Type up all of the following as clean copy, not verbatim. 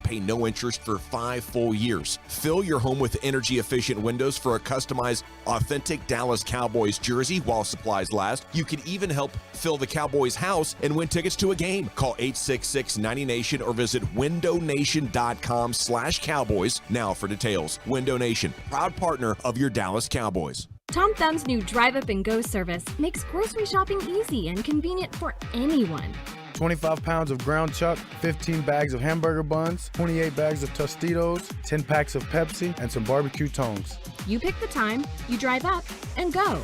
pay no interest for 5 full years. Fill your home with energy-efficient windows for a customized, authentic Dallas Cowboys jersey while supplies last. You can even help fill the Cowboys house and win tickets to a game. Call 866-90Nation or visit windowNation.com/Cowboys now for details. Window Nation, proud partner of your Dallas Cowboys. Tom Thumb's new Drive Up and Go service makes grocery shopping easy and convenient for anyone. 25 pounds of ground chuck, 15 bags of hamburger buns, 28 bags of Tostitos, 10 packs of Pepsi, and some barbecue tongs. You pick the time, you drive up, and go.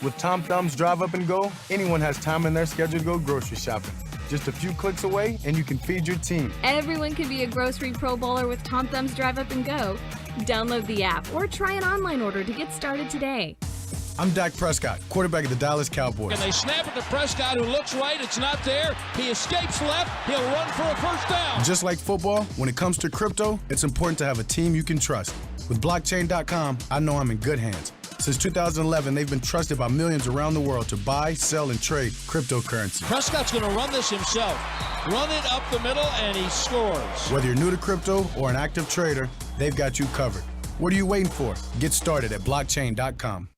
With Tom Thumb's Drive Up and Go, anyone has time in their schedule to go grocery shopping. Just a few clicks away, and you can feed your team. Everyone can be a grocery pro bowler with Tom Thumb's Drive Up and Go. Download the app or try an online order to get started today. I'm Dak Prescott, quarterback of the Dallas Cowboys. And they snap it to Prescott, who looks right. It's not there. He escapes left. He'll run for a first down. Just like football, when it comes to crypto, it's important to have a team you can trust. With blockchain.com, I know I'm in good hands. Since 2011, they've been trusted by millions around the world to buy, sell, and trade cryptocurrency. Prescott's going to run this himself. Run it up the middle, and he scores. Whether you're new to crypto or an active trader, they've got you covered. What are you waiting for? Get started at blockchain.com.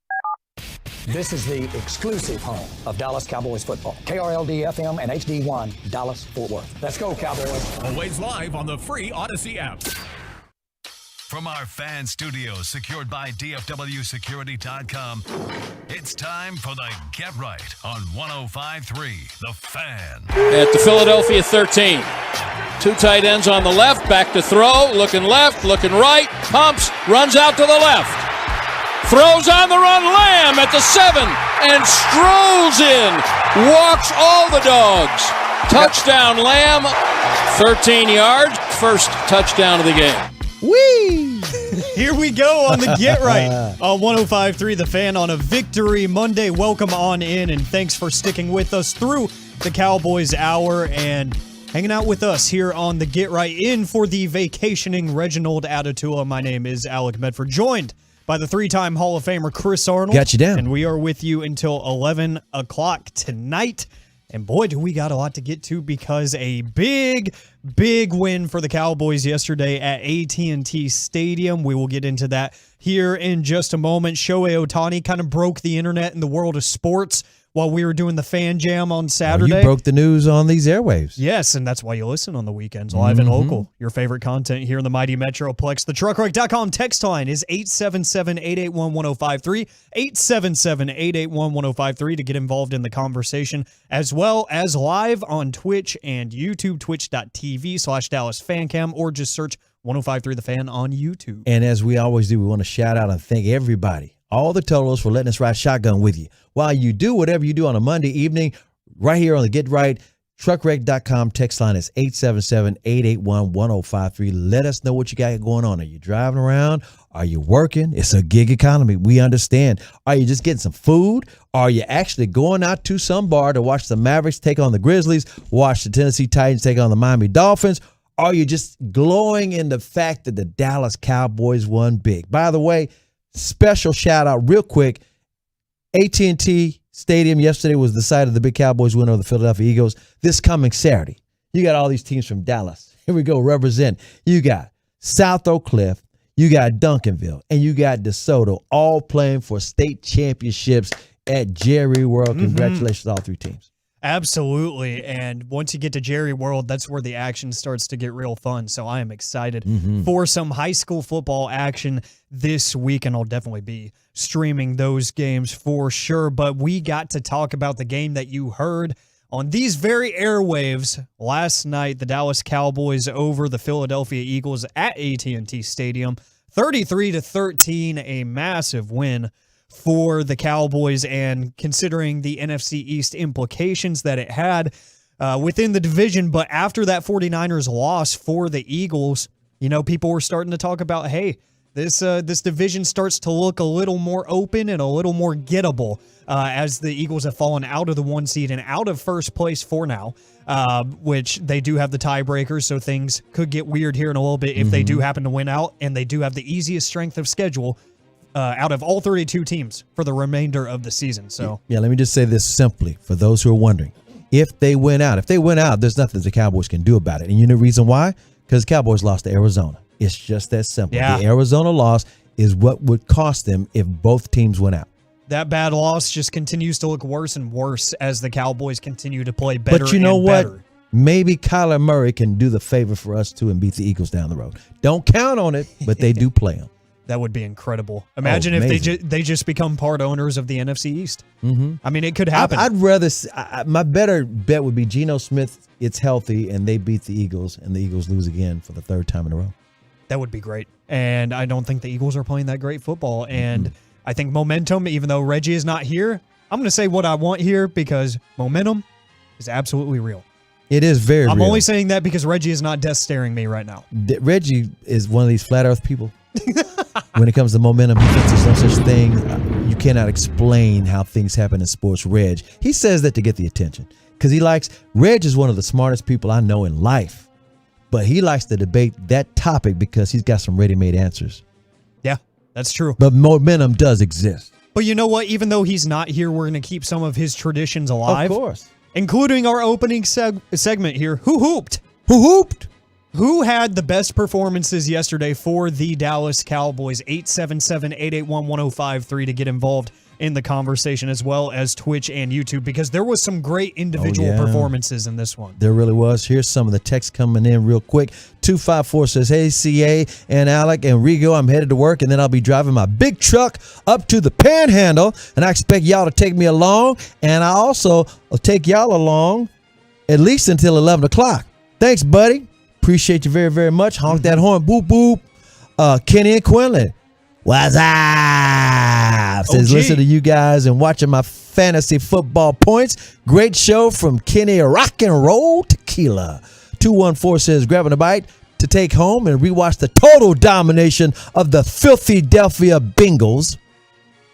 This is the exclusive home of Dallas Cowboys football. KRLD FM and HD1, Dallas, Fort Worth. Let's go, Cowboys. Always live on the free Odyssey app. From our fan studios secured by DFWsecurity.com, it's time for the Get Right on 105.3 The Fan. At the Philadelphia 13. 2 tight ends on the left, back to throw, looking left, looking right, pumps, runs out to the left. Throws on the run, Lamb at the 7, and strolls in. Walks all the dogs. Touchdown, Lamb. 13 yards. First touchdown of the game. Whee! Here we go on the Get Right on 105.3 The Fan on a Victory Monday. Welcome on in, and thanks for sticking with us through the Cowboys Hour and hanging out with us here on the Get Right. In for the vacationing Reginald Atatula. My name is Alec Medford, joined by the 3-time Hall of Famer Chris Arnold. Got you down. And we are with you until 11 o'clock tonight. And boy, do we got a lot to get to, because a big win for the Cowboys yesterday at AT&T Stadium. We will get into that here in just a moment. Shohei Ohtani kind of broke the internet in the world of sports while we were doing the Fan Jam on Saturday. You broke the news on these airwaves. Yes, and that's why you listen on the weekends, live and local. Your favorite content here in the mighty Metroplex. The TruckWreck.com text line is 877-881-1053, 877-881-1053 to get involved in the conversation, as well as live on Twitch and YouTube, twitch.tv/DallasFanCam, or just search 1053 The Fan on YouTube. And as we always do, we want to shout out and thank everybody, all the totals, for letting us ride shotgun with you while you do whatever you do on a Monday evening, right here on the Get Right. TruckWreck.com text line is 877-881-1053. Let us know what you got going on. Are you driving around? Are you working? It's a gig economy. We understand. Are you just getting some food? Are you actually going out to some bar to watch the Mavericks take on the Grizzlies, watch the Tennessee Titans take on the Miami Dolphins? Are you just glowing in the fact that the Dallas Cowboys won big? By the way, special shout out real quick. AT&T Stadium yesterday was the site of the big Cowboys win over the Philadelphia Eagles. This coming Saturday, you got all these teams from Dallas. Here we go, represent. You got South Oak Cliff, you got Duncanville, and you got DeSoto, all playing for state championships at Jerry World. Congratulations to all 3 teams. Absolutely. And once you get to Jerry World, that's where the action starts to get real fun. So I am excited for some high school football action this week, and I'll definitely be streaming those games for sure. But we got to talk about the game that you heard on these very airwaves last night, the Dallas Cowboys over the Philadelphia Eagles at AT&T Stadium, 33-13, a massive win for the Cowboys, and considering the NFC East implications that it had within the division. But after that 49ers loss for the Eagles, you know, people were starting to talk about, hey, this division starts to look a little more open and a little more gettable as the Eagles have fallen out of the 1 seed and out of first place for now, which they do have the tiebreakers, so things could get weird here in a little bit if they do happen to win out, and they do have the easiest strength of schedule out of all 32 teams for the remainder of the season. So yeah, let me just say this simply for those who are wondering. If they win out, there's nothing the Cowboys can do about it. And you know the reason why? because Cowboys lost to Arizona. It's just that simple. Yeah. The Arizona loss is what would cost them if both teams went out. That bad loss just continues to look worse and worse as the Cowboys continue to play better. But you know and what? Better. Maybe Kyler Murray can do the favor for us too and beat the Eagles down the road. Don't count on it, but they do play them. That would be incredible. Imagine if they just become part owners of the NFC East. Mm-hmm. I mean, it could happen. I'd rather my better bet would be Geno Smith. It's healthy and they beat the Eagles and the Eagles lose again for the third time in a row. That would be great. And I don't think the Eagles are playing that great football. And I think momentum, even though Reggie is not here, I'm going to say what I want here because momentum is absolutely real. It is very I'm real. only saying that because Reggie is not death staring me right now. Reggie is one of these flat earth people. When it comes to momentum, he thinks there's no such thing. You cannot explain how things happen in sports. Reg, he says that to get the attention because Reg is one of the smartest people I know in life, but he likes to debate that topic because he's got some ready-made answers. Yeah, that's true. But momentum does exist. But you know what? Even though he's not here, we're going to keep some of his traditions alive. Of course. Including our opening segment here. Who hooped? Who hooped? Who had the best performances yesterday for the Dallas Cowboys? 877-881-1053 to get involved in the conversation, as well as Twitch and YouTube, because there was some great individual performances in this one. There really was. Here's some of the text coming in real quick. 254 says, hey, CA and Alec and Rigo, I'm headed to work, and then I'll be driving my big truck up to the Panhandle, and I expect y'all to take me along, and I also will take y'all along at least until 11 o'clock. Thanks, buddy. Appreciate you very, very much. Honk that horn. Boop, boop. Kenny and Quinlan. What's up? Says, listen to you guys and watching my fantasy football points. Great show from Kenny Rock and Roll Tequila. 214 says, grabbing a bite to take home and rewatch the total domination of the Philadelphia Bengals.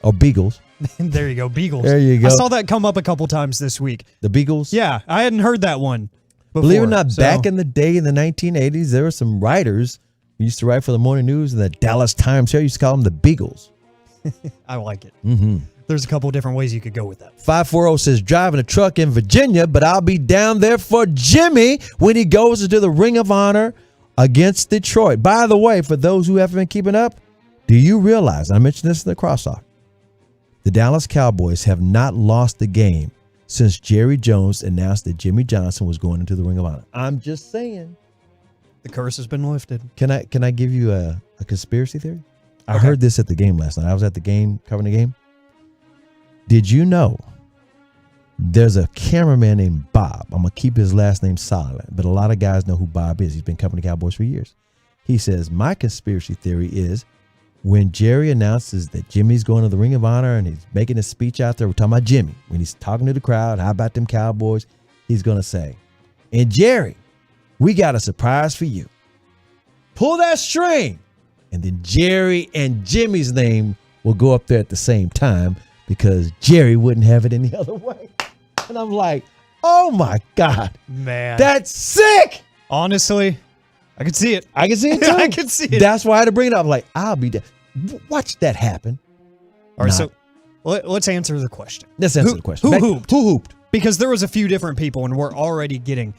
Or Beagles. There you go, Beagles. There you go. I saw that come up a couple times this week. The Beagles? Yeah, I hadn't heard that one before. Believe it or not, back in the day in the 1980s, there were some writers who used to write for the morning news and the Dallas Times here. Used to call them the Beagles. I like it. Mm-hmm. There's a couple different ways you could go with that. 540 says, driving a truck in Virginia, but I'll be down there for Jimmy when he goes into the Ring of Honor against Detroit. By the way, for those who haven't been keeping up, do you realize, I mentioned this in the crosstalk, the Dallas Cowboys have not lost the game since Jerry Jones announced that Jimmy Johnson was going into the Ring of Honor. I'm just saying. The curse has been lifted. Can I give you a conspiracy theory? I heard this at the game last night. I was at the game, covering the game. Did you know there's a cameraman named Bob? I'm going to keep his last name silent, but a lot of guys know who Bob is. He's been covering the Cowboys for years. He says, my conspiracy theory is when Jerry announces that Jimmy's going to the Ring of Honor and he's making a speech out there, we're talking about Jimmy, when he's talking to the crowd, how about them Cowboys, he's going to say, and Jerry, we got a surprise for you. Pull that string. And then Jerry and Jimmy's name will go up there at the same time because Jerry wouldn't have it any other way. And I'm like, oh my God. Man. That's sick. Honestly, I can see it. I can see it too. I can see it. That's why I had to bring it up. Like, I'll be there. Watch that happen. All right, so let's answer the question. Let's answer the question. Who hooped? Who hooped? Because there was a few different people, and we're already getting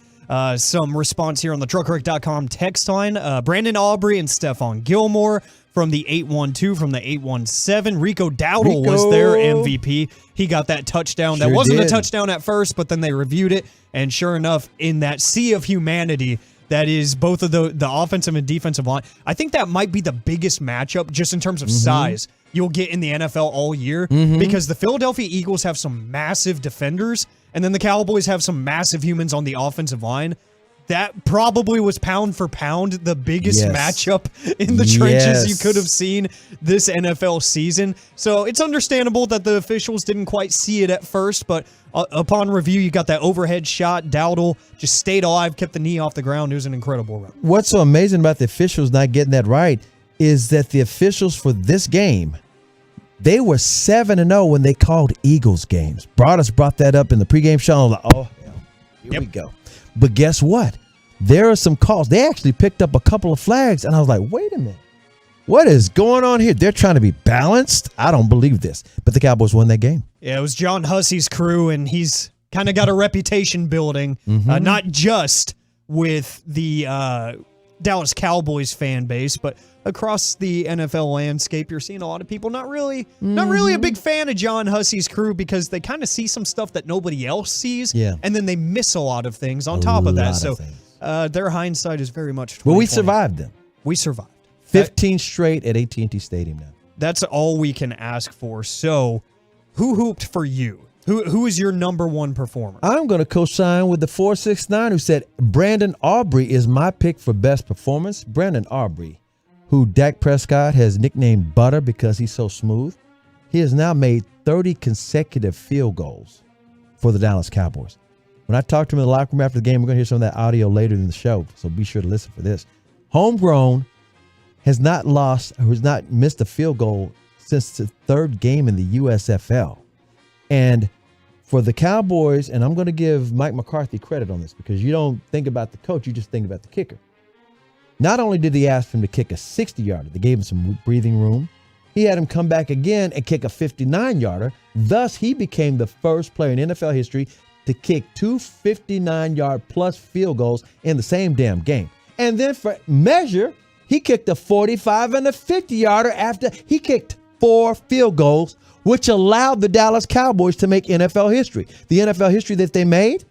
some response here on the truckrick.com text line. Brandon Aubrey and Stephon Gilmore from the 812, from the 817. Rico Dowdle was their MVP. He got that touchdown. That wasn't a touchdown at first, but then they reviewed it, and sure enough, in that sea of humanity that is both of the offensive and defensive line, I think that might be the biggest matchup just in terms of size you'll get in the NFL all year, because the Philadelphia Eagles have some massive defenders, and then the Cowboys have some massive humans on the offensive line. That probably was pound for pound the biggest matchup in the trenches you could have seen this NFL season. So it's understandable that the officials didn't quite see it at first, but upon review, you got that overhead shot. Dowdle just stayed alive, kept the knee off the ground. It was an incredible run. What's so amazing about the officials not getting that right is that the officials for this game, they were 7-0 when they called Eagles games. Broadus brought that up in the pregame show. I was like, oh, hell, here we go. But guess what? There are some calls. They actually picked up a couple of flags, and I was like, wait a minute. What is going on here? They're trying to be balanced? I don't believe this. But the Cowboys won that game. Yeah, it was John Hussey's crew, and he's kind of got a reputation building, not just with the Dallas Cowboys fan base, but across the NFL landscape, you're seeing a lot of people not really a big fan of John Hussey's crew because they kind of see some stuff that nobody else sees, and then they miss a lot of things on top of that. So their hindsight is very much 2020. Well, we survived them. We survived. 15 straight at AT&T Stadium now. That's all we can ask for. So, who hooped for you? Who is your number one performer? I'm going to co-sign with the 469 who said Brandon Aubrey is my pick for best performance. Brandon Aubrey, who Dak Prescott has nicknamed Butter because he's so smooth. He has now made 30 consecutive field goals for the Dallas Cowboys. When I talked to him in the locker room after the game, we're going to hear some of that audio later in the show, so be sure to listen for this. Homegrown has not missed a field goal since the third game in the USFL. And for the Cowboys, and I'm going to give Mike McCarthy credit on this because you don't think about the coach, you just think about the kicker. Not only did he ask him to kick a 60-yarder, they gave him some breathing room. He had him come back again and kick a 59-yarder. Thus, he became the first player in NFL history to kick 2 59-yard plus field goals in the same damn game. And then for measure, he kicked a 45 and a 50-yarder after he kicked 4 field goals, which allowed the Dallas Cowboys to make NFL history. The NFL history that they made,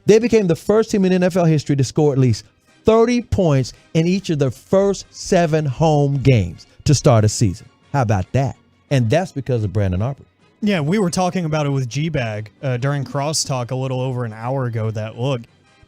they became the first team in NFL history to score at least 30 points in each of their first 7 home games to start a season. How about that? And that's because of Brandon Aubrey. Yeah, we were talking about it with G-Bag during Crosstalk a little over an hour ago that, look,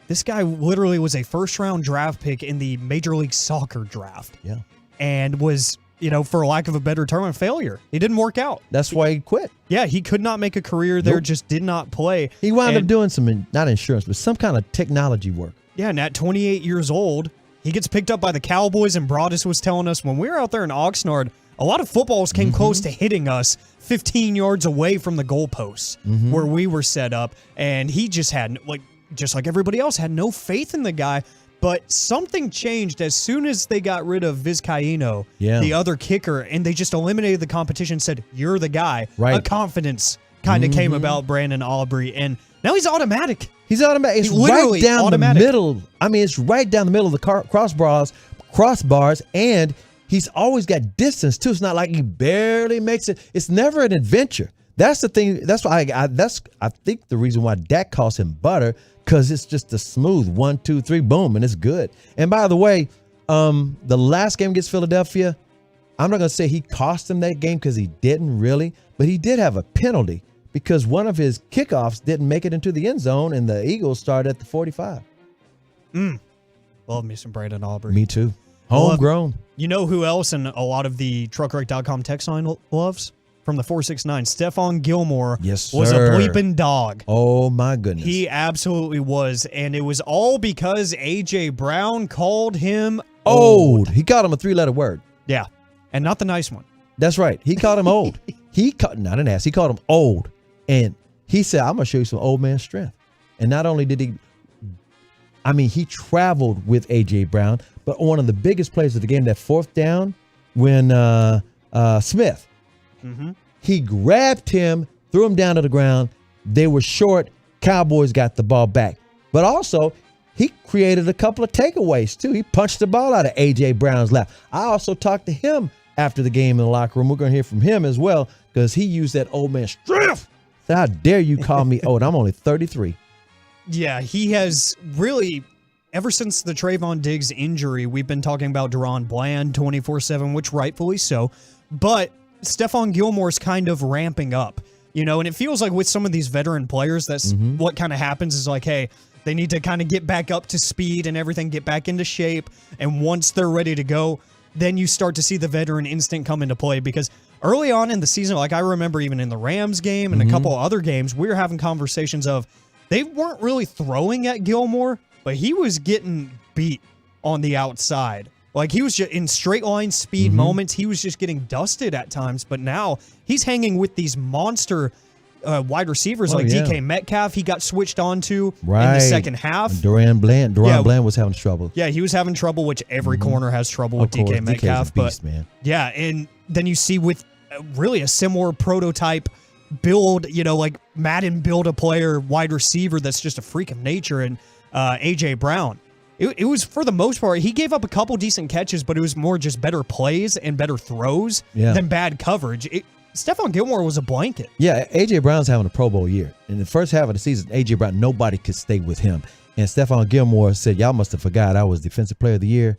this guy literally was a first-round draft pick in the Major League Soccer draft. Yeah. And was, for lack of a better term, a failure. It didn't work out. That's why he quit. Yeah, he could not make a career there, just did not play. He wound up doing some, not insurance, but some kind of technology work. Yeah, and at 28 years old, he gets picked up by the Cowboys, and Broadus was telling us when we were out there in Oxnard, a lot of footballs came close to hitting us 15 yards away from the goalposts where we were set up, and he just had, just like everybody else, had no faith in the guy. But something changed as soon as they got rid of Vizcaíno, the other kicker, and they just eliminated the competition, said, you're the guy. Right. A confidence kind of came about Brandon Aubrey, and now he's automatic. He's automatic. It's right down automatic. The middle. I mean, it's right down the middle of the crossbars, and he's always got distance, too. It's not like he barely makes it. It's never an adventure. That's the thing. That's why I think the reason why Dak calls him Butter, because it's just a smooth 1, 2, 3, boom, and it's good. And by the way, the last game against Philadelphia, I'm not going to say he cost him that game because he didn't really, but he did have a penalty because one of his kickoffs didn't make it into the end zone, and the Eagles started at the 45. Love me some Brandon Aubrey. Me too. Homegrown. You know who else and a lot of the truckwreck.com text line loves? From the 469, Stephon Gilmore was a bleeping dog. Oh, my goodness. He absolutely was, and it was all because A.J. Brown called him old. He called him a 3-letter word. Yeah, and not the nice one. That's right. He called him old. Not an ass. He called him old, and he said, I'm going to show you some old man strength. And not only did he traveled with A.J. Brown, but on one of the biggest plays of the game, that 4th down, when Smith, he grabbed him, threw him down to the ground. They were short. Cowboys got the ball back. But also, he created a couple of takeaways, too. He punched the ball out of A.J. Brown's lap. I also talked to him after the game in the locker room. We're going to hear from him as well because he used that old man strength. So how dare you call me old? I'm only 33. Yeah, he has really, ever since the Trayvon Diggs injury, we've been talking about Deron Bland 24/7, which rightfully so. But Stephon Gilmore's kind of ramping up, and it feels like with some of these veteran players, that's what kind of happens is like, hey, they need to kind of get back up to speed and everything, get back into shape. And once they're ready to go, then you start to see the veteran instinct come into play because early on in the season, like I remember even in the Rams game and a couple of other games, we were having conversations of they weren't really throwing at Gilmore, but he was getting beat on the outside. Like, he was just in straight line speed moments. He was just getting dusted at times. But now he's hanging with these monster wide receivers DK Metcalf. He got switched on to in the second half. Duran Bland was having trouble. Yeah, he was having trouble, which every corner has trouble with DK Metcalf. DK's a beast, man. Yeah, and then you see with really a similar prototype build, like Madden build a player wide receiver that's just a freak of nature, and A.J. Brown. it was, for the most part, he gave up a couple decent catches, but it was more just better plays and better throws than bad coverage. Stephon Gilmore was a blanket. Yeah, A.J. Brown's having a Pro Bowl year. In the first half of the season, A.J. Brown, nobody could stay with him. And Stephon Gilmore said, y'all must have forgot I was Defensive Player of the Year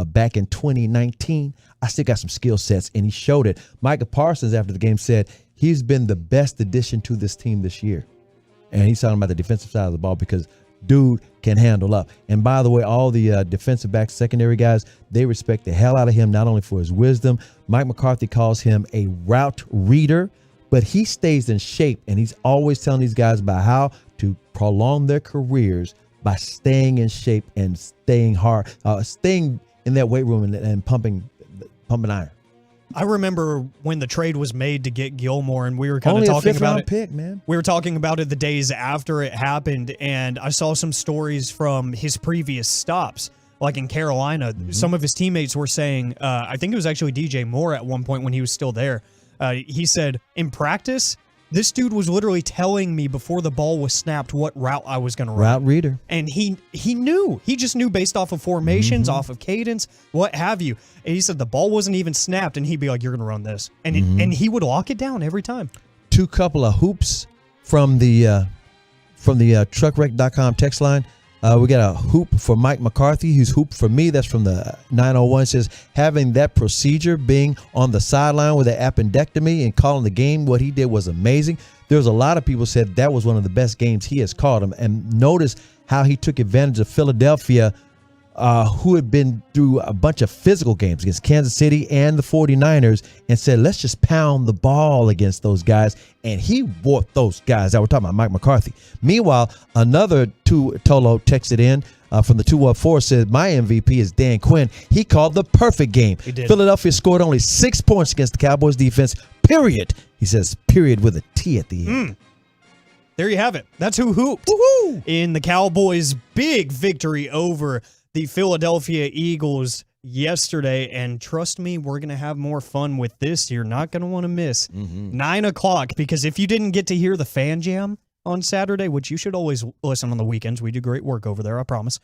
back in 2019. I still got some skill sets, and he showed it. Micah Parsons, after the game, said he's been the best addition to this team this year. And he's talking about the defensive side of the ball because dude can handle up. And by the way, all the defensive backs, secondary guys, they respect the hell out of him, not only for his wisdom. Mike McCarthy calls him a route reader, but he stays in shape, and he's always telling these guys about how to prolong their careers by staying in shape and staying hard, staying in that weight room and pumping iron. I remember when the trade was made to get Gilmore, and we were kind of Only talking a about fifth-round it. pick, man. We were talking about it the days after it happened, and I saw some stories from his previous stops, like in Carolina. Some of his teammates were saying, I think it was actually DJ Moore at one point when he was still there. He said, in practice, this dude was literally telling me before the ball was snapped what route I was going to run. Route reader. And he knew. He just knew based off of formations, off of cadence, what have you. And he said the ball wasn't even snapped, and he'd be like, you're going to run this. And and he would lock it down every time. Two couple of hoops from the truckwreck.com text line. We got a hoop for Mike McCarthy, who's hoop for me. That's from the 901. It says, having that procedure, being on the sideline with the appendectomy and calling the game, what he did was amazing. There's a lot of people said that was one of the best games he has called him. And notice how he took advantage of Philadelphia, who had been through a bunch of physical games against Kansas City and the 49ers, and said, let's just pound the ball against those guys. And he whooped those guys. We're talking about Mike McCarthy. Meanwhile, another Tolo texted in from the 214, said, my MVP is Dan Quinn. He called the perfect game. He did. Philadelphia scored only 6 points against the Cowboys defense, period. He says, period, with a T at the end. There you have it. That's who hooped Woo-hoo! in the Cowboys' big victory over the Philadelphia Eagles yesterday. And trust me, we're going to have more fun with this. You're not going to want to miss 9 o'clock, because if you didn't get to hear the Fan Jam on Saturday, which you should always listen on the weekends, we do great work over there, I promise.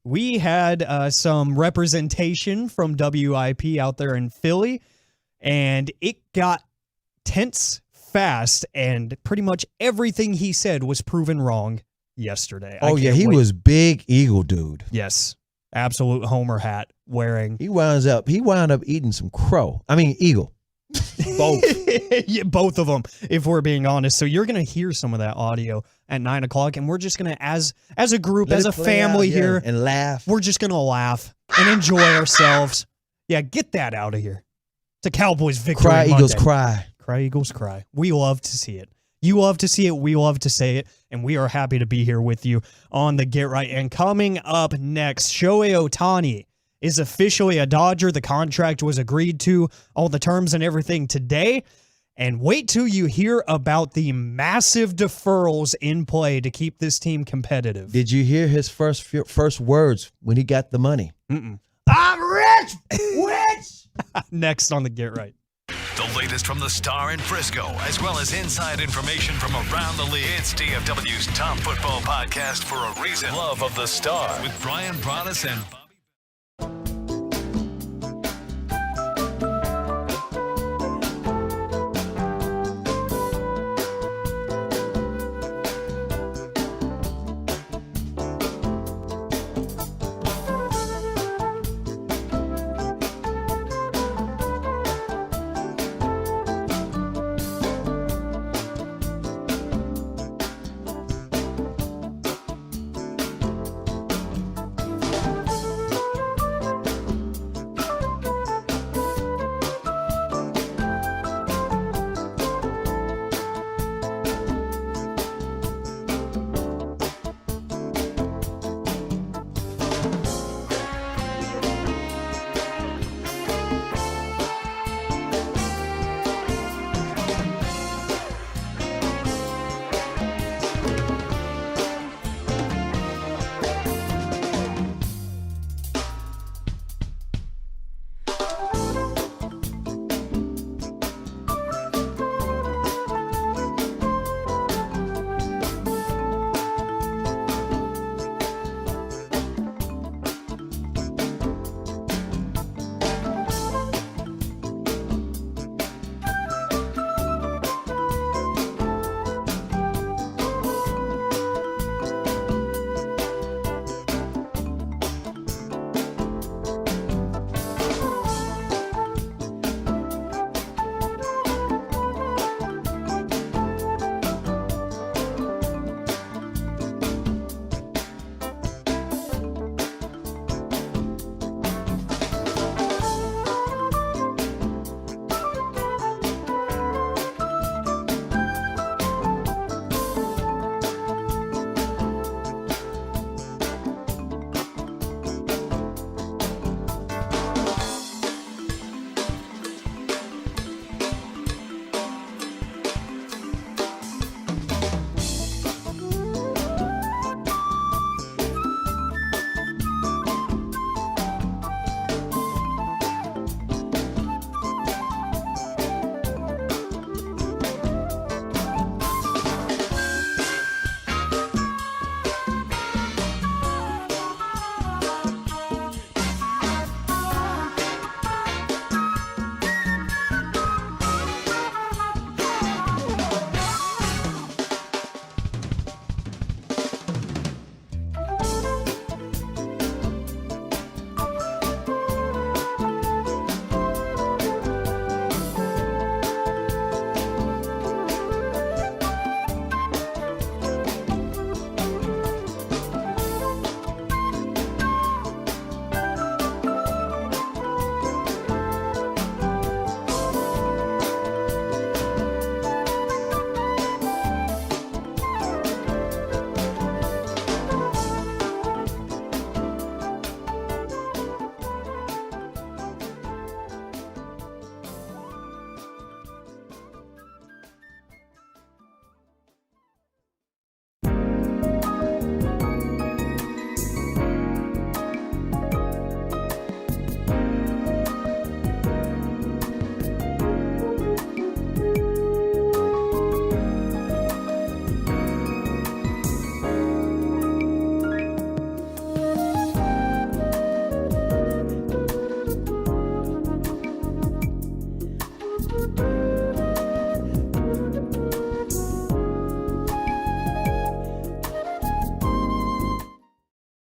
We had some representation from WIP out there in Philly, and it got tense fast, and pretty much everything he said was proven wrong yesterday. Oh, yeah, he was big Eagle dude. Yes. Absolute Homer hat wearing. He wound up eating some crow. I mean, eagle. Both. Yeah, both of them, if we're being honest. So you're going to hear some of that audio at 9 o'clock, and we're just going to, as a group, as a family here, and laugh. we're just going to laugh and enjoy ourselves. Yeah, get that out of here. It's a Cowboys victory Cry, Monday. Eagles, cry. Cry, Eagles, cry. We love to see it. You love to see it. We love to say it. And we are happy to be here with you on the Get Right. And coming up next, Shohei Ohtani is officially a Dodger. The contract was agreed to, all the terms and everything today. And wait till you hear about the massive deferrals in play to keep this team competitive. Did you hear his first words when he got the money? Mm-mm. I'm rich! Rich! Next on the Get Right. The latest from the Star in Frisco, as well as inside information from around the league. It's DFW's top football podcast for a reason. Love of the Star with Brian Broaddus and Bobby.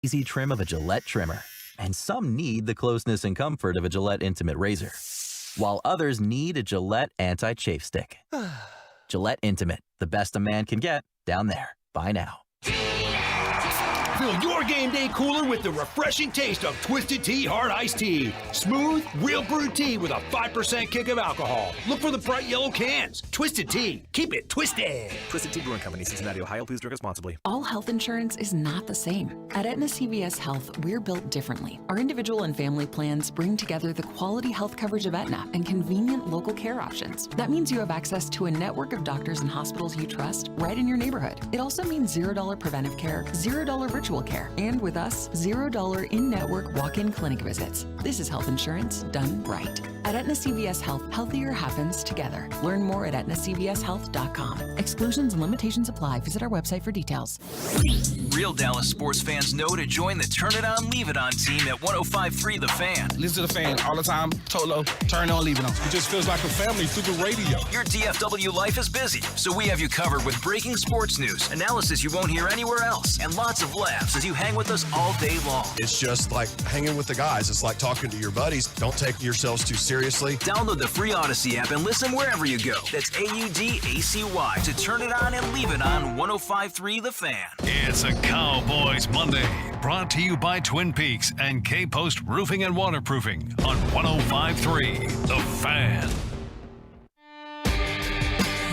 easy trim of a Gillette trimmer. And some need the closeness and comfort of a Gillette Intimate razor, while others need a Gillette Anti-Chafe Stick. Gillette Intimate, the best a man can get, down there. Buy now. Fill your game day cooler with the refreshing taste of Twisted Tea Hard Iced Tea. Smooth, real brewed tea with a 5% kick of alcohol. Look for the bright yellow cans. Twisted Tea. Keep it twisted. Twisted Tea Brewing Company, Cincinnati, Ohio. Please drink responsibly. All health insurance is not the same. At Aetna CVS Health, we're built differently. Our individual and family plans bring together the quality health coverage of Aetna and convenient local care options. That means you have access to a network of doctors and hospitals you trust right in your neighborhood. It also means $0 preventive care, $0 virtual care, and with us, $0 in-network walk-in clinic visits. This is health insurance done right. At Aetna CVS Health, healthier happens together. Learn more at aetnacvshealth.com. Exclusions and limitations apply. Visit our website for details. Real Dallas sports fans know to join the Turn It On, Leave It On team at 105.3 The Fan. Listen to The Fan all the time. Tolo, turn on, leave it on. It just feels like a family through the radio. Your DFW life is busy, so we have you covered with breaking sports news, analysis you won't hear anywhere else, and lots of laughs as you hang with us all day long. It's just like hanging with the guys. It's like talking to your buddies. Don't take yourselves too seriously. Download the free Odyssey app and listen wherever you go. That's AUDACY to Turn It On and Leave It On 105.3 The Fan. It's a Cowboys Monday, brought to you by Twin Peaks and K-Post Roofing and Waterproofing on 105.3 The Fan.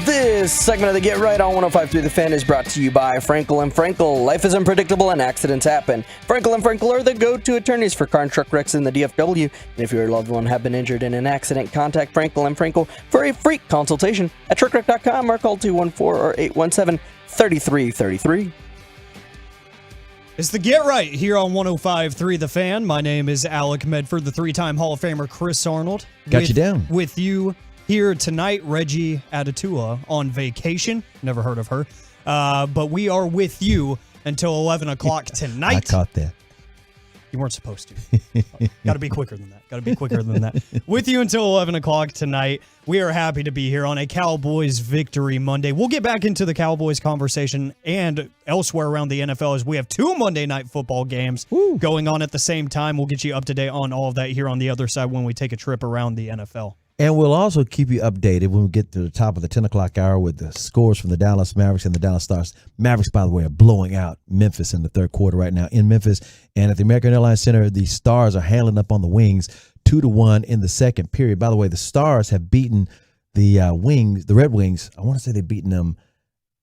This segment of the Get Right on 105.3 The Fan is brought to you by Frankel & Frankel. Life is unpredictable and accidents happen. Frankel & Frankel are the go-to attorneys for car and truck wrecks in the DFW. And if your loved one have been injured in an accident, contact Frankel & Frankel for a free consultation at truckwreck.com or call 214 or 817-3333. It's the Get Right here on 105.3 The Fan. My name is Alec Medford, the three-time Hall of Famer Chris Arnold. Got you down. With you here tonight, Reggie Adetua on vacation. Never heard of her. But we are with you until 11 o'clock tonight. I caught that. You weren't supposed to. Got to be quicker than that. With you until 11 o'clock tonight. We are happy to be here on a Cowboys Victory Monday. We'll get back into the Cowboys conversation and elsewhere around the NFL as we have two Monday Night Football games going on at the same time. We'll get you up to date on all of that here on the other side when we take a trip around the NFL. And we'll also keep you updated when we get to the top of the 10 o'clock hour with the scores from the Dallas Mavericks and the Dallas Stars. Mavericks, by the way, are blowing out Memphis in the third quarter right now in Memphis. And at the American Airlines Center, the Stars are handling up on the Wings 2-1 in the second period. By the way, the Stars have beaten the Red Wings. I want to say they've beaten them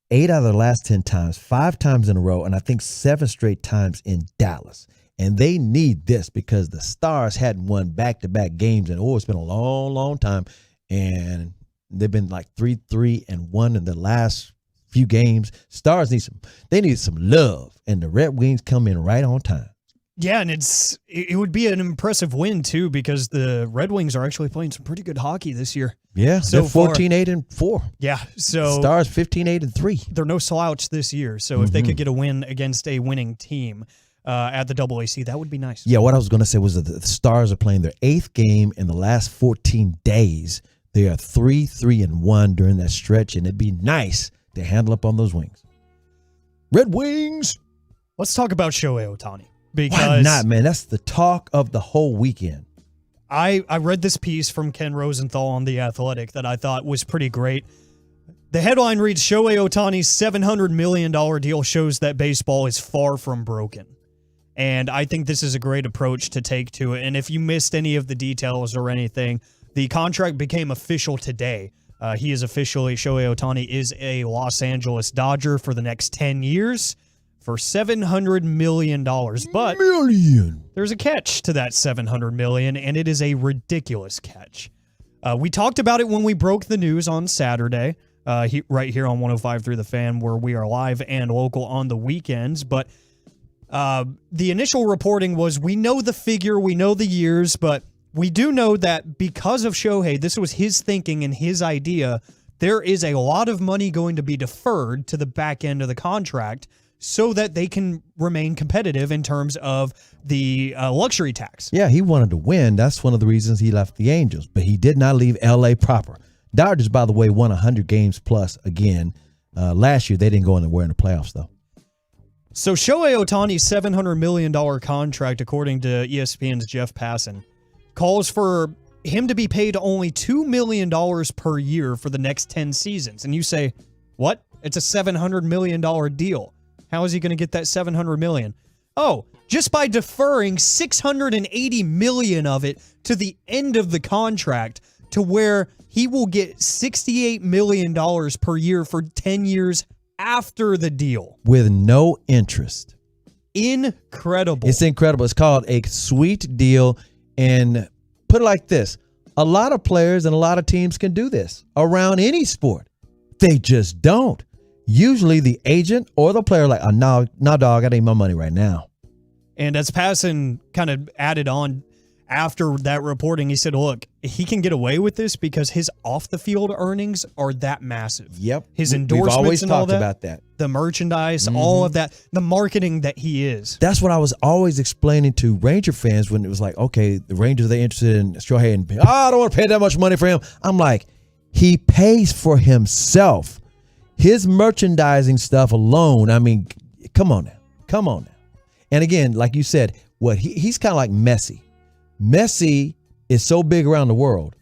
8 out of the last 10 times, 5 times in a row, and I think 7 straight times in Dallas. And they need this because the Stars hadn't won back-to-back games, and it's been a long, long time. And they've been like 3-1 in the last few games. Stars need some love, and the Red Wings come in right on time. Yeah, and it would be an impressive win too because the Red Wings are actually playing some pretty good hockey this year. Yeah, so they're 14-8-4. Yeah, so Stars 15-8-3. They're no slouch this year. So if they could get a win against a winning team at the AAC, that would be nice. Yeah, what I was going to say was that the Stars are playing their 8th game in the last 14 days. They are 3-1 during that stretch, and it'd be nice to handle up on those Wings. Red Wings! Let's talk about Shohei Ohtani. Because why not, man? That's the talk of the whole weekend. I read this piece from Ken Rosenthal on The Athletic that I thought was pretty great. The headline reads, Shohei Ohtani's $700 million deal shows that baseball is far from broken. And I think this is a great approach to take to it. And if you missed any of the details or anything, the contract became official today. Shohei Ohtani is a Los Angeles Dodger for the next 10 years for $700 million. But there's a catch to that $700 million, and it is a ridiculous catch. We talked about it when we broke the news on Saturday, right here on 105.3 The Fan, where we are live and local on the weekends. But the initial reporting was, we know the figure, we know the years, but we do know that because of Shohei, this was his thinking and his idea, there is a lot of money going to be deferred to the back end of the contract so that they can remain competitive in terms of the luxury tax. Yeah, he wanted to win. That's one of the reasons he left the Angels, but he did not leave L.A. proper. Dodgers, by the way, won 100 games plus again. Last year, they didn't go anywhere in the playoffs, though. So Shohei Ohtani's $700 million contract, according to ESPN's Jeff Passan, calls for him to be paid only $2 million per year for the next 10 seasons. And you say, what? It's a $700 million deal. How is he going to get that $700 million? Oh, just by deferring $680 million of it to the end of the contract, to where he will get $68 million per year for 10 years after the deal. With no interest. Incredible. It's incredible. It's called a sweet deal. And put it like this. A lot of players and a lot of teams can do this around any sport. They just don't. Usually the agent or the player like, oh, no, dog, I need my money right now. And as Passan kind of added on after that reporting, he said, look, he can get away with this because his off-the-field earnings are that massive. Yep. His endorsements We've always and all talked that, about that. the merchandise, all of that, the marketing that he is. That's what I was always explaining to Ranger fans when it was like, okay, the Rangers, they're interested in Shohei, and I don't want to pay that much money for him. I'm like, he pays for himself. His merchandising stuff alone, I mean, come on now. And again, like you said, he's kind of like Messi. Messi is so big around the world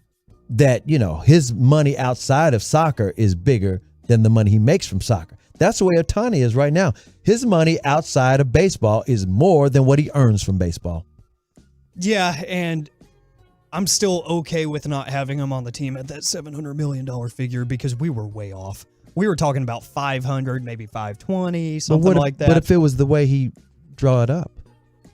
that, his money outside of soccer is bigger than the money he makes from soccer. That's the way Ohtani is right now. His money outside of baseball is more than what he earns from baseball. Yeah, and I'm still okay with not having him on the team at that $700 million figure because we were way off. We were talking about 500, maybe 520, something like that. But if it was the way he draw it up.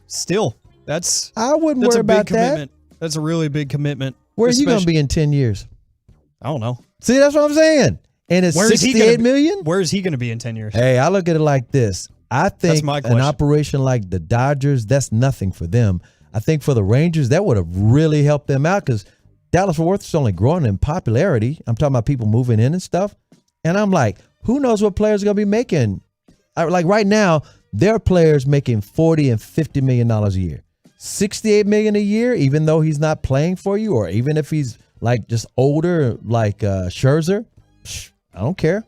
Still, I wouldn't worry about commitment. That's a really big commitment. Where are you going to be in 10 years? I don't know. See, that's what I'm saying. And it's $68 million? Where is he going to be in 10 years? Hey, I look at it like this. I think an operation like the Dodgers, that's nothing for them. I think for the Rangers, that would have really helped them out because Dallas-Fort Worth is only growing in popularity. I'm talking about people moving in and stuff. And I'm like, who knows what players are going to be making? Like right now, there are players making $40 and $50 million a year. $68 million a year, even though he's not playing for you, or even if he's like just older, like Scherzer, I don't care.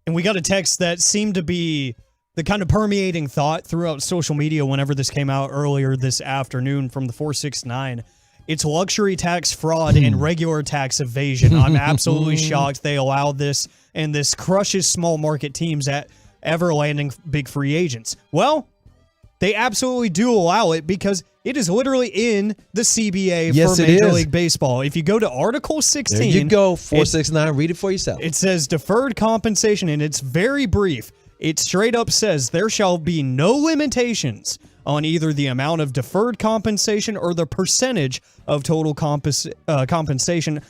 And we got a text that seemed to be the kind of permeating thought throughout social media whenever this came out earlier this afternoon from the 469. It's luxury tax fraud and regular tax evasion. I'm absolutely shocked they allowed this, and this crushes small market teams at ever landing big free agents. Well, they absolutely do allow it because it is literally in the CBA for Major League Baseball. If you go to Article 16. There you go, 469. Read it for yourself. It says deferred compensation, and it's very brief. It straight up says there shall be no limitations on either the amount of deferred compensation or the percentage of total compensation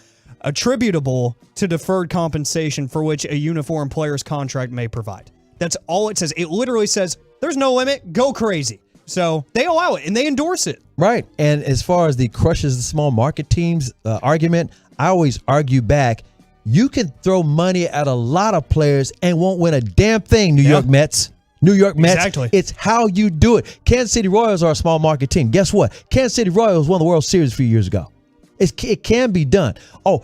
attributable to deferred compensation for which a uniform player's contract may provide. That's all it says. It literally says, there's no limit, go crazy. So they allow it and they endorse it. Right. And as far as the crushes the small market teams argument, I always argue back. You can throw money at a lot of players and won't win a damn thing, New York Mets. New York Mets. Exactly. It's how you do it. Kansas City Royals are a small market team. Guess what? Kansas City Royals won the World Series a few years ago. It can be done. Oh,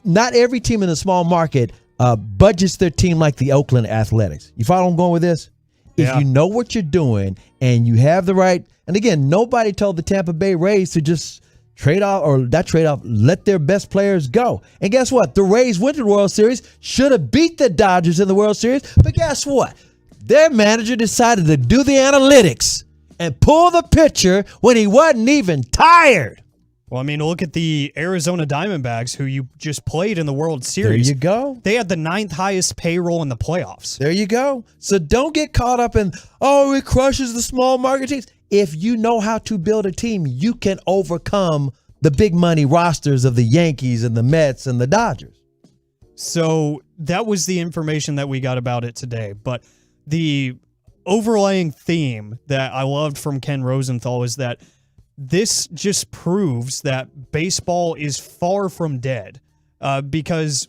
not every team in the small market budgets their team like the Oakland Athletics. You follow where I'm going with this? If you know what you're doing and you have the right, and again, nobody told the Tampa Bay Rays to just trade off or not trade off, let their best players go. And guess what? The Rays went to the World Series, should have beat the Dodgers in the World Series, but guess what? Their manager decided to do the analytics and pull the pitcher when he wasn't even tired. Well, I mean, look at the Arizona Diamondbacks, who you just played in the World Series. There you go. They had the 9th highest payroll in the playoffs. There you go. So don't get caught up in, it crushes the small market teams. If you know how to build a team, you can overcome the big money rosters of the Yankees and the Mets and the Dodgers. So that was the information that we got about it today. But the overlaying theme that I loved from Ken Rosenthal is that this just proves that baseball is far from dead because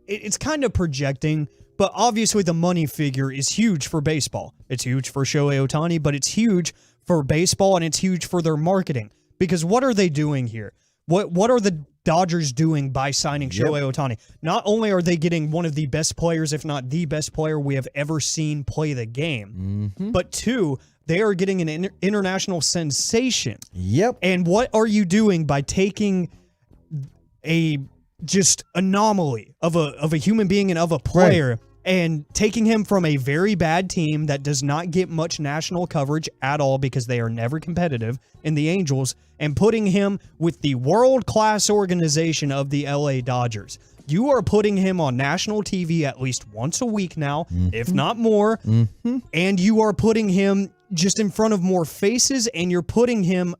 it's kind of projecting, but obviously the money figure is huge for baseball. It's huge for Shohei Ohtani, but it's huge for baseball and it's huge for their marketing because what are they doing here? What are the Dodgers doing by signing Shohei Ohtani? Not only are they getting one of the best players, if not the best player we have ever seen play the game, but two, they are getting an international sensation. Yep. And what are you doing by taking a just anomaly of a human being and of a player and taking him from a very bad team that does not get much national coverage at all because they are never competitive in the Angels and putting him with the world-class organization of the LA Dodgers? You are putting him on national TV at least once a week now, if not more, and you are putting him just in front of more faces, and you're putting him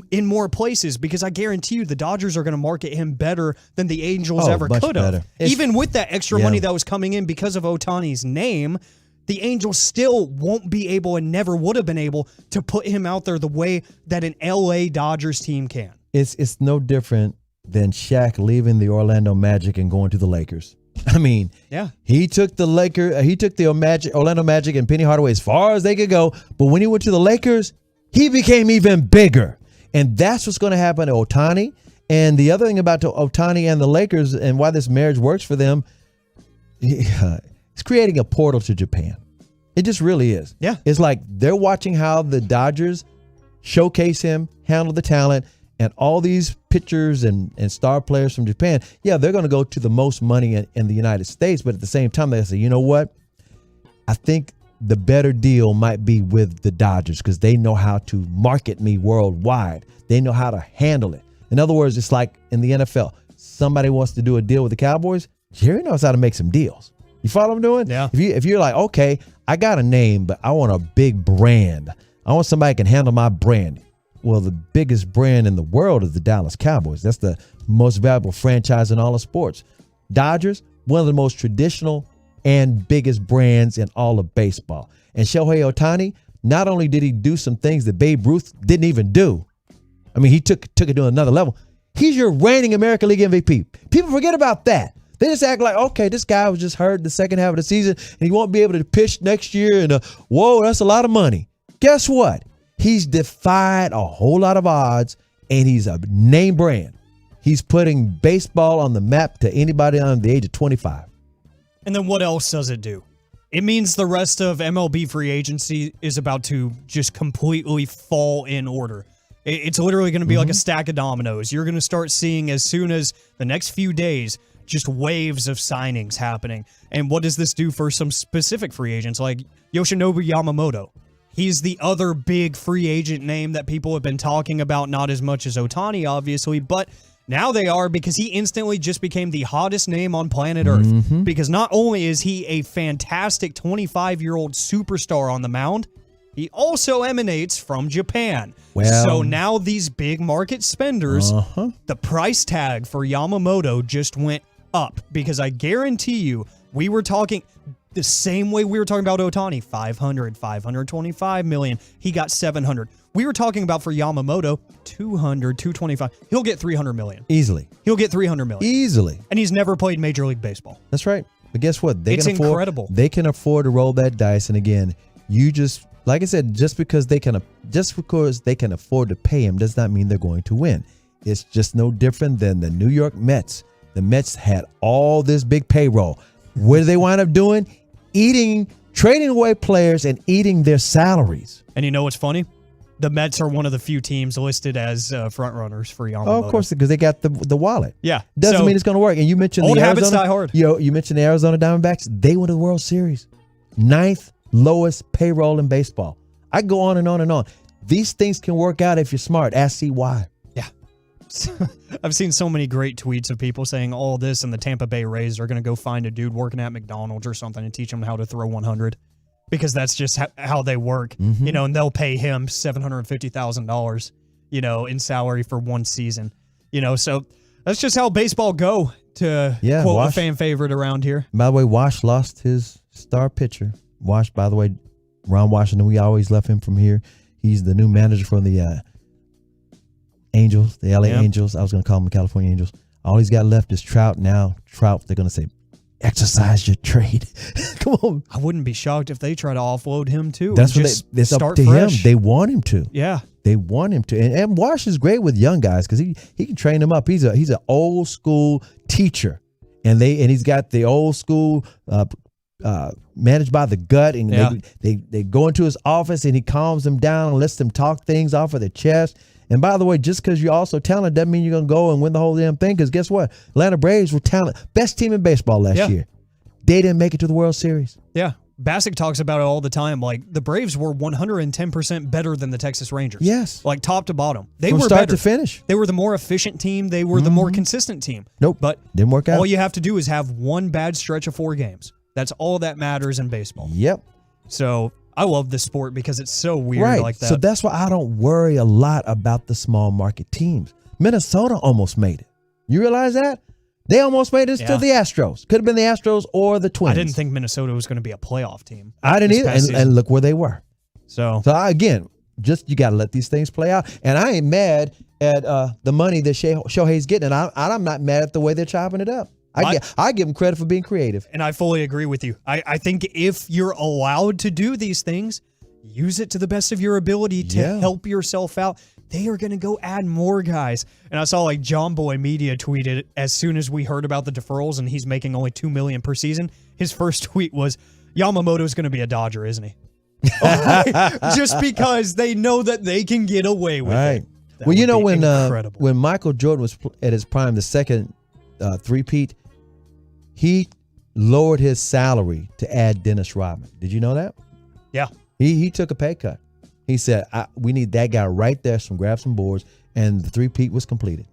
in more places, because I guarantee you the Dodgers are going to market him better than the Angels ever could have. Even with that extra money that was coming in because of Ohtani's name, the Angels still won't be able and never would have been able to put him out there the way that an LA Dodgers team can. It's no different than Shaq leaving the Orlando Magic and going to the Lakers. I mean, he took the Orlando Magic and Penny Hardaway as far as they could go, but when he went to the Lakers, he became even bigger. And that's what's going to happen to Ohtani. And the other thing about Ohtani and the Lakers and why this marriage works for them, it's creating a portal to Japan. It just really is. Yeah. It's like they're watching how the Dodgers showcase him, handle the talent, and all these pitchers and star players from Japan. Yeah, they're going to go to the most money in the United States. But at the same time, they say, you know what? I think the better deal might be with the Dodgers because they know how to market me worldwide. They know how to handle it. In other words, it's like in the NFL. Somebody wants to do a deal with the Cowboys. Jerry knows how to make some deals. You follow what I'm doing? Yeah. If you're like, okay, I got a name, but I want a big brand. I want somebody who can handle my brand. Well, the biggest brand in the world is the Dallas Cowboys. That's the most valuable franchise in all of sports. Dodgers, one of the most traditional and biggest brands in all of baseball. And Shohei Ohtani, not only did he do some things that Babe Ruth didn't even do, I mean, he took it to another level. He's your reigning American League MVP. People forget about that. They just act like, okay, this guy was just hurt the second half of the season and he won't be able to pitch next year. And whoa, that's a lot of money. Guess what? He's defied a whole lot of odds and he's a name brand. He's putting baseball on the map to anybody under the age of 25. And then what else does it do? It means the rest of MLB free agency is about to just completely fall in order. It's literally going to be like a stack of dominoes. You're going to start seeing, as soon as the next few days, just waves of signings happening. And what does this do for some specific free agents like Yoshinobu Yamamoto? He's the other big free agent name that people have been talking about, not as much as Ohtani, obviously, but now they are, because he instantly just became the hottest name on planet Earth. Because not only is he a fantastic 25-year-old superstar on the mound, he also emanates from Japan. Well, so now these big market spenders, the price tag for Yamamoto just went up. Because I guarantee you, we were talking the same way we were talking about Ohtani, 500, 525 million. He got 700. We were talking about for Yamamoto, 200, 225. He'll get 300 million. Easily. He'll get 300 million. Easily. And he's never played Major League Baseball. That's right. But guess what? It's incredible. They can afford to roll that dice. And again, you just, like I said, just because they can afford to pay him does not mean they're going to win. It's just no different than the New York Mets. The Mets had all this big payroll. What did they wind up doing? Trading away players and eating their salaries. And you know what's funny? The Mets are one of the few teams listed as front runners for Yamamoto. Oh, of course, because they got the wallet. Yeah. Doesn't mean it's going to work. And you mentioned old the habits Arizona, die hard. You mentioned the Arizona Diamondbacks. They won the World Series. 9th lowest payroll in baseball. I go on and on and on. These things can work out if you're smart. Ask CY. Yeah. I've seen so many great tweets of people saying all this, and the Tampa Bay Rays are going to go find a dude working at McDonald's or something and teach him how to throw 100. Because that's just how they work, and they'll pay him $750,000, in salary for one season, so that's just how baseball go, to quote a fan favorite around here. By the way, Wash lost his star pitcher. Wash, by the way, Ron Washington, we always left him from here. He's the new manager for the Angels, the LA Angels. I was going to call them the California Angels. All he's got left is Trout. Now, Trout, they're going to say, exercise your trade. Come on. I wouldn't be shocked if they try to offload him too. That's what it's up to him. They want him to. Yeah. They want him to. And Wash is great with young guys because he can train them up. He's an old school teacher. And he's got the old school managed by the gut, and they go into his office and he calms them down and lets them talk things off of their chest. And by the way, just because you're also talented doesn't mean you're going to go and win the whole damn thing, because guess what? Atlanta Braves were talented. Best team in baseball last year. They didn't make it to the World Series. Yeah. Bassick talks about it all the time. Like, the Braves were 110% better than the Texas Rangers. Yes. Like, top to bottom. They From were start better. to finish. They were the more efficient team. They were the more consistent team. Nope. But didn't work out. All you have to do is have one bad stretch of 4 games. That's all that matters in baseball. Yep. So I love this sport because it's so weird right. like that. So that's why I don't worry a lot about the small market teams. Minnesota almost made it. You realize that? They almost made it to the Astros. Could have been the Astros or the Twins. I didn't think Minnesota was going to be a playoff team. I didn't either. And look where they were. So again, you got to let these things play out. And I ain't mad at the money that Shohei's getting. And I'm not mad at the way they're chopping it up. I give them credit for being creative. And I fully agree with you. I think if you're allowed to do these things, use it to the best of your ability to help yourself out. They are going to go add more guys. And I saw John Boy Media tweeted as soon as we heard about the deferrals and he's making only $2 million per season. His first tweet was, Yamamoto's going to be a Dodger, isn't he? Just because they know that they can get away with it. Well, you know, when Michael Jordan was at his prime, the second three-peat, he lowered his salary to add Dennis Rodman. Did you know that? Yeah. He took a pay cut. He said, we need that guy right there, grab some boards, and the three-peat was completed.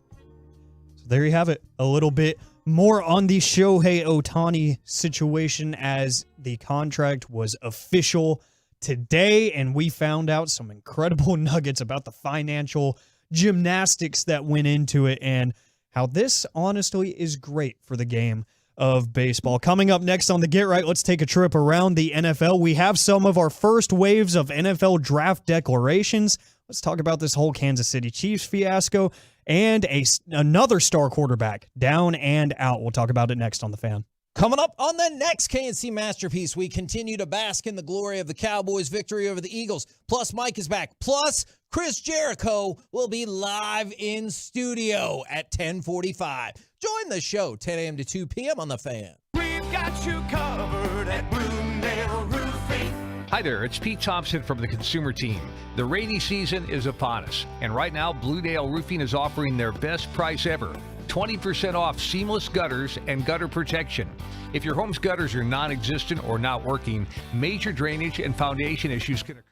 So there you have it. A little bit more on the Shohei Ohtani situation as the contract was official today, and we found out some incredible nuggets about the financial gymnastics that went into it and how this honestly is great for the game of baseball. Coming up next on the Get Right, let's take a trip around the NFL. We have some of our first waves of NFL draft declarations. Let's talk about this whole Kansas City Chiefs fiasco and another star quarterback down and out. We'll talk about it next on The Fan. Coming up on the next KNC Masterpiece, we continue to bask in the glory of the Cowboys' victory over the Eagles. Plus, Mike is back. Plus, Chris Jericho will be live in studio at 10:45. Join the show 10 a.m. to 2 p.m. on The Fan. We've got you covered at Bloomdale Roofing. Hi there, it's Pete Thompson from the Consumer Team. The rainy season is upon us, and right now, Bluedale Roofing is offering their best price ever. 20% off seamless gutters and gutter protection. If your home's gutters are non-existent or not working, major drainage and foundation issues can occur.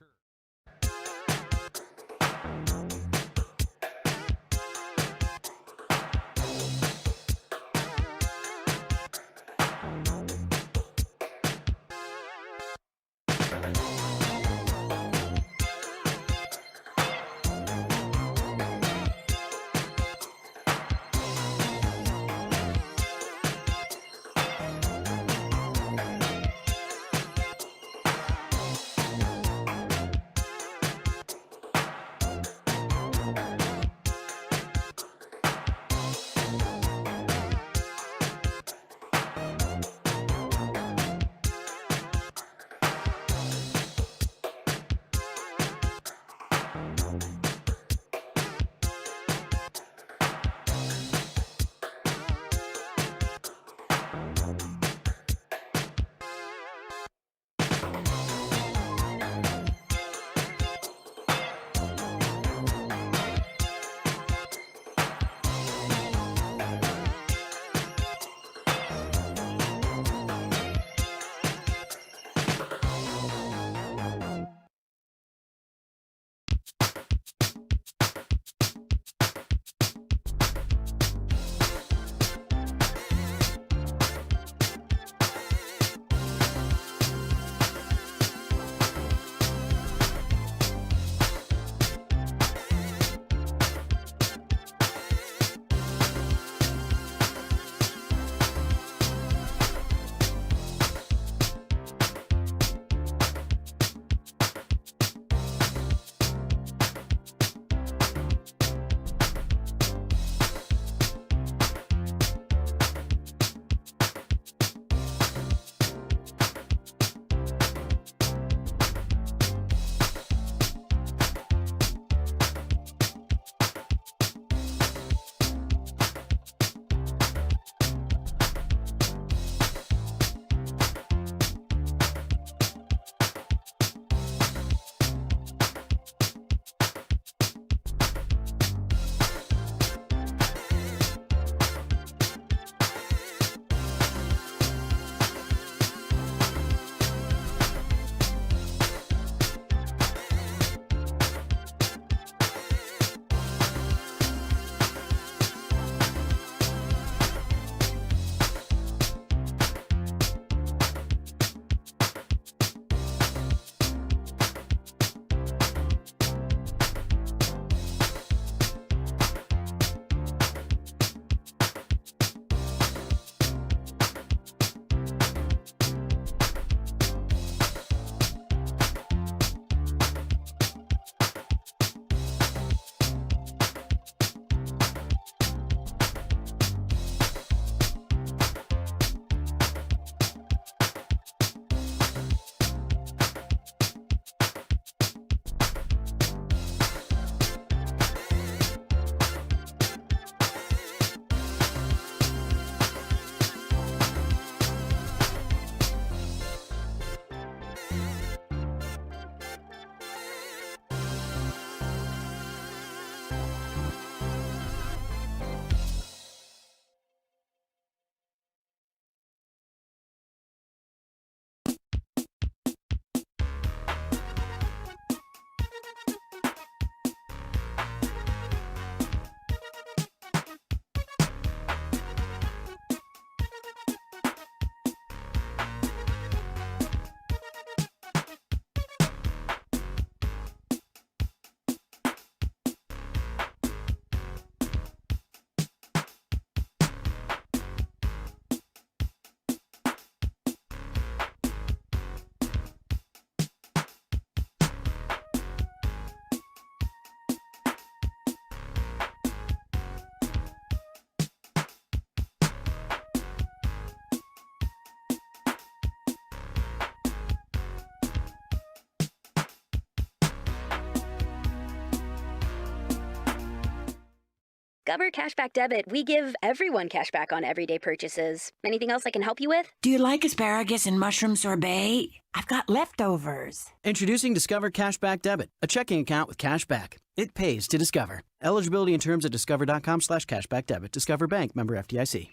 Discover Cashback Debit. We give everyone cashback on everyday purchases. Anything else I can help you with? Do you like asparagus and mushroom sorbet? I've got leftovers. Introducing Discover Cashback Debit, a checking account with cashback. It pays to Discover. Eligibility and terms at discover.com/cashback debit. Discover Bank, member FDIC.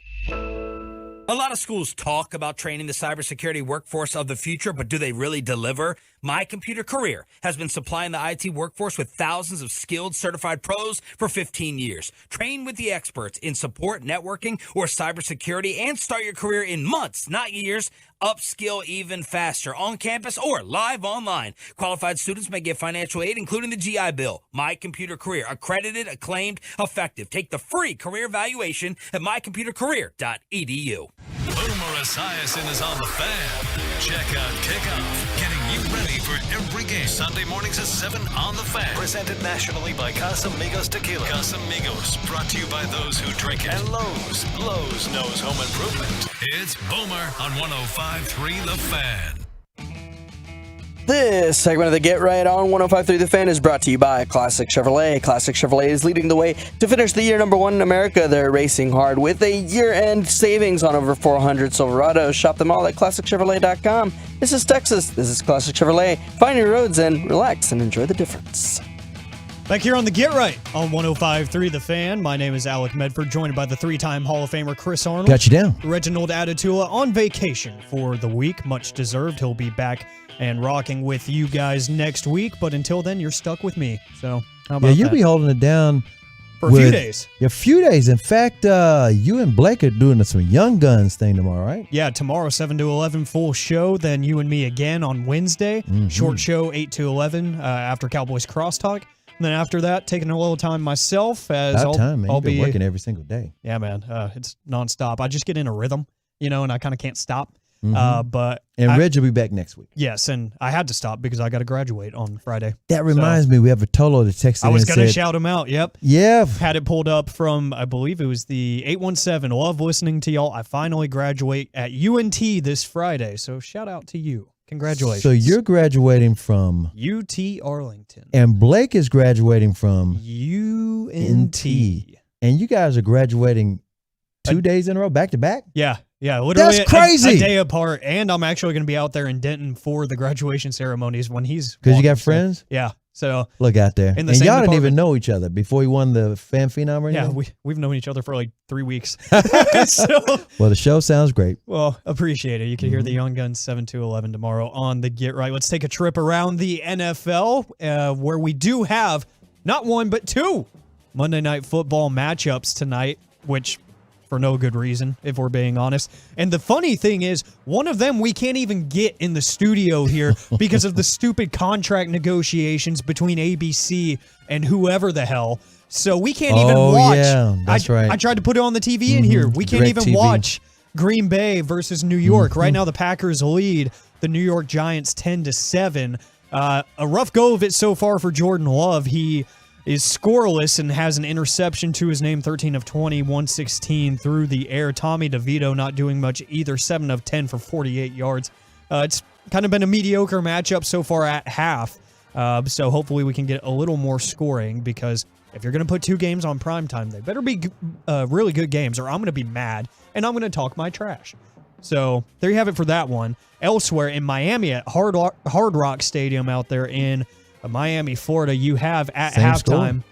A lot of schools talk about training the cybersecurity workforce of the future, but do they really deliver? My Computer Career has been supplying the IT workforce with thousands of skilled, certified pros for 15 years. Train with the experts in support, networking, or cybersecurity, and start your career in months, not years. Upskill even faster on campus or live online. Qualified students may get financial aid, including the GI Bill. My Computer Career, accredited, acclaimed, effective. Take the free career evaluation at mycomputercareer.edu. Boomer Esiason is on the Fan. Check out Kickoff, getting you ready for every game. Sunday mornings at 7 on the Fan. Presented nationally by Casamigos Tequila. Casamigos, brought to you by those who drink it. And Lowe's. Lowe's knows home improvement. It's Boomer on 105.3 The Fan. This segment of the Get Right on 105.3 The Fan is brought to you by Classic Chevrolet. Classic Chevrolet is leading the way to finish the year number 1 in America. They're racing hard with a year-end savings on over 400 Silverados. Shop them all at ClassicChevrolet.com. This is Texas. This is Classic Chevrolet. Find your roads and relax and enjoy the difference. Back here on the Get Right on 105.3 The Fan. My name is Alec Medford, joined by the 3-time Hall of Famer Chris Arnold. Got you down. Reginald Atatula on vacation for the week. Much deserved. He'll be back and rocking with you guys next week. But until then, you're stuck with me. So how about you'll that? be holding it down for a few days. A few days. In fact, you and Blake are doing some Young Guns thing tomorrow, right? Yeah, tomorrow 7 to 11 full show. Then you and me again on Wednesday. Mm-hmm. Short show 8 to 11 after Cowboys Crosstalk. And then after that, taking a little time myself as I'll be working every single day. Yeah, man, it's nonstop. I just get in a rhythm, and I kind of can't stop. Mm-hmm. Reg will be back next week. Yes, and I had to stop because I got to graduate on Friday. That reminds me, we have a Tolo that texted. I was going to shout him out. Yep. Yeah. Had it pulled up from, I believe it was the 817. Love listening to y'all. I finally graduate at UNT this Friday, so shout out to you. Congratulations. So you're graduating from UT Arlington. And Blake is graduating from UNT. And you guys are graduating 2 days in a row, back to back? Yeah. Yeah, literally that's crazy. A day apart. And I'm actually going to be out there in Denton for the graduation ceremonies when he's because you got friends? Yeah. So look out there. And y'all didn't even know each other before he won the Fan Phenom or anything? Yeah, we've known each other for like 3 weeks. Well, the show sounds great. Well, appreciate it. You can hear the Young Guns 7 to 11 tomorrow on the Get Right. Let's take a trip around the NFL where we do have not one but 2 Monday Night Football matchups tonight, which for no good reason, if we're being honest. And the funny thing is, one of them we can't even get in the studio here because of the stupid contract negotiations between ABC and whoever the hell. So we can't even watch. Yeah, that's right. I tried to put it on the TV in here. We can't even watch Green Bay versus New York. Right now, the Packers lead the New York Giants 10-7. A rough go of it so far for Jordan Love. He is scoreless and has an interception to his name, 13 of 20, 116 through the air. Tommy DeVito not doing much either, 7 of 10 for 48 yards. It's kind of been a mediocre matchup so far at half, so hopefully we can get a little more scoring because if you're going to put 2 games on primetime, they better be really good games or I'm going to be mad and I'm going to talk my trash. So there you have it for that one. Elsewhere in Miami at Hard Rock Stadium out there in Miami, Florida, you have at halftime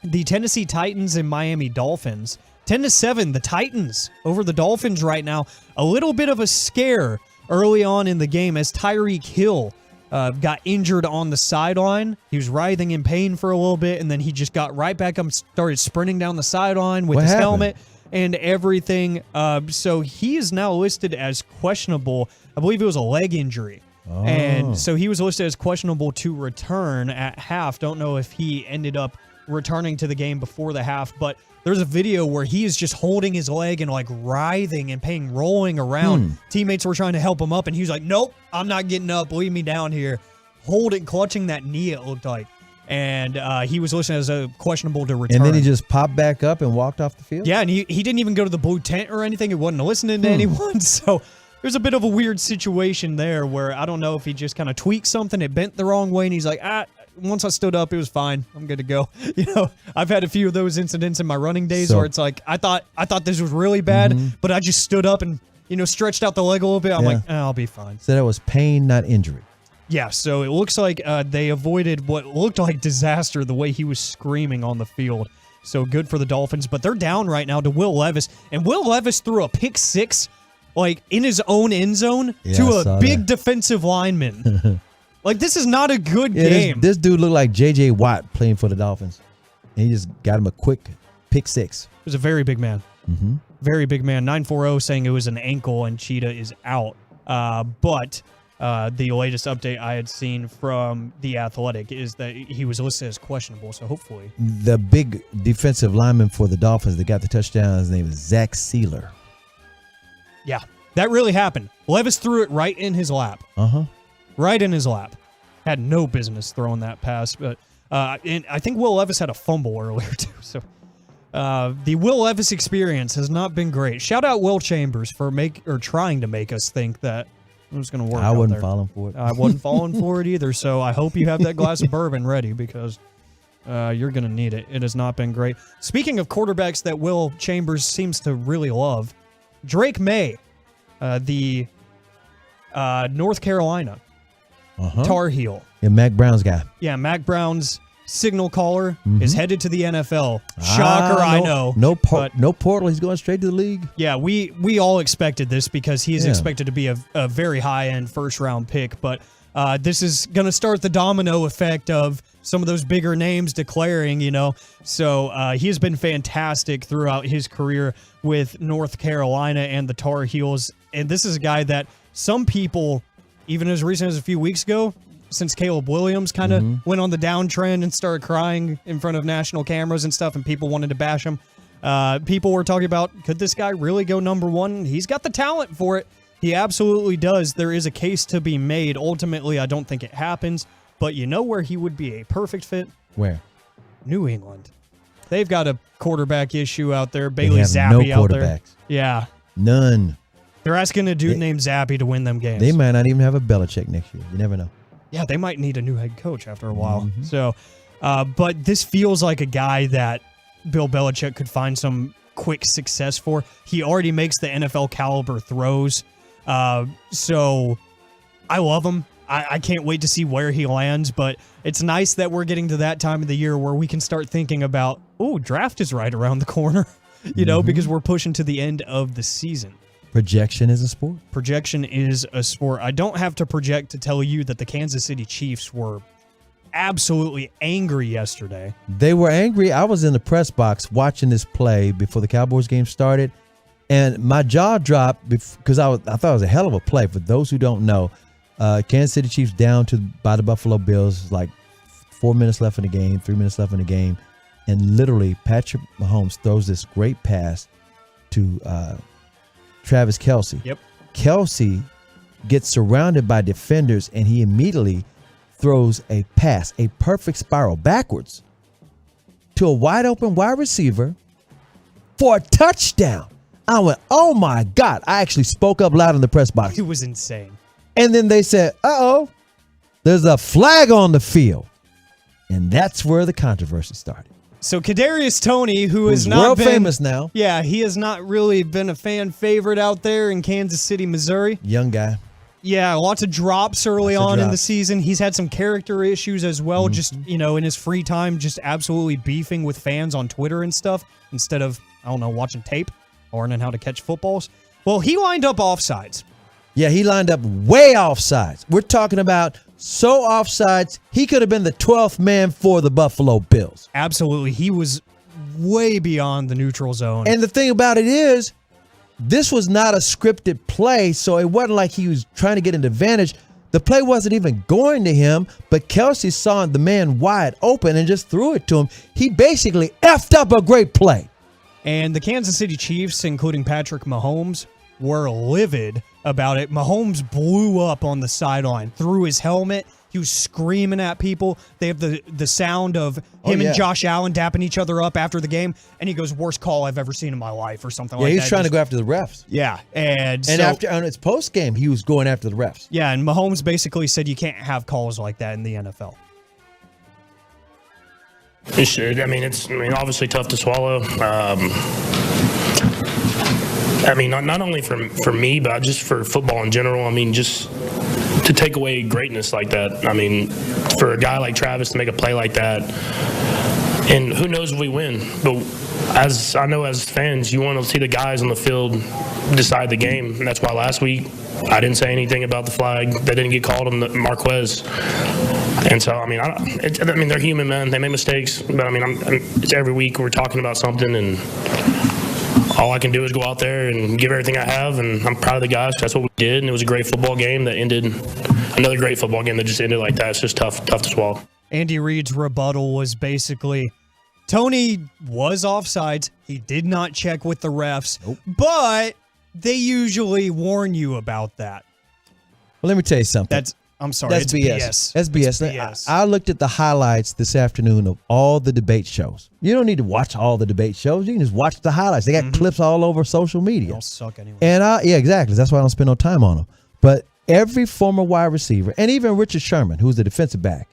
the Tennessee Titans and Miami Dolphins. 10-7, the Titans over the Dolphins right now. A little bit of a scare early on in the game as Tyreek Hill got injured on the sideline. He was writhing in pain for a little bit, and then he just got right back up and started sprinting down the sideline with his helmet and everything. So he is now listed as questionable. I believe it was a leg injury. And so he was listed as questionable to return at half. Don't know if he ended up returning to the game before the half, but there's a video where he is just holding his leg and like writhing and pain, rolling around. Teammates were trying to help him up, and he was like, nope, I'm not getting up. Leave me down here. Clutching that knee, it looked like. And he was listed as a questionable to return. And then he just popped back up and walked off the field? Yeah, and he didn't even go to the blue tent or anything. He wasn't listening to anyone, so there's a bit of a weird situation there where I don't know if he just kind of tweaked something, it bent the wrong way, and he's like, once I stood up, it was fine. I'm good to go. I've had a few of those incidents in my running days So- where it's like I thought this was really bad, but I just stood up and stretched out the leg a little bit. I'm Yeah. like, I'll be fine. So that was pain, not injury. Yeah, so it looks like they avoided what looked like disaster the way he was screaming on the field. So good for the Dolphins, but they're down right now to Will Levis, and Will Levis threw a pick six, like in his own end zone Yeah, to I a saw big that. defensive lineman. Like this is not a good Yeah, game. this dude looked like J.J. Watt playing for the Dolphins. And he just got him a quick pick six. It was a very big man. Mm-hmm. Very big man. 940 saying it was an ankle and Cheetah is out. But the latest update I had seen from The Athletic is that he was listed as questionable, so hopefully. The big defensive lineman for the Dolphins that got the touchdown, his name is Zach Sealer. Yeah, that really happened. Levis threw it right in his lap. Uh-huh. Right in his lap. Had no business throwing that pass, but and I think Will Levis had a fumble earlier too. So the Will Levis experience has not been great. Shout out Will Chambers for trying to make us think that it was going to work. I out wasn't there. falling for it. I wasn't falling for it either. So I hope you have that glass of bourbon ready because you're going to need it. It has not been great. Speaking of quarterbacks that Will Chambers seems to really love, Drake May, the North Carolina Tar Heel. Yeah, Mac Brown's guy. Yeah, Mac Brown's signal caller is headed to the NFL. Shocker, I know. No portal. He's going straight to the league. Yeah, we all expected this because he is Yeah. expected to be a very high-end first-round pick. But this is going to start the domino effect of some of those bigger names declaring, So he has been fantastic throughout his career with North Carolina and the Tar Heels. And this is a guy that some people, even as recent as a few weeks ago, since Caleb Williams kind of went on the downtrend and started crying in front of national cameras and stuff, and people wanted to bash him. People were talking about, could this guy really go number one? He's got the talent for it. He absolutely does. There is a case to be made. Ultimately, I don't think it happens. But you know where he would be a perfect fit? Where? New England. They've got a quarterback issue out there. Bailey have Zappi no out there. quarterbacks. Yeah. None. They're asking a dude named Zappi to win them games. They might not even have a Belichick next year. You never know. Yeah, they might need a new head coach after a while. So, but this feels like a guy that Bill Belichick could find some quick success for. He already makes the NFL caliber throws. So I love him. I can't wait to see where he lands, but it's nice that we're getting to that time of the year where we can start thinking about, draft is right around the corner, because we're pushing to the end of the season. Projection is a sport. Projection is a sport. I don't have to project to tell you that the Kansas City Chiefs were absolutely angry yesterday. They were angry. I was in the press box watching this play before the Cowboys game started, and my jaw dropped because I thought it was a hell of a play. For those who don't know, Kansas City Chiefs down by the Buffalo Bills, like 4 minutes left in the game, 3 minutes left in the game, and literally Patrick Mahomes throws this great pass to Travis Kelce. Yep. Kelce gets surrounded by defenders, and he immediately throws a pass, a perfect spiral backwards to a wide open wide receiver for a touchdown. I went, oh my God. I actually spoke up loud in the press box. It was insane. And then they said, there's a flag on the field. And that's where the controversy started. So Kadarius Toney, who has Who's not world been famous now. Yeah, he has not really been a fan favorite out there in Kansas City, Missouri. Young guy. Yeah, lots of drops early Lots of on in the drops. season. He's had some character issues as well, just, in his free time, just absolutely beefing with fans on Twitter and stuff instead of, watching tape or learning how to catch footballs. Well, he lined up offsides. Yeah, he lined up way offsides. We're talking about so offsides, he could have been the 12th man for the Buffalo Bills. Absolutely. He was way beyond the neutral zone. And the thing about it is, this was not a scripted play, so it wasn't like he was trying to get an advantage. The play wasn't even going to him, but Kelce saw the man wide open and just threw it to him. He basically effed up a great play. And the Kansas City Chiefs, including Patrick Mahomes, were livid about it. Mahomes blew up on the sideline, threw his helmet. He was screaming at people. They have the sound of him and Josh Allen dapping each other up after the game. And he goes, worst call I've ever seen in my life or something like that. Yeah, he's trying to go after the refs. Yeah. And after on its post game, he was going after the refs. Yeah, and Mahomes basically said you can't have calls like that in the NFL. It should. I mean, it's obviously tough to swallow. I mean, not only for me, but just for football in general. I mean, just to take away greatness like that. I mean, for a guy like Travis to make a play like that, and who knows if we win. But as I know, as fans, you want to see the guys on the field decide the game. And that's why last week I didn't say anything about the flag that didn't get called on the Marquez. And so, I mean, they're human, man. They make mistakes. But, I mean, it's every week we're talking about something, and all I can do is go out there and give everything I have, and I'm proud of the guys. That's what we did, and it was a great football game that ended – another great football game that just ended like that. It's just tough to swallow. Andy Reid's rebuttal was basically Tony was offsides. He did not check with the refs, but they usually warn you about that. Well, let me tell you something. I'm sorry, That's it's BS. BS. That's BS. It's BS. I looked at the highlights this afternoon of all the debate shows. You don't need to watch all the debate shows. You can just watch the highlights. They got clips all over social media. They all suck anyway. And yeah, exactly. That's why I don't spend no time on them. But every former wide receiver, and even Richard Sherman, who's the defensive back,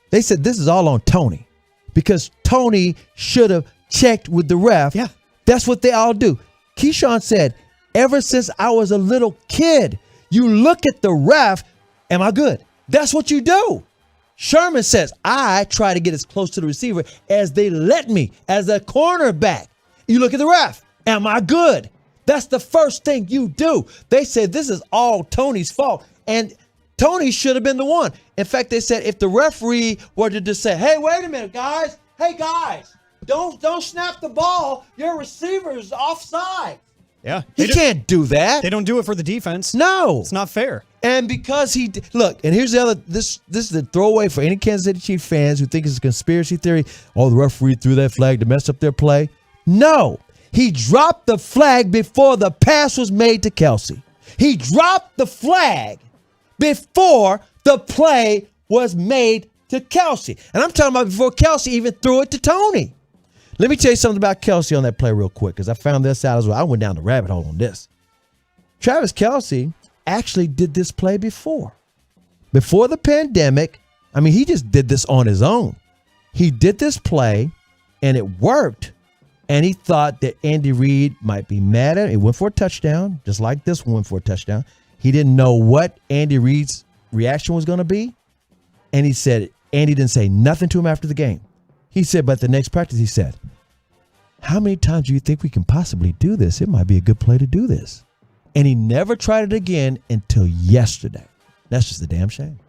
they said this is all on Tony because Tony should have checked with the ref. Yeah. That's what they all do. Keyshawn said, ever since I was a little kid, you look at the ref, am I good? That's what you do. Sherman says, I try to get as close to the receiver as they let me as a cornerback. You look at the ref, am I good? That's the first thing you do. They said this is all Tony's fault, and Tony should have been the one. In fact, they said if the referee were to just say, hey, wait a minute, guys. Hey, guys, don't snap the ball. Your receiver's offside. Yeah. He can't do that. They don't do it for the defense. No. It's not fair. And because look, and here's the other, this is the throwaway for any Kansas City Chiefs fans who think it's a conspiracy theory. Oh, the referee threw that flag to mess up their play. No. He dropped the flag before the pass was made to Kelsey. He dropped the flag before the play was made to Kelsey. And I'm talking about before Kelsey even threw it to Tony. Let me tell you something about Kelsey on that play real quick, because I found this out as well. I went down the rabbit hole on this. Travis Kelsey actually did this play before. Before the pandemic, I mean, he just did this on his own. He did this play, and it worked. And he thought that Andy Reid might be mad at him. He went for a touchdown, just like this one went for a touchdown. He didn't know what Andy Reid's reaction was going to be. And he said, Andy didn't say nothing to him after the game. He said, but the next practice, he said, how many times do you think we can possibly do this? It might be a good play to do this. And he never tried it again until yesterday. That's just a damn shame.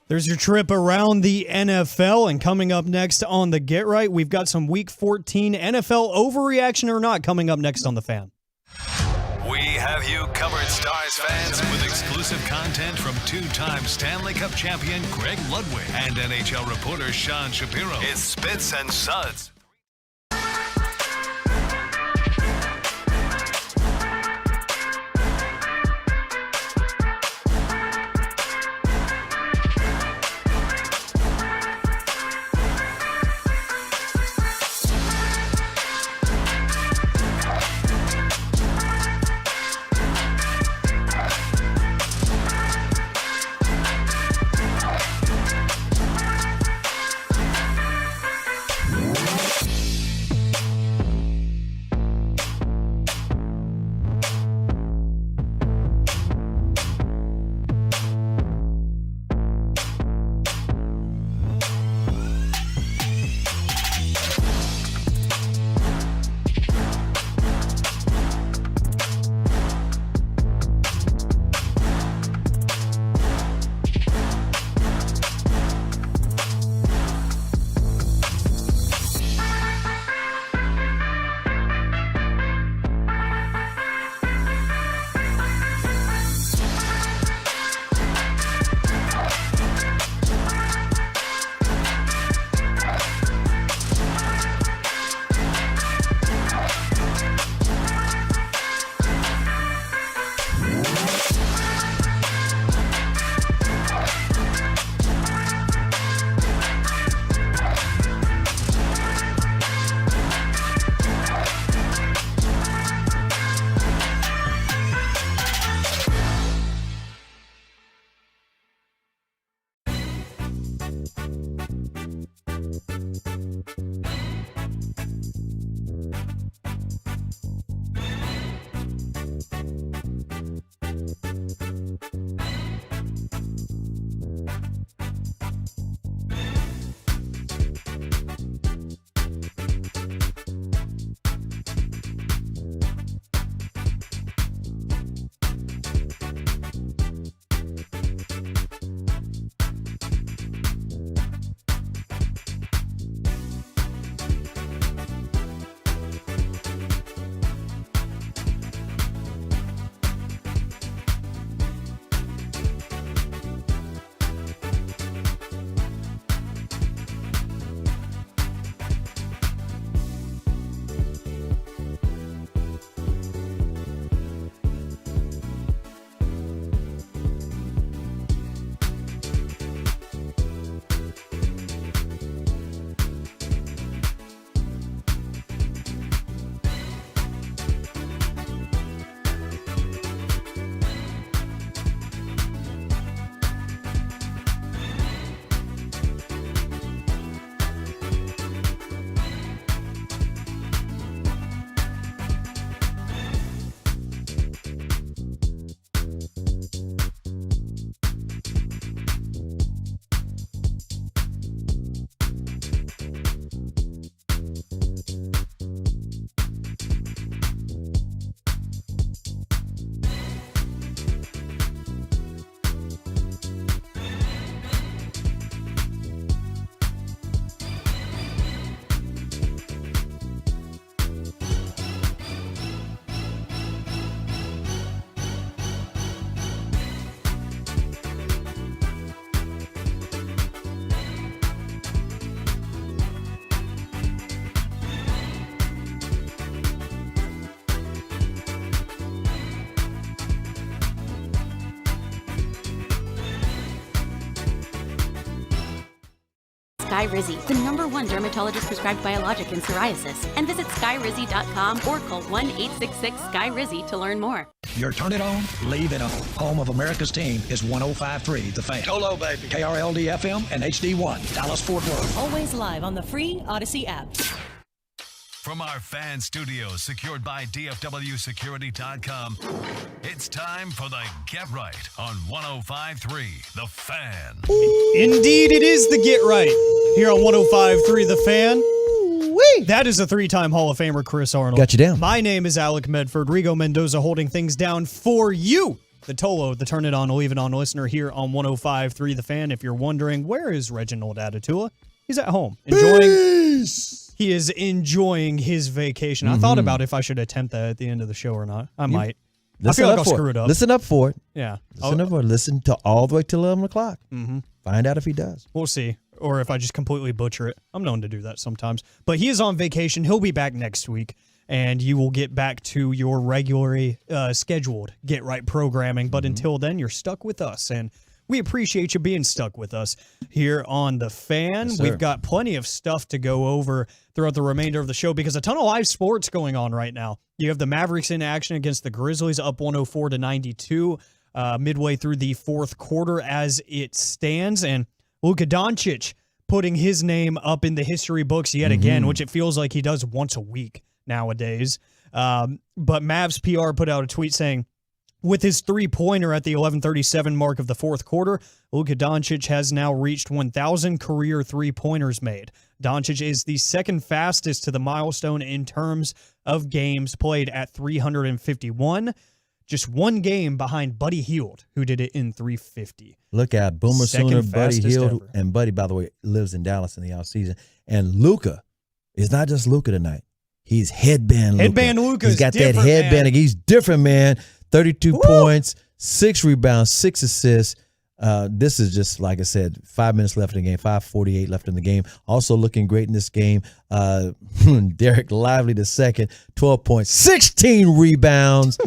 There's your trip around the NFL, and coming up next on the Get Right, we've got some Week 14 NFL overreaction or not coming up next on The Fan. We have you covered, Stars fans, with exclusive content from two-time Stanley Cup champion Greg Ludwig and NHL reporter Sean Shapiro. It's Spits and Suds. Sky Rizzi, the #1 dermatologist-prescribed biologic in psoriasis. And visit skyrizzi.com or call 1-866-SKY-RIZZI to learn more. Your turn it on, leave it on. Home of America's team is 105.3 The Fan. Hello, baby. KRLD FM and HD1, Dallas Fort Worth. Always live on the free Odyssey app. From our fan studios secured by DFWsecurity.com, it's time for the Get Right on 105.3 The Fan. Indeed, it is the Get Right here on 105.3 The Fan. That is a 3-time Hall of Famer, Chris Arnold. Got you down. My name is Alec Medford. Rigo Mendoza holding things down for you. The Tolo, the Turn It On, Leave It On listener here on 105.3 The Fan. If you're wondering, where is Reginald Atatula? He's at home. He is enjoying his vacation. I thought about if I should attempt that at the end of the show or not. I might. I feel like I'll screw it up. Listen up for it. Yeah. Listen up for it. Listen to all the way till 11 o'clock. Mm-hmm. Find out if he does. We'll see. Or if I just completely butcher it. I'm known to do that sometimes. But he is on vacation. He'll be back next week. And you will get back to your regularly scheduled Get Right programming. But until then, you're stuck with us. And we appreciate you being stuck with us here on The Fan. Yes, we've got plenty of stuff to go over throughout the remainder of the show because a ton of live sports going on right now. You have the Mavericks in action against the Grizzlies, up 104-92, midway through the fourth quarter as it stands. And Luka Doncic putting his name up in the history books yet again, which it feels like he does once a week nowadays. But Mavs PR put out a tweet saying, with his three-pointer at the 11:37 mark of the fourth quarter, Luka Doncic has now reached 1,000 career three-pointers made. Doncic is the second fastest to the milestone in terms of games played at 351. Just one game behind Buddy Hield, who did it in 350. Look at Boomer Second Sooner, Buddy fastest Hield, ever. and Buddy, by the way, lives in Dallas in the offseason. And Luka is not just Luka tonight. He's headband Luka. Headband Luka He's is got that different, headband. man. He's different, man. 32 points, 6 rebounds, 6 assists. This is just, like I said, 5 minutes left in the game, 5:48 left in the game. Also looking great in this game. Derek Lively the second, 12 points, 16 rebounds.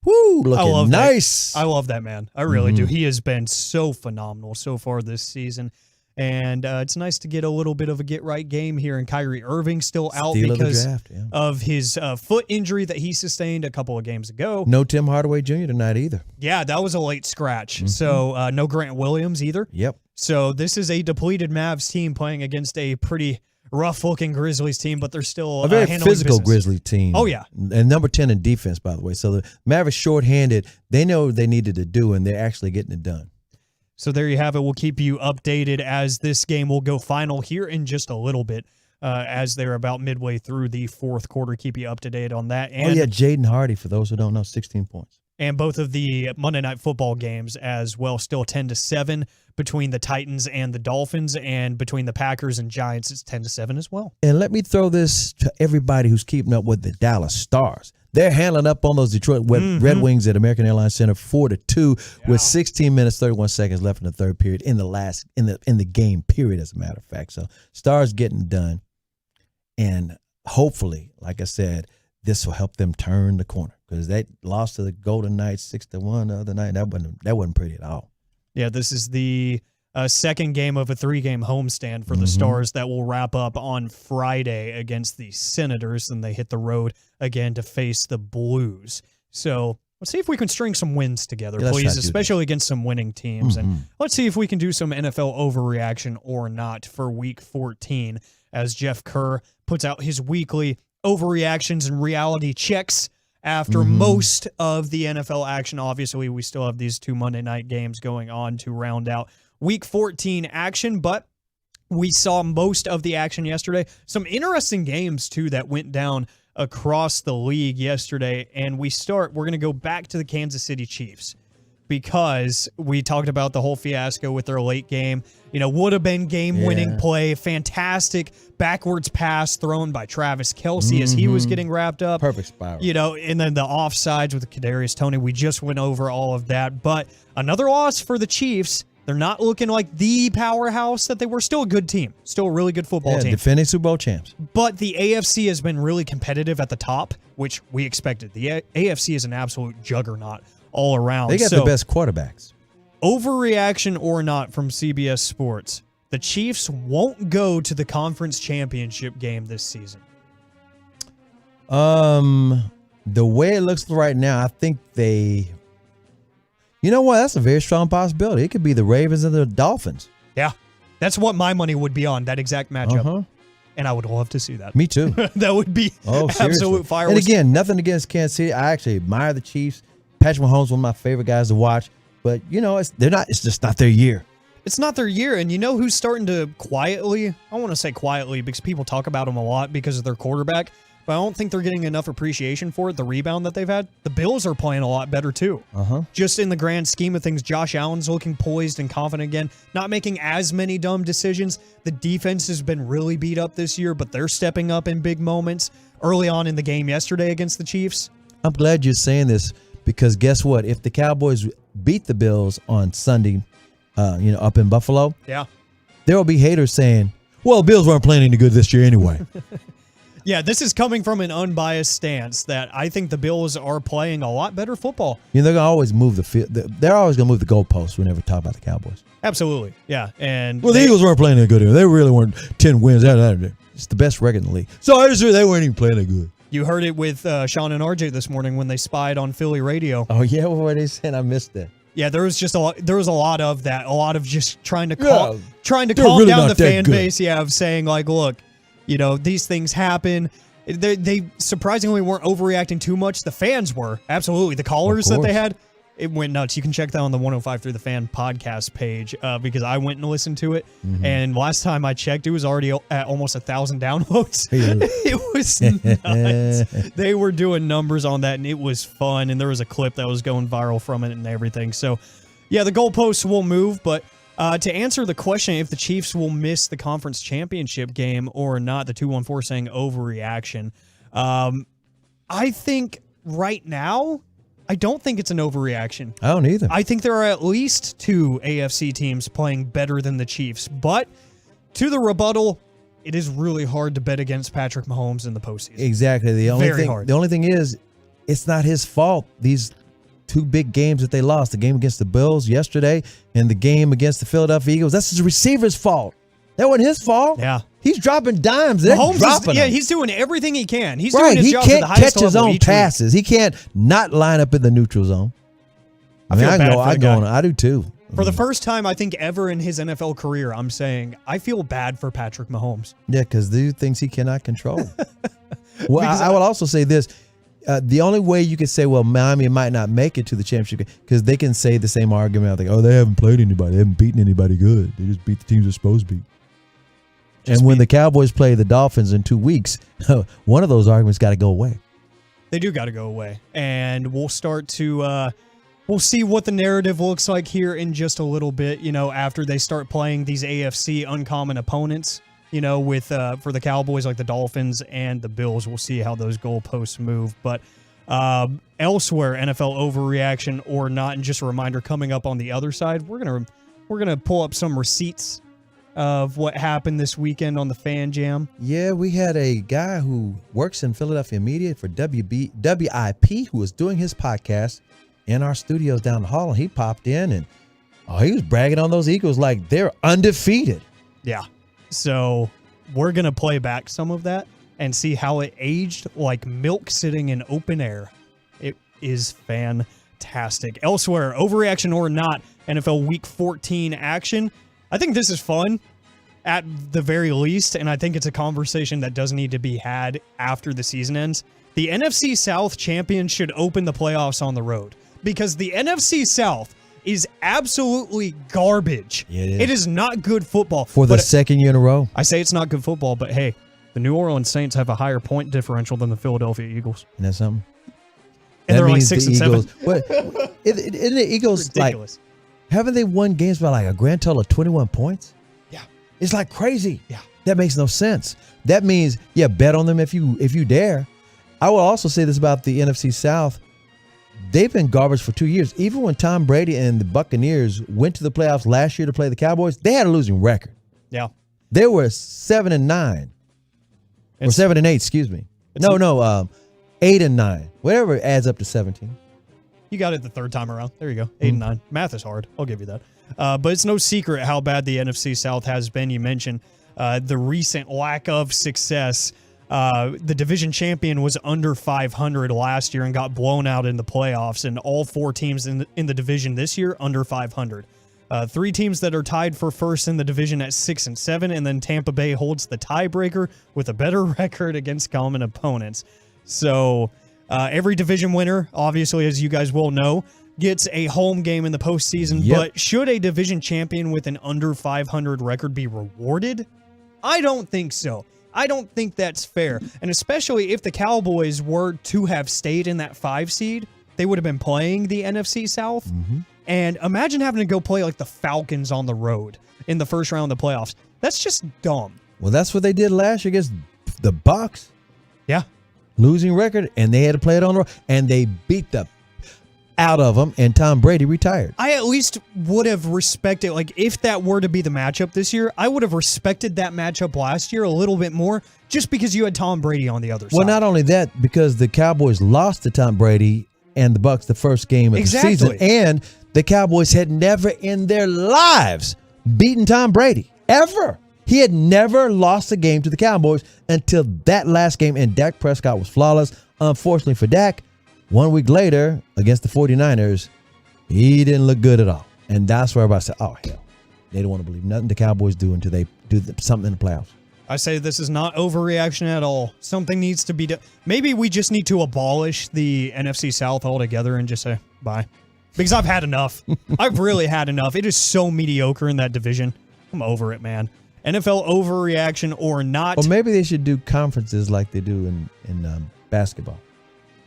Woo, looking nice. I love that man. I really do. He has been so phenomenal so far this season. And it's nice to get a little bit of a get-right game here. And Kyrie Irving still out Steal of the because draft, yeah. of his foot injury that he sustained a couple of games ago. No Tim Hardaway Jr. tonight either. Yeah, that was a late scratch. So no Grant Williams either. Yep. So this is a depleted Mavs team playing against a pretty rough-looking Grizzlies team, but they're still A very handling physical business. Grizzly team. Oh, yeah. And number 10 in defense, by the way. So the Mavericks shorthanded. They know what they needed to do, and they're actually getting it done. So there you have it. We'll keep you updated as this game will go final here in just a little bit as they're about midway through the fourth quarter. Keep you up to date on that. And, Jaden Hardy, for those who don't know, 16 points. And both of the Monday Night Football games as well, still 10-7 between the Titans and the Dolphins, and between the Packers and Giants, it's 10-7 as well. And let me throw this to everybody who's keeping up with the Dallas Stars. They're handling up on those Detroit Red Wings at American Airlines Center 4-2 with 16 minutes 31 seconds left in the third period in the game period, as a matter of fact. So Stars getting done, and hopefully, like I said, this will help them turn the corner, because they lost to the Golden Knights 6-1 the other night. That wasn't pretty at all. Yeah, this is the second game of a 3-game homestand for the Stars that will wrap up on Friday against the Senators, and they hit the road again to face the Blues. So let's see if we can string some wins together, please, especially against some winning teams. And let's see if we can do some NFL overreaction or not for Week 14, as Jeff Kerr puts out his weekly overreactions and reality checks after most of the NFL action. Obviously, we still have these 2 Monday night games going on to round out Week 14 action, but we saw most of the action yesterday. Some interesting games, too, that went down across the league yesterday. And we're going to go back to the Kansas City Chiefs, because we talked about the whole fiasco with their late game. Would have been game-winning play. Fantastic backwards pass thrown by Travis Kelce as he was getting wrapped up. Perfect spiral. And then the offsides with Kadarius Toney. We just went over all of that. But another loss for the Chiefs. They're not looking like the powerhouse that they were. Still a good team. Still a really good football team. Defending Super Bowl champs. But the AFC has been really competitive at the top, which we expected. The AFC is an absolute juggernaut all around. They got the best quarterbacks. Overreaction or not from CBS Sports. the Chiefs won't go to the conference championship game this season? The way it looks right now, I think they. You know what? That's a very strong possibility. It could be the Ravens and the Dolphins. Yeah, that's what my money would be on, that exact matchup. And I would love to see that. Me too. That would be absolute fireworks. And again, nothing against Kansas City. I actually admire the Chiefs. Patrick Mahomes, one of my favorite guys to watch. But it's just not their year. It's not their year. And you know who's starting to quietly, I want to say quietly because people talk about them a lot because of their quarterback, but I don't think they're getting enough appreciation for it, the rebound that they've had. The Bills are playing a lot better too. Just in the grand scheme of things, Josh Allen's looking poised and confident again, not making as many dumb decisions. The defense has been really beat up this year, but they're stepping up in big moments. Early on in the game yesterday against the Chiefs. I'm glad you're saying this because guess what? If the Cowboys beat the Bills on Sunday, up in Buffalo, yeah, there will be haters saying, well, Bills weren't playing any good this year anyway. Yeah, this is coming from an unbiased stance that I think the Bills are playing a lot better football. They're going to always move the field. They're always going to move the goalposts whenever we talk about the Cowboys. Absolutely, yeah. And the Eagles weren't playing that good anyway. They really weren't 10 wins. It's the best record in the league. So they weren't even playing that good. You heard it with Sean and RJ this morning when they spied on Philly radio. Oh, yeah, what were they saying? I missed that. Yeah, there was a lot of that, a lot of just trying to calm really down the fan base. Yeah, of saying like, look, these things happen. They surprisingly weren't overreacting too much. The fans were absolutely the callers that they had. It went nuts. You can check that on the 105 Through the Fan podcast page because I went and listened to it. And last time I checked, it was already at almost 1,000 downloads. It was nuts. They were doing numbers on that, and it was fun. And there was a clip that was going viral from it and everything. So, yeah, the goalposts will move. But to answer the question if the Chiefs will miss the conference championship game or not, the 214 saying overreaction. I think right now, I don't think it's an overreaction. I don't either. I think there are at least 2 AFC teams playing better than the Chiefs. But to the rebuttal, it is really hard to bet against Patrick Mahomes in the postseason. Exactly. The only thing is, it's not his fault. These 2 big games that they lost, the game against the Bills yesterday and the game against the Philadelphia Eagles, that's his receiver's fault. That wasn't his fault. Yeah. He's dropping dimes. He's doing everything he can. He's doing his job he to the can't highest catch his level own each passes. He can't not line up in the neutral zone. I do too. For the first time, I think, ever in his NFL career, I'm saying I feel bad for Patrick Mahomes. Yeah, because these are things he cannot control. Well, I will also say this. The only way you could say, well, Miami might not make it to the championship because they can say the same argument. Like, oh, they haven't played anybody. They haven't beaten anybody good. They just beat the teams they're supposed to beat. And when the Cowboys play the Dolphins in 2 weeks, one of those arguments got to go away. They do got to go away. And we'll start to we'll see what the narrative looks like here in just a little bit, after they start playing these AFC uncommon opponents, with for the Cowboys like the Dolphins and the Bills. We'll see how those goalposts move. But elsewhere, NFL overreaction or not, and just a reminder, coming up on the other side, we're gonna pull up some receipts of what happened this weekend on the Fan Jam. Yeah, we had a guy who works in Philadelphia media for WIP who was doing his podcast in our studios down the hall, and he popped in and he was bragging on those Eagles like they're undefeated. Yeah. So we're going to play back some of that and see how it aged like milk sitting in open air. It is fantastic. Elsewhere, overreaction or not, NFL Week 14 action. I think this is fun at the very least, and I think it's a conversation that does need to be had after the season ends. The NFC South champions should open the playoffs on the road because the NFC South is absolutely garbage. Yeah, it is. It is not good football. For the second year in a row. I say it's not good football, but hey, the New Orleans Saints have a higher point differential than the Philadelphia Eagles. Isn't that something? And they're like 6 and 7. Isn't the Eagles ridiculous? Haven't they won games by like a grand total of 21 points? Yeah. It's like crazy. Yeah. That makes no sense. That means, bet on them if you dare. I will also say this about the NFC South. They've been garbage for 2 years. Even when Tom Brady and the Buccaneers went to the playoffs last year to play the Cowboys, they had a losing record. Yeah. They were 7-9. Or 7-8, excuse me. 8-9. Whatever adds up to 17. You got it the third time around. There you go. 8 and 9. Math is hard. I'll give you that. But it's no secret how bad the NFC South has been. You mentioned the recent lack of success. The division champion was under 500 last year and got blown out in the playoffs. And all 4 teams in the division this year under 500. 3 teams that are tied for first in the division at 6 and 7, and then Tampa Bay holds the tiebreaker with a better record against common opponents. So every division winner, obviously, as you guys will know, gets a home game in the postseason. Yep. But should a division champion with an under 500 record be rewarded? I don't think so. I don't think that's fair. And especially if the Cowboys were to have stayed in that 5 seed, they would have been playing the NFC South. And imagine having to go play like the Falcons on the road in the first round of the playoffs. That's just dumb. Well, that's what they did last year against the Bucs. Yeah. Losing record, and they had to play it on the road, and they beat the out of them, and Tom Brady retired. I at least would have respected, like, if that were to be the matchup this year, I would have respected that matchup last year a little bit more just because you had Tom Brady on the other side. Well, not only that, because the Cowboys lost to Tom Brady and the Bucs the first game of the season, and the Cowboys had never in their lives beaten Tom Brady, ever. He had never lost a game to the Cowboys until that last game, and Dak Prescott was flawless. Unfortunately for Dak, 1 week later against the 49ers, he didn't look good at all. And that's where everybody said, oh, hell, they don't want to believe nothing the Cowboys do until they do something in the playoffs. I say this is not overreaction at all. Something needs to be done. Maybe we just need to abolish the NFC South altogether and just say bye. Because I've had enough. I've really had enough. It is so mediocre in that division. I'm over it, man. NFL overreaction or not. Or maybe they should do conferences like they do in basketball.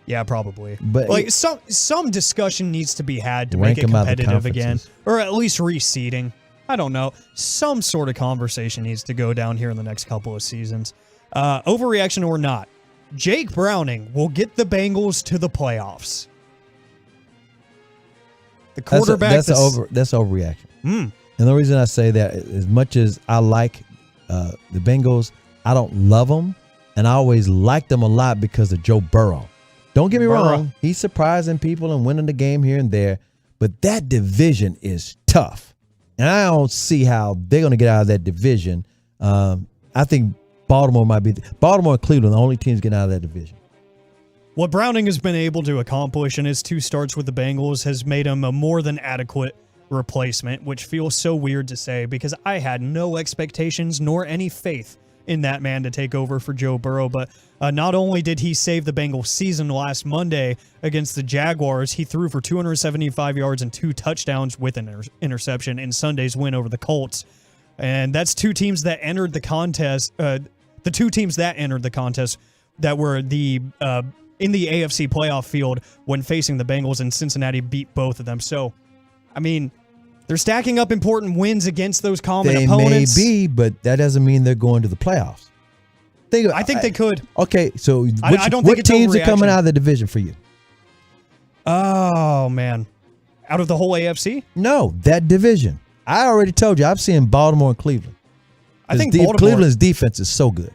Yeah, probably. But like some discussion needs to be had to make it competitive again, or at least reseeding. I don't know. Some sort of conversation needs to go down here in the next couple of seasons. Overreaction or not, Jake Browning will get the Bengals to the playoffs. The quarterback. That's overreaction. And the reason I say that, as much as I like the Bengals, I don't love them, and I always liked them a lot because of Joe Burrow. Don't get me wrong; he's surprising people and winning the game here and there, but that division is tough, and I don't see how they're going to get out of that division. I think Baltimore and Cleveland, the only teams getting out of that division. What Browning has been able to accomplish in his 2 starts with the Bengals has made him a more than adequate replacement, which feels so weird to say because I had no expectations nor any faith in that man to take over for Joe Burrow. But not only did he save the Bengals season last Monday against the Jaguars, he threw for 275 yards and 2 touchdowns with an interception in Sunday's win over the Colts. And that's 2 teams that entered the contest. The 2 teams that entered the contest that were in the AFC playoff field when facing the Bengals, and Cincinnati beat both of them. So, I mean, they're stacking up important wins against those common opponents. They may be, but that doesn't mean they're going to the playoffs. I think they could. Okay, so I don't think what teams are coming out of the division for you? Oh, man. Out of the whole AFC? No, that division. I already told you, I've seen Baltimore and Cleveland. I think Cleveland's defense is so good.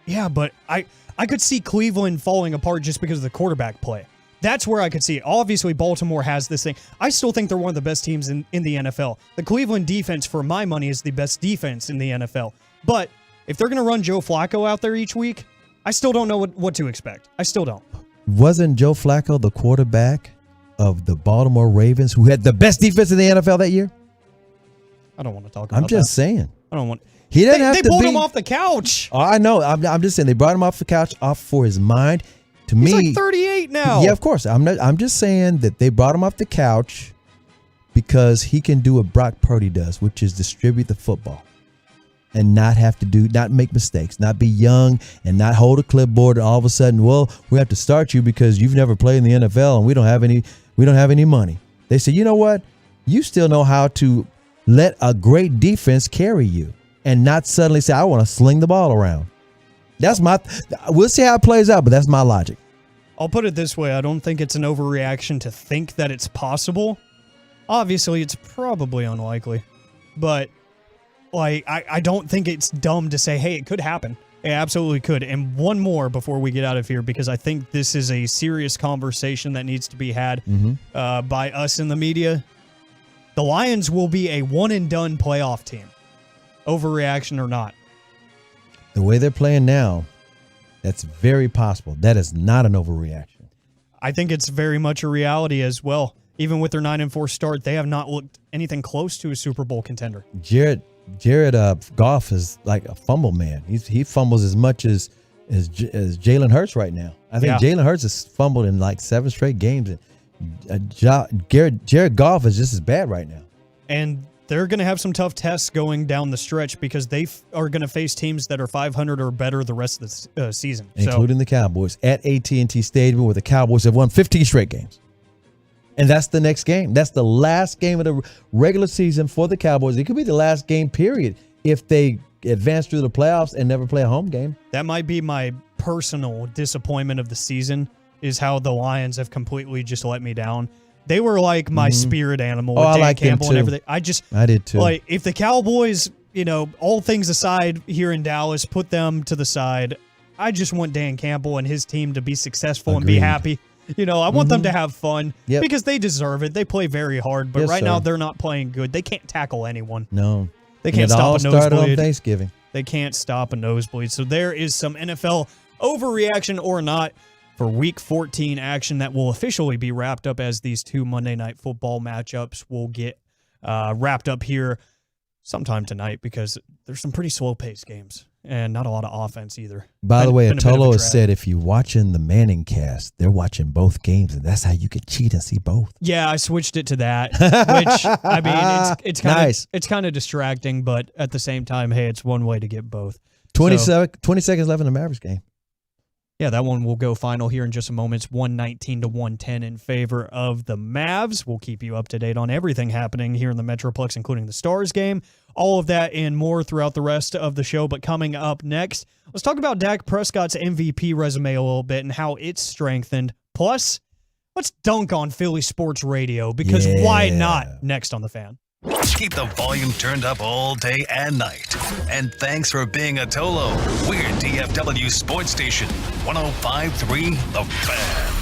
Yeah, but I could see Cleveland falling apart just because of the quarterback play. That's where I could see it. Obviously, Baltimore has this thing. I still think they're one of the best teams in the NFL. The Cleveland defense, for my money, is the best defense in the NFL. But if they're going to run Joe Flacco out there each week, I still don't know what to expect. I still don't. Wasn't Joe Flacco the quarterback of the Baltimore Ravens who had the best defense in the NFL that year? I don't want to talk about that. I'm just saying. I don't want. He didn't have to be. They pulled him off the couch. Oh, I know. I'm just saying they brought him off the couch, off for his mind. To me, he's like 38 now. Yeah, of course. I'm just saying that they brought him off the couch because he can do what Brock Purdy does, which is distribute the football and not make mistakes, not be young and not hold a clipboard and all of a sudden, well, we have to start you because you've never played in the NFL and we don't have any money. They say, you know what? You still know how to let a great defense carry you and not suddenly say, I want to sling the ball around. We'll see how it plays out, but that's my logic. I'll put it this way. I don't think it's an overreaction to think that it's possible. Obviously, it's probably unlikely. But I don't think it's dumb to say, hey, it could happen. It absolutely could. And one more before we get out of here, because I think this is a serious conversation that needs to be had by us in the media. The Lions will be a one-and-done playoff team. Overreaction or not. The way they're playing now, that's very possible. That is not an overreaction. I think it's very much a reality as well. Even with their 9-4 start, they have not looked anything close to a Super Bowl contender. Jared Goff is like a fumble man. He fumbles as much as Jalen Hurts right now. I think Jalen Hurts has fumbled in like 7 straight games, and Jared Goff is just as bad right now. And they're going to have some tough tests going down the stretch because they are going to face teams that are 500 or better the rest of the season, including the Cowboys at AT&T Stadium, where the Cowboys have won 15 straight games. And that's the next game. That's the last game of the regular season for the Cowboys. It could be the last game, period, if they advance through the playoffs and never play a home game. That might be my personal disappointment of the season, is how the Lions have completely just let me down. They were like my spirit animal with Dan Campbell and everything. I did too. Like, if the Cowboys, all things aside here in Dallas, put them to the side, I just want Dan Campbell and his team to be successful and be happy. I want them to have fun because they deserve it. They play very hard, but now they're not playing good. They can't tackle anyone. No. They can't stop a nosebleed. On Thanksgiving. They can't stop a nosebleed. So there is some NFL overreaction or not for Week 14 action that will officially be wrapped up as these 2 Monday Night Football matchups will get wrapped up here sometime tonight, because there's some pretty slow-paced games and not a lot of offense either. By the way, Atolo has said if you're watching the Manning cast, they're watching both games, and that's how you can cheat and see both. Yeah, I switched it to that, which, I mean, it's kind of nice. It's kind of distracting, but at the same time, hey, it's one way to get both. 20 seconds left in the Mavericks game. Yeah, that one will go final here in just a moment. It's 119-110 in favor of the Mavs. We'll keep you up to date on everything happening here in the Metroplex, including the Stars game. All of that and more throughout the rest of the show. But coming up next, let's talk about Dak Prescott's MVP resume a little bit and how it's strengthened. Plus, let's dunk on Philly sports radio, because why not? Next on The Fan. Keep the volume turned up all day and night. And thanks for being a Tolo. We're DFW Sports Station 105.3 The Fan.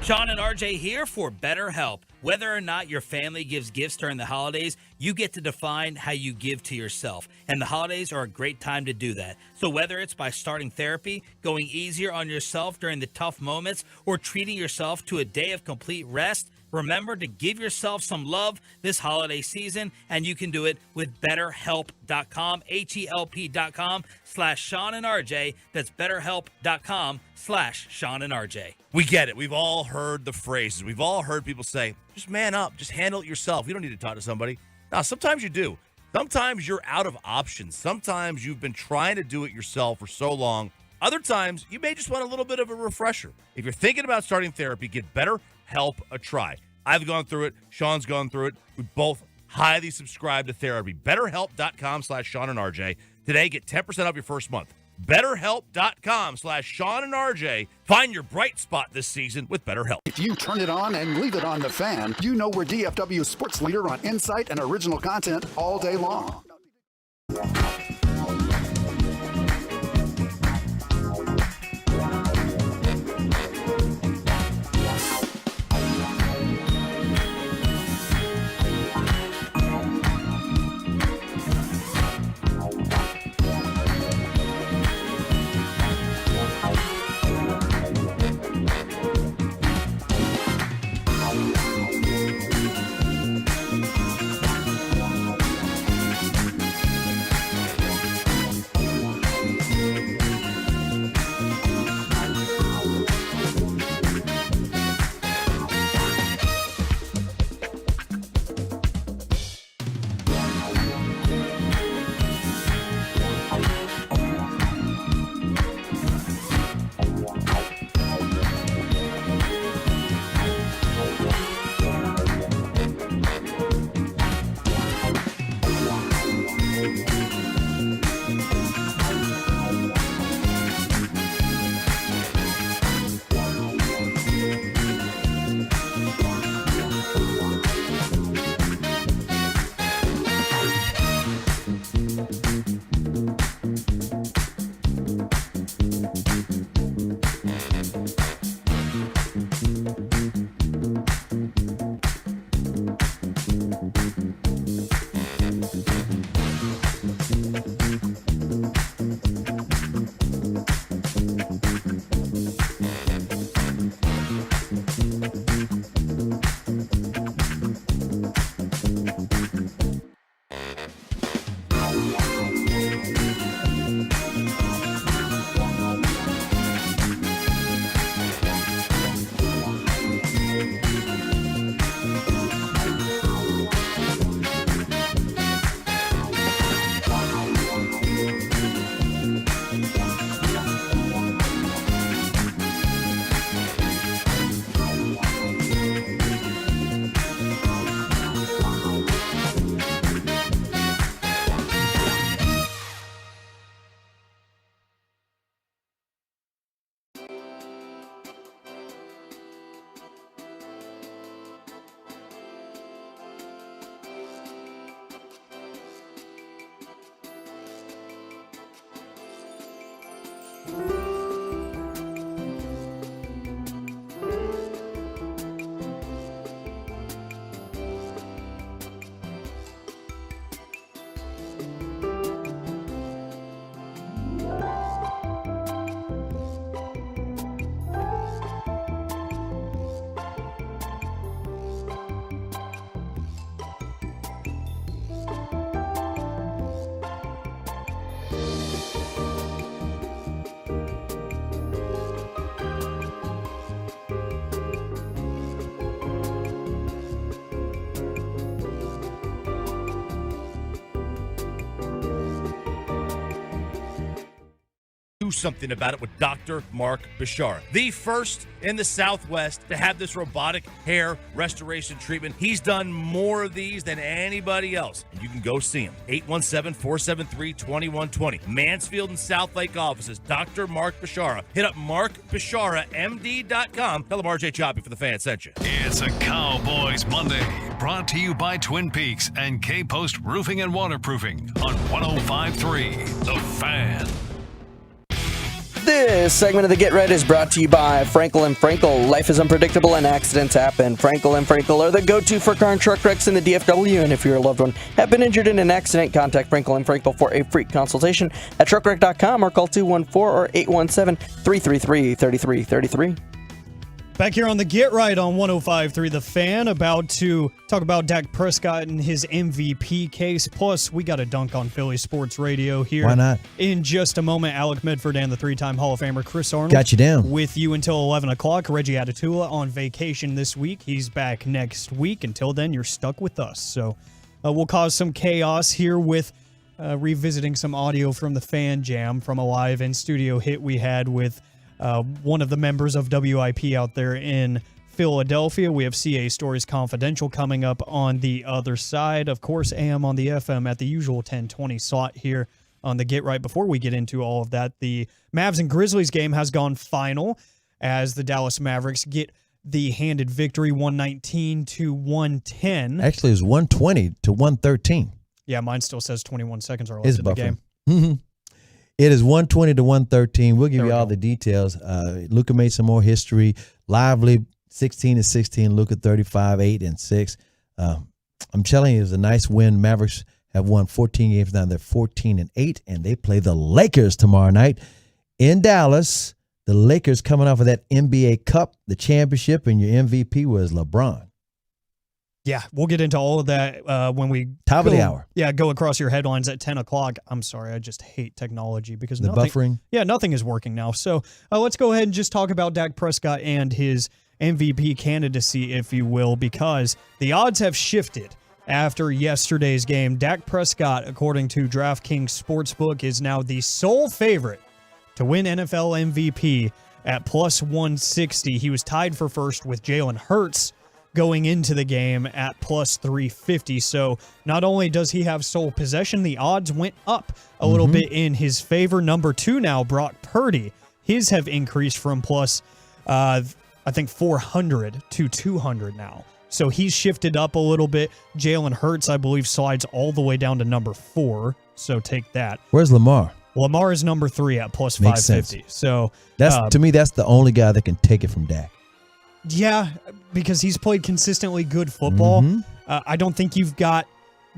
Sean and RJ here for BetterHelp. Whether or not your family gives gifts during the holidays, you get to define how you give to yourself. And the holidays are a great time to do that. So whether it's by starting therapy, going easier on yourself during the tough moments, or treating yourself to a day of complete rest, remember to give yourself some love this holiday season, and you can do it with BetterHelp.com, HELP.com/Sean and RJ. That's BetterHelp.com/Sean and RJ. We get it. We've all heard the phrases. We've all heard people say, just man up, just handle it yourself. You don't need to talk to somebody. Now, sometimes you do. Sometimes you're out of options. Sometimes you've been trying to do it yourself for so long. Other times, you may just want a little bit of a refresher. If you're thinking about starting therapy, give BetterHelp a try. I've gone through it. Sean's gone through it. We both highly subscribe to therapy. BetterHelp.com/Sean and RJ. Today, get 10% off your first month. BetterHelp.com/Sean and RJ. Find your bright spot this season with BetterHelp. If you turn it on and leave it on The Fan, you know we're DFW sports leader on insight and original content all day long. Do something about it with Dr. Mark Bashara, the first in the Southwest to have this robotic hair restoration treatment. He's done more of these than anybody else. And you can go see him. 817-473-2120. Mansfield and South Lake offices. Dr. Mark Bashara. Hit up markbasharamd.com. Tell him RJ Choppy for the Fan sent you. It's a Cowboys Monday, brought to you by Twin Peaks and K-Post Roofing and Waterproofing on 105.3 The Fan. This segment of the Get Right is brought to you by Frankel & Frankel. Life is unpredictable and accidents happen. Frankel & Frankel are the go-to for car and truck wrecks in the DFW. And if your loved one have been injured in an accident, contact Frankel & Frankel for a free consultation at truckwreck.com or call 214 or 817-333-3333. Back here on the Get Right on 105.3 The Fan, about to talk about Dak Prescott and his MVP case. Plus, we got a dunk on Philly Sports Radio here. Why not? In just a moment, Alec Medford and the three-time Hall of Famer Chris Arnold. Got you down. With you until 11 o'clock. Reggie Atatula on vacation this week. He's back next week. Until then, you're stuck with us. So we'll cause some chaos here with revisiting some audio from the Fan Jam from a live in-studio hit we had with one of the members of WIP out there in Philadelphia. We have CA Stories Confidential coming up on the other side. Of course, AM on the FM at the usual 1020 slot here on the Get Right. Before we get into all of that, the Mavs and Grizzlies game has gone final as the Dallas Mavericks get the handed victory 119-110. Actually, it was 120-113. Yeah, mine still says 21 seconds or less in the game. Mm-hmm. It is 120-113. We'll give you all the details. Luka made some more history. Lively, 16-16. Luka, 35-8-6. I'm telling you, it was a nice win. Mavericks have won 14 games now. They're 14-8, and they play the Lakers tomorrow night in Dallas. The Lakers coming off of that NBA Cup, the championship, and your MVP was LeBron. Yeah, we'll get into all of that when we Top of the hour. Yeah, go across your headlines at 10 o'clock. I'm sorry, I just hate technology because The nothing, buffering? Yeah, nothing is working now. So let's go ahead and just talk about Dak Prescott and his MVP candidacy, if you will, because the odds have shifted after yesterday's game. Dak Prescott, according to DraftKings Sportsbook, is now the sole favorite to win NFL MVP at plus 160. He was tied for first with Jalen Hurts going into the game at plus 350. So not only does he have sole possession, the odds went up a little bit in his favor. Number two now, Brock Purdy. His have increased from plus, I think, 400 to 200 now. So he's shifted up a little bit. Jalen Hurts, I believe, slides all the way down to number 4. So take that. Where's Lamar? Lamar is number 3 at plus Makes 550. sense. So That's to me, that's the only guy that can take it from Dak. yeah, because he's played consistently good football. I don't think you've got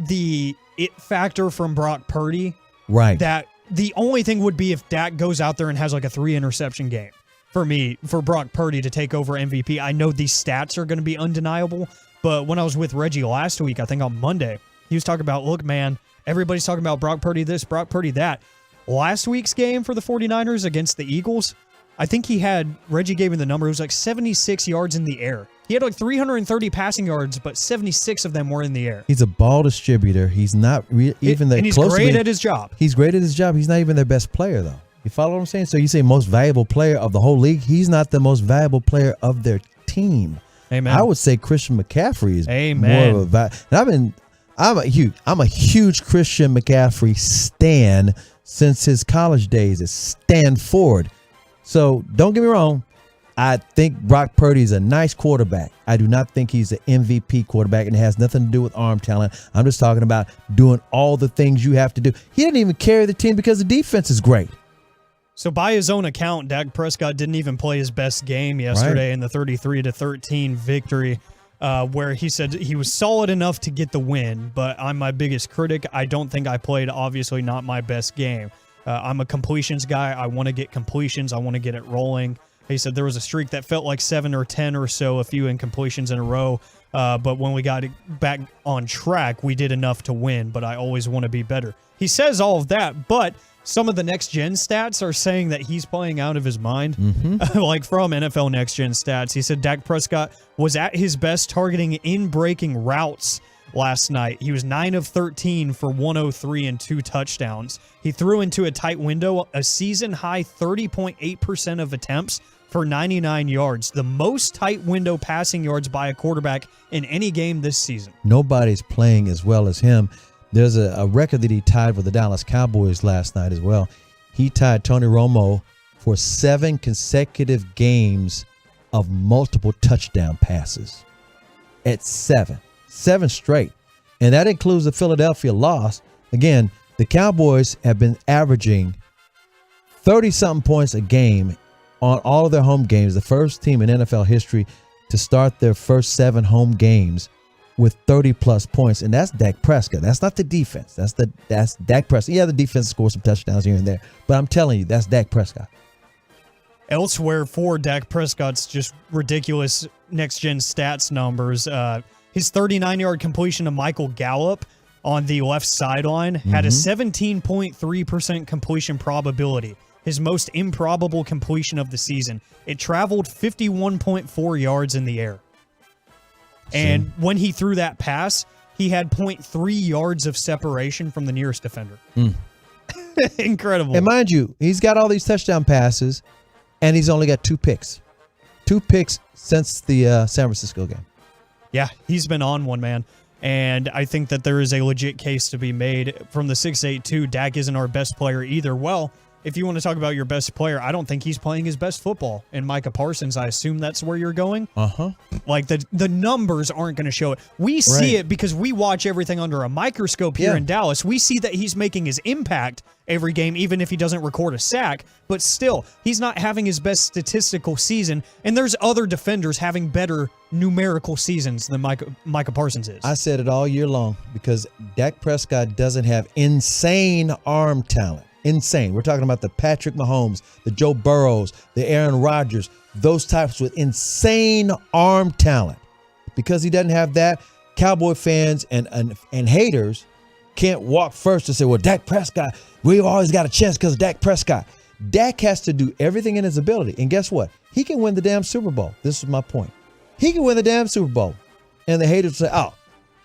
the it factor from Brock Purdy. Right. That the only thing would be if Dak goes out there and has like a 3-interception game. For me, for Brock Purdy to take over MVP. I know these stats are going to be undeniable, but when I was with Reggie last week, I think on Monday, he was talking about, look, man, everybody's talking about Brock Purdy this, Brock Purdy that. Last week's game for the 49ers against the Eagles, I think Reggie gave me the number, it was like 76 yards in the air. He had like 330 passing yards, but 76 of them were in the air. He's a ball distributor. He's not even the and he's closely. great at his job. He's great at his job. He's not even their best player, though. You follow what I'm saying? So you say most valuable player of the whole league. He's not the most valuable player of their team. Amen. I would say Christian McCaffrey is Amen. more of a and I'm a huge Christian McCaffrey stan since his college days at Stanford. So don't get me wrong. I think Brock Purdy is a nice quarterback. I do not think he's an MVP quarterback, and it has nothing to do with arm talent. I'm just talking about doing all the things you have to do. He didn't even carry the team because the defense is great. So by his own account, Dak Prescott didn't even play his best game yesterday in the 33-13 victory, where he said he was solid enough to get the win, but I'm my biggest critic. I don't think I played, obviously, not my best game. I'm a completions guy. I want to get completions. I want to get it rolling. He said there was a streak that felt like 7 or 10 or so, a few incompletions in a row. But when we got it back on track, we did enough to win, but I always want to be better. He says all of that, but some of the next-gen stats are saying that he's playing out of his mind. Like from NFL next-gen stats, he said Dak Prescott was at his best targeting in-breaking routes last night. He was 9 of 13 for 103 and 2 touchdowns. He threw into a tight window, a season-high 30.8% of attempts for 99 yards, the most tight window passing yards by a quarterback in any game this season. Nobody's playing as well as him. There's a record that he tied for the Dallas Cowboys last night as well. He tied Tony Romo for 7 consecutive games of multiple touchdown passes. At 7 straight. And that includes the Philadelphia loss. Again, the Cowboys have been averaging 30-something points a game on all of their home games. The first team in NFL history to start their first 7 home games with 30-plus points. And that's Dak Prescott. That's not the defense. That's Dak Prescott. Yeah, the defense scores some touchdowns here and there. But I'm telling you, that's Dak Prescott. Elsewhere for Dak Prescott's just ridiculous next-gen stats numbers, his 39-yard completion to Michael Gallup on the left sideline had a 17.3% completion probability, his most improbable completion of the season. It traveled 51.4 yards in the air. And when he threw that pass, he had 0.3 yards of separation from the nearest defender. Incredible. And mind you, he's got all these touchdown passes, and he's only got 2 picks. 2 picks since the San Francisco game. Yeah, he's been on one, man. And I think that there is a legit case to be made from the 6'8", Dak isn't our best player either. Well, if you want to talk about your best player, I don't think he's playing his best football. And Micah Parsons, I assume that's where you're going. Like the numbers aren't going to show it. We see it because we watch everything under a microscope here in Dallas. We see that he's making his impact every game, even if he doesn't record a sack. But still, he's not having his best statistical season. And there's other defenders having better numerical seasons than Micah Parsons is. I said it all year long because Dak Prescott doesn't have insane arm talent. Insane. We're talking about the Patrick Mahomes, the Joe Burrows, the Aaron Rodgers, those types with insane arm talent. Because he doesn't have that, Cowboy fans and haters can't walk first and say, well, Dak Prescott, we've always got a chance because of Dak Prescott. Dak has to do everything in his ability. And guess what? He can win the damn Super Bowl. This is my point. He can win the damn Super Bowl. And the haters say, oh,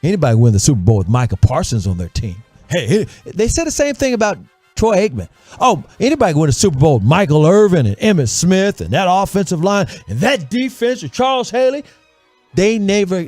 anybody can win the Super Bowl with Micah Parsons on their team. Hey, they said the same thing about Troy Aikman. Oh, anybody can win a Super Bowl with Michael Irvin and Emmitt Smith and that offensive line and that defense with Charles Haley. They never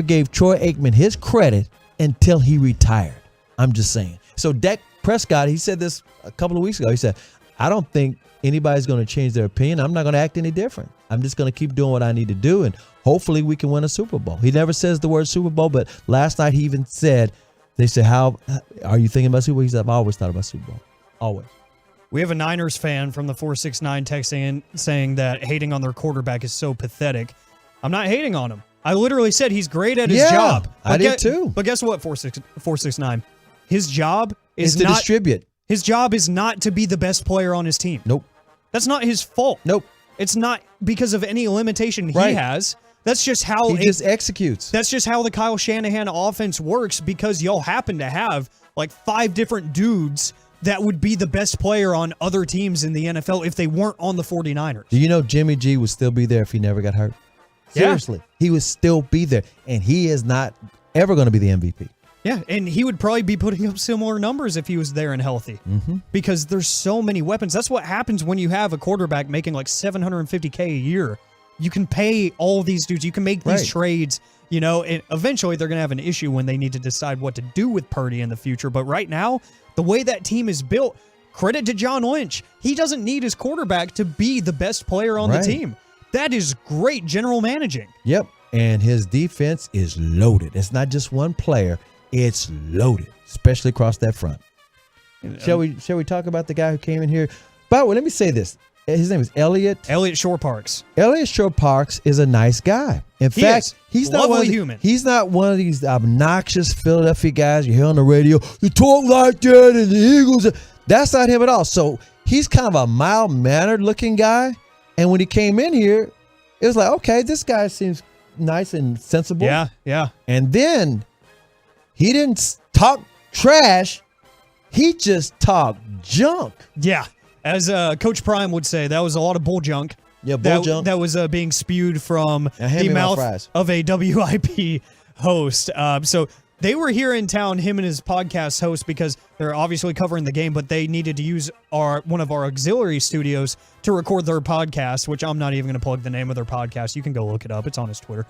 gave Troy Aikman his credit until he retired. I'm just saying. So Dak Prescott, he said this a couple of weeks ago. He said, I don't think anybody's going to change their opinion. I'm not going to act any different. I'm just going to keep doing what I need to do, and hopefully we can win a Super Bowl. He never says the word Super Bowl, but last night he even said, they said, how are you thinking about Super Bowl? He said, I've always thought about Super Bowl. Always. We have a Niners fan from the 469 texting in saying that hating on their quarterback is so pathetic. I'm not hating on him. I literally said he's great at his job. I did too. But guess what, 469? His job is to not distribute. His job is not to be the best player on his team. Nope. That's not his fault. Nope. It's not because of any limitation he has. That's just how he just executes. That's just how the Kyle Shanahan offense works, because y'all happen to have like 5 different dudes that would be the best player on other teams in the NFL if they weren't on the 49ers. Do you know Jimmy G would still be there if he never got hurt? Seriously. He would still be there, and he is not ever going to be the MVP. Yeah, and he would probably be putting up similar numbers if he was there and healthy, because there's so many weapons. That's what happens when you have a quarterback making like $750K a year. You can pay all these dudes. You can make these trades, you know, and eventually they're going to have an issue when they need to decide what to do with Purdy in the future. But right now, the way that team is built, credit to John Lynch. He doesn't need his quarterback to be the best player on the team. That is great general managing. Yep, and his defense is loaded. It's not just one player. It's loaded, especially across that front. Shall we talk about the guy who came in here? By the way, let me say this. His name is Elliot Shore Parks. Elliot Shore Parks is a nice guy. In fact, he's not one of human. He's not one of these obnoxious Philadelphia guys you hear on the radio. You talk like that, and the Eagles. That's not him at all. So he's kind of a mild-mannered looking guy. And when he came in here, it was like, okay, this guy seems nice and sensible. Yeah. And then he didn't talk trash. He just talked junk. Yeah. As Coach Prime would say, that was a lot of bull junk. Yeah, bull junk. That was being spewed from the mouth of a WIP host. So They were here in town, him and his podcast host, because they're obviously covering the game, but they needed to use one of our auxiliary studios to record their podcast, which I'm not even going to plug the name of their podcast. You can go look it up. It's on his Twitter,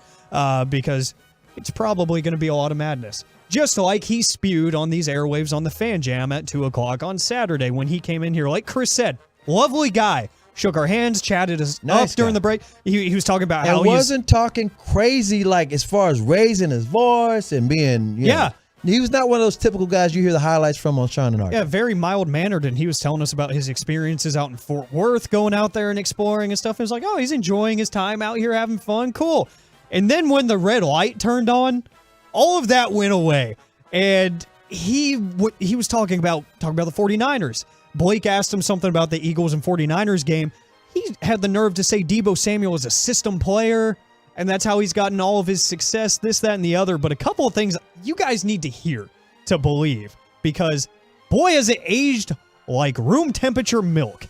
because it's probably going to be a lot of madness. Just like he spewed on these airwaves on the Fan Jam at 2 o'clock on Saturday when he came in here. Like Chris said, lovely guy. Shook our hands, chatted us up during the break. He was talking about how he wasn't talking crazy, like as far as raising his voice and being, you know, he was not one of those typical guys you hear the highlights from on Sean and Art. Yeah, very mild-mannered, and he was telling us about his experiences out in Fort Worth, going out there and exploring and stuff. It was like, oh, he's enjoying his time out here having fun. Cool. And then when the red light turned on, all of that went away. And he was talking about the 49ers. Blake asked him something about the Eagles and 49ers game. He had the nerve to say Deebo Samuel is a system player, and that's how he's gotten all of his success, this, that, and the other. But a couple of things you guys need to hear to believe, because boy, has it aged like room temperature milk.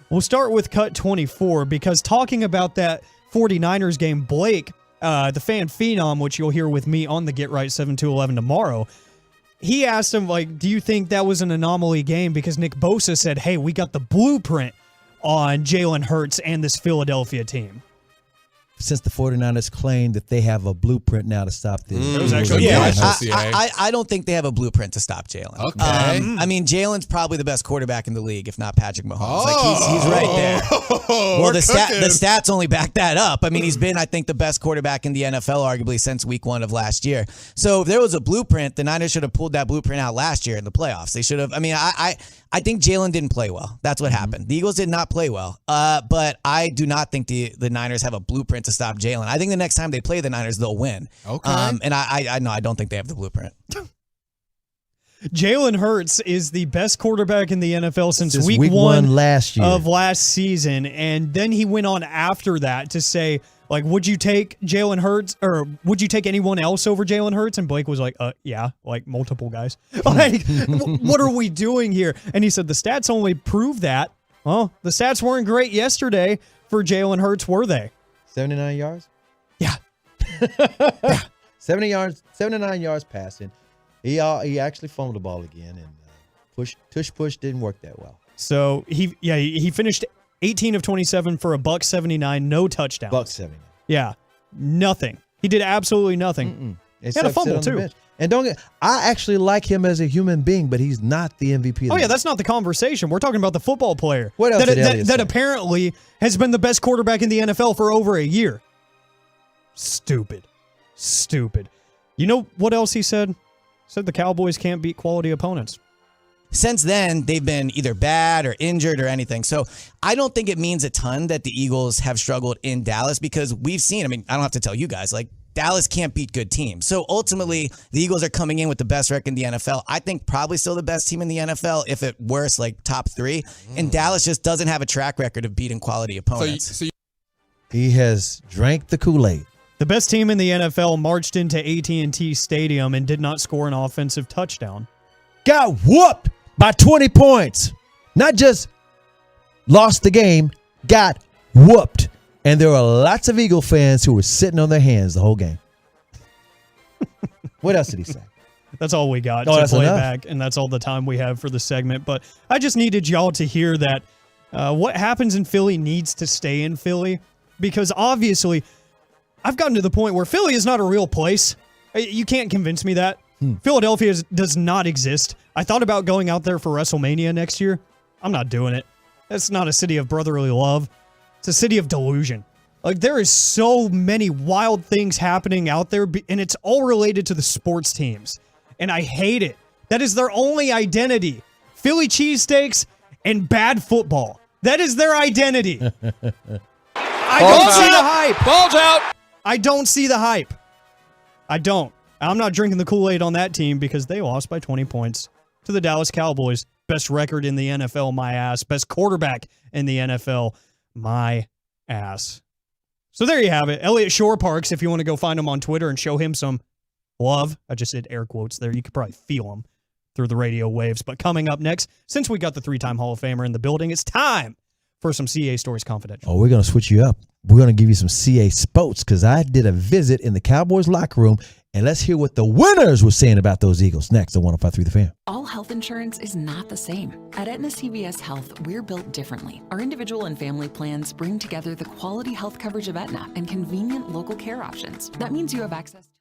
We'll start with cut 24, because talking about that 49ers game, Blake, the fan phenom, which you'll hear with me on the Get Right 7 to 11 tomorrow, he asked him, like, do you think that was an anomaly game? Because Nick Bosa said, hey, we got the blueprint on Jalen Hurts and this Philadelphia team. Since the 49ers claim that they have a blueprint now to stop this. I don't think they have a blueprint to stop Jalen. Okay. I mean, Jalen's probably the best quarterback in the league, if not Patrick Mahomes. Like he's right there. Well, the stats only back that up. I mean, he's been, I think, the best quarterback in the NFL, arguably, since week 1 of last year. So if there was a blueprint, the Niners should have pulled that blueprint out last year in the playoffs. They should have. I mean, I think Jalen didn't play well. That's what happened. The Eagles did not play well. But I do not think the Niners have a blueprint to stop Jalen. I think the next time they play the Niners, they'll win. Okay. And I don't think they have the blueprint. Jalen Hurts is the best quarterback in the NFL since week 1 of last season. And then he went on after that to say, like, would you take Jalen Hurts, or would you take anyone else over Jalen Hurts? And Blake was like, yeah, like multiple guys. Like, what are we doing here? And he said the stats only prove that. Well, the stats weren't great yesterday for Jalen Hurts, were they? 79 yards? Yeah. 79 yards passing. He actually fumbled the ball again, and push didn't work that well. So he finished 18 of 27 for $179, no touchdowns. $179. Yeah, nothing. He did absolutely nothing. He had a fumble too. And I actually like him as a human being, but he's not the MVP. Oh yeah, that's not the conversation. We're talking about the football player. What else did Elliott say? That apparently has been the best quarterback in the NFL for over a year. Stupid. You know what else he said? He said the Cowboys can't beat quality opponents. Since then, they've been either bad or injured or anything. So I don't think it means a ton that the Eagles have struggled in Dallas, because we've seen, I mean, I don't have to tell you guys, like, Dallas can't beat good teams. So ultimately, the Eagles are coming in with the best record in the NFL. I think probably still the best team in the NFL, if at worst, like top 3. And Dallas just doesn't have a track record of beating quality opponents. He has drank the Kool-Aid. The best team in the NFL marched into AT&T Stadium and did not score an offensive touchdown. Got whooped by 20 points. Not just lost the game, got whooped. And there were lots of Eagle fans who were sitting on their hands the whole game. What else did he say? That's all we got to play back, and that's all the time we have for the segment. But I just needed y'all to hear that what happens in Philly needs to stay in Philly, because obviously I've gotten to the point where Philly is not a real place. You can't convince me that. Philadelphia does not exist. I thought about going out there for WrestleMania next year. I'm not doing it. It's not a city of brotherly love. It's a city of delusion. Like, there is so many wild things happening out there, and it's all related to the sports teams. And I hate it. That is their only identity. Philly cheesesteaks and bad football. That is their identity. I don't see the hype. Ball's out. I don't see the hype. I don't. I'm not drinking the Kool-Aid on that team, because they lost by 20 points to the Dallas Cowboys. Best record in the NFL, my ass. Best quarterback in the NFL, my ass. So there you have it. Elliott Shore Parks, if you want to go find him on Twitter and show him some love. I just did air quotes there. You could probably feel them through the radio waves. But coming up next, since we got the 3-time Hall of Famer in the building, it's time for some CA Stories Confidential. Oh, we're going to switch you up. We're going to give you some CA Spots because I did a visit in the Cowboys locker room, and let's hear what the winners were saying about those Eagles. Next on 105.3 The Fan. All health insurance is not the same. At Aetna CVS Health, we're built differently. Our individual and family plans bring together the quality health coverage of Aetna and convenient local care options. That means you have access to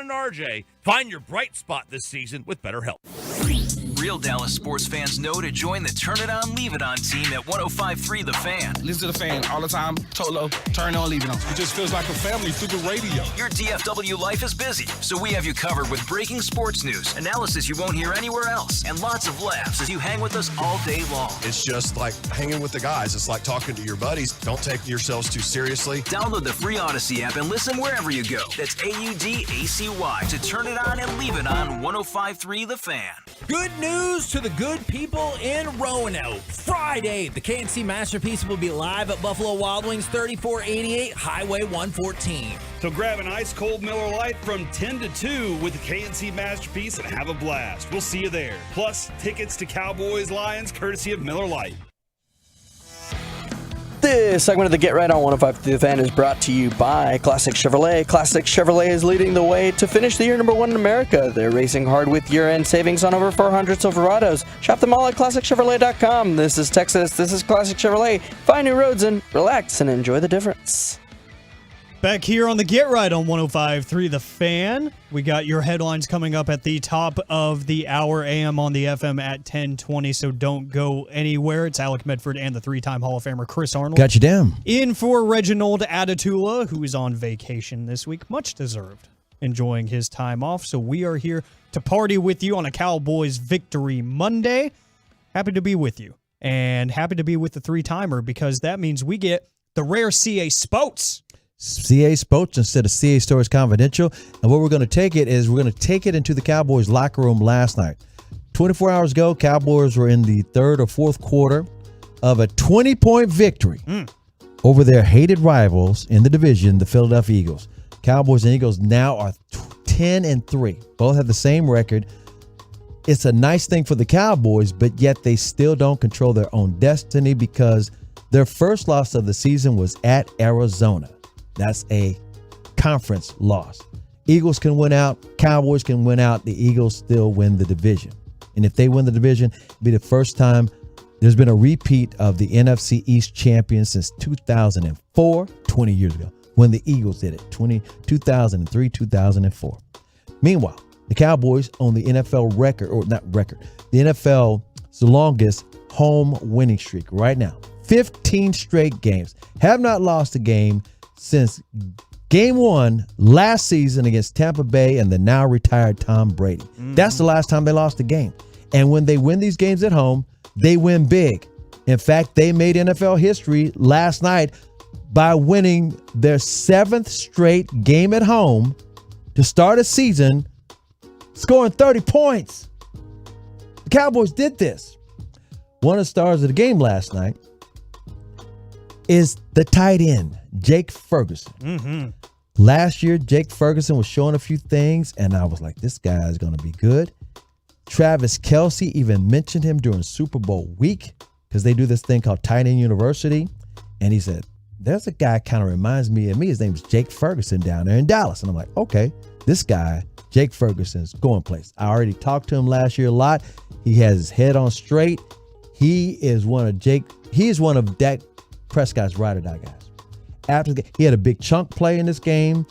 and RJ. Find your bright spot this season with BetterHelp. Real Dallas sports fans know to join the Turn It On, Leave It On team at 105.3 The Fan. Listen to The Fan all the time. Tolo, turn on, leave it on. It just feels like a family through the radio. Your DFW life is busy, so we have you covered with breaking sports news, analysis you won't hear anywhere else, and lots of laughs as you hang with us all day long. It's just like hanging with the guys. It's like talking to your buddies. Don't take yourselves too seriously. Download the free Odyssey app and listen wherever you go. That's AUDACY to Turn It On and Leave It On 105.3 The Fan. Good news to the good people in Roanoke. Friday, the KNC Masterpiece will be live at Buffalo Wild Wings, 3488 Highway 114. So grab an ice-cold Miller Lite from 10 to 2 with the KNC Masterpiece and have a blast. We'll see you there. Plus, tickets to Cowboys-Lions courtesy of Miller Lite. This segment of the Get Right on 105 The Fan is brought to you by Classic Chevrolet. Classic Chevrolet is leading the way to finish the year #1 in America. They're racing hard with year-end savings on over 400 Silverados. Shop them all at ClassicChevrolet.com. This is Texas. This is Classic Chevrolet. Find new roads and relax and enjoy the difference. Back here on the Get Right on 105.3 The Fan. We got your headlines coming up at the top of the hour, AM on the FM at 10:20, so don't go anywhere. It's Alec Medford and the three-time Hall of Famer Chris Arnold. Got you down. In for Reginald Adatula, who is on vacation this week. Much deserved. Enjoying his time off, so we are here to party with you on a Cowboys Victory Monday. Happy to be with you, and happy to be with the three-timer, because that means we get the rare CA Spoats. CA Spoats instead of CA Stories Confidential. And what we're going to take it is we're going to take it into the Cowboys locker room last night. 24 hours ago, Cowboys were in the third or fourth quarter of a 20-point victory over their hated rivals in the division, the Philadelphia Eagles. Cowboys and Eagles now are 10-3. Both have the same record. It's a nice thing for the Cowboys, but yet they still don't control their own destiny because their first loss of the season was at Arizona. That's a conference loss. Eagles can win out. Cowboys can win out. The Eagles still win the division. And if they win the division, it'll be the first time there's been a repeat of the NFC East champion since 2004, 20 years ago, when the Eagles did it, 2003, 2004. Meanwhile, the Cowboys own the NFL record, or not record, the NFL's longest home winning streak right now. 15 straight games. Have not lost a game since game 1 last season against Tampa Bay and the now retired Tom Brady. That's the last time they lost a game. And when they win these games at home, they win big. In fact, they made NFL history last night by winning their 7th straight game at home to start a season, scoring 30 points. The Cowboys did this. One of the stars of the game last night is the tight end, Jake Ferguson. Last year, Jake Ferguson was showing a few things, and I was like, this guy is going to be good. Travis Kelce even mentioned him during Super Bowl week because they do this thing called Tight End University. And he said, there's a guy kind of reminds me of me. His name's Jake Ferguson down there in Dallas. And I'm like, okay, this guy, Jake Ferguson's going place. I already talked to him last year a lot. He has his head on straight. He is one of Dak Prescott's ride or die guys. After he had a big chunk play in this game.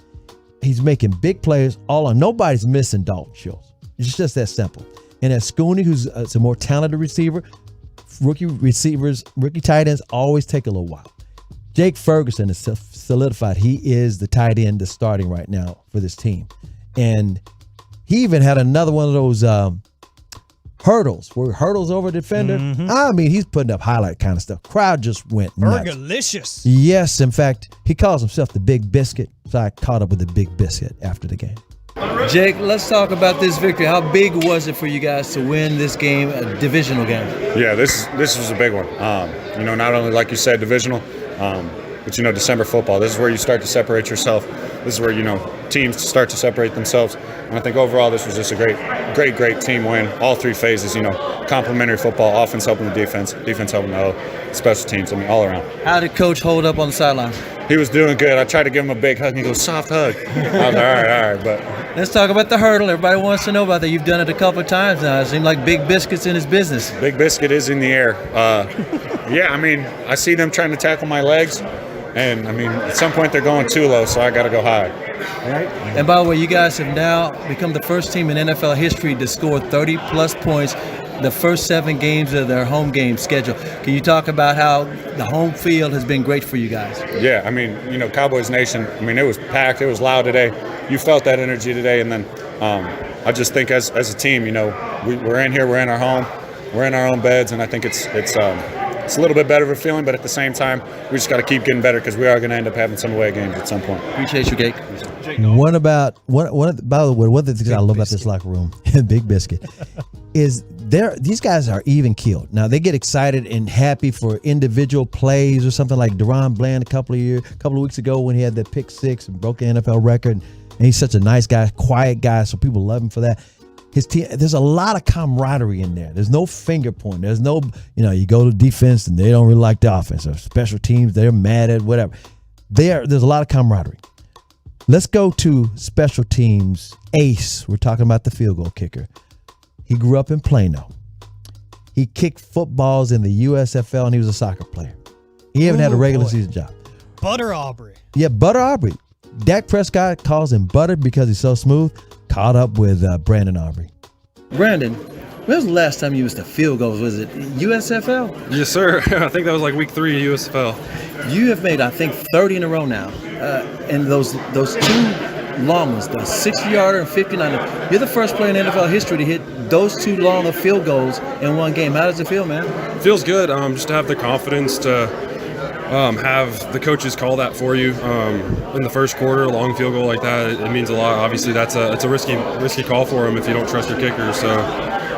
He's making big plays all on. Nobody's missing Dalton Schultz. It's just that simple. And as Scooney, who's a more talented receiver, rookie tight ends always take a little while. Jake Ferguson is solidified. He is the tight end that's starting right now for this team. And he even had another one of those hurdles over a defender. I mean, he's putting up highlight kind of stuff. Crowd just went nuts. Burgalicious. Yes, in fact, he calls himself the Big Biscuit. So I caught up with the Big Biscuit after the game. Jake, let's talk about this victory. How big was it for you guys to win this game, a divisional game? Yeah, this was a big one. Not only, like you said, divisional, but, December football. This is where you start to separate yourself. This is where, teams start to separate themselves. And I think overall this was just a great team win. All three phases, complementary football, offense helping the defense helping the special teams, all around. How did Coach hold up on the sidelines? He was doing good. I tried to give him a big hug, and he goes, soft hug. I was like, all right. But let's talk about the hurdle. Everybody wants to know about that. You've done it a couple of times now. It seems like Big Biscuit's in his business. Big Biscuit is in the air. I see them trying to tackle my legs. And, at some point they're going too low, so I got to go high. Right? And by the way, you guys have now become the first team in NFL history to score 30-plus points the first 7 games of their home game schedule. Can you talk about how the home field has been great for you guys? Yeah, I mean, Cowboys Nation, I mean, it was packed. It was loud today. You felt that energy today. And then I just think as a team, we're in here, we're in our home, we're in our own beds, and I think it's a little bit better of a feeling, but at the same time, we just got to keep getting better because we are going to end up having some away games at some point. Appreciate you, Gake. By the way, one of the things I love about this locker room, Big Biscuit, is these guys are even keeled. Now they get excited and happy for individual plays or something like Deron Bland a couple of weeks ago when he had that pick 6 and broke the NFL record. And he's such a nice guy, quiet guy, so people love him for that. His team, there's a lot of camaraderie in there. There's no finger pointing. There's no, you go to defense and they don't really like the offense. Or special teams, they're mad at whatever. There's a lot of camaraderie. Let's go to special teams ace. We're talking about the field goal kicker. He grew up in Plano. He kicked footballs in the USFL and he was a soccer player. He haven't had a regular season job. Butter Aubrey. Yeah, Butter Aubrey. Dak Prescott calls him Butter because he's so smooth. Caught up with Brandon Aubrey. Brandon, when was the last time you used the field goals? Was it USFL? Yes, sir. I think that was like week 3 of USFL. You have made, I think, 30 in a row now. And those 2 long ones, the 60-yarder and 59. You're the first player in NFL history to hit those 2 long of field goals in one game. How does it feel, man? It feels good. Just to have the confidence to have the coaches call that for you in the first quarter, a long field goal like that. It means a lot. Obviously, it's a risky call for them if you don't trust your kicker. So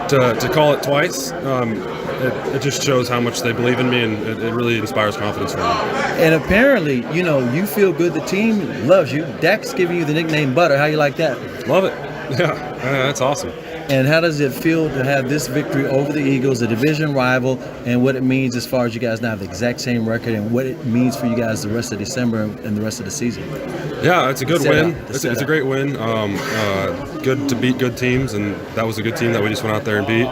to call it twice, it just shows how much they believe in me, and it really inspires confidence for me. And apparently, you feel good. The team loves you. Dak's giving you the nickname Butter. How you like that? Love it. Yeah, that's awesome. And how does it feel to have this victory over the Eagles, a division rival, and what it means as far as you guys now have the exact same record and what it means for you guys the rest of December and the rest of the season? Yeah, it's a good win. It's a great win. Good to beat good teams, and that was a good team that we just went out there and beat.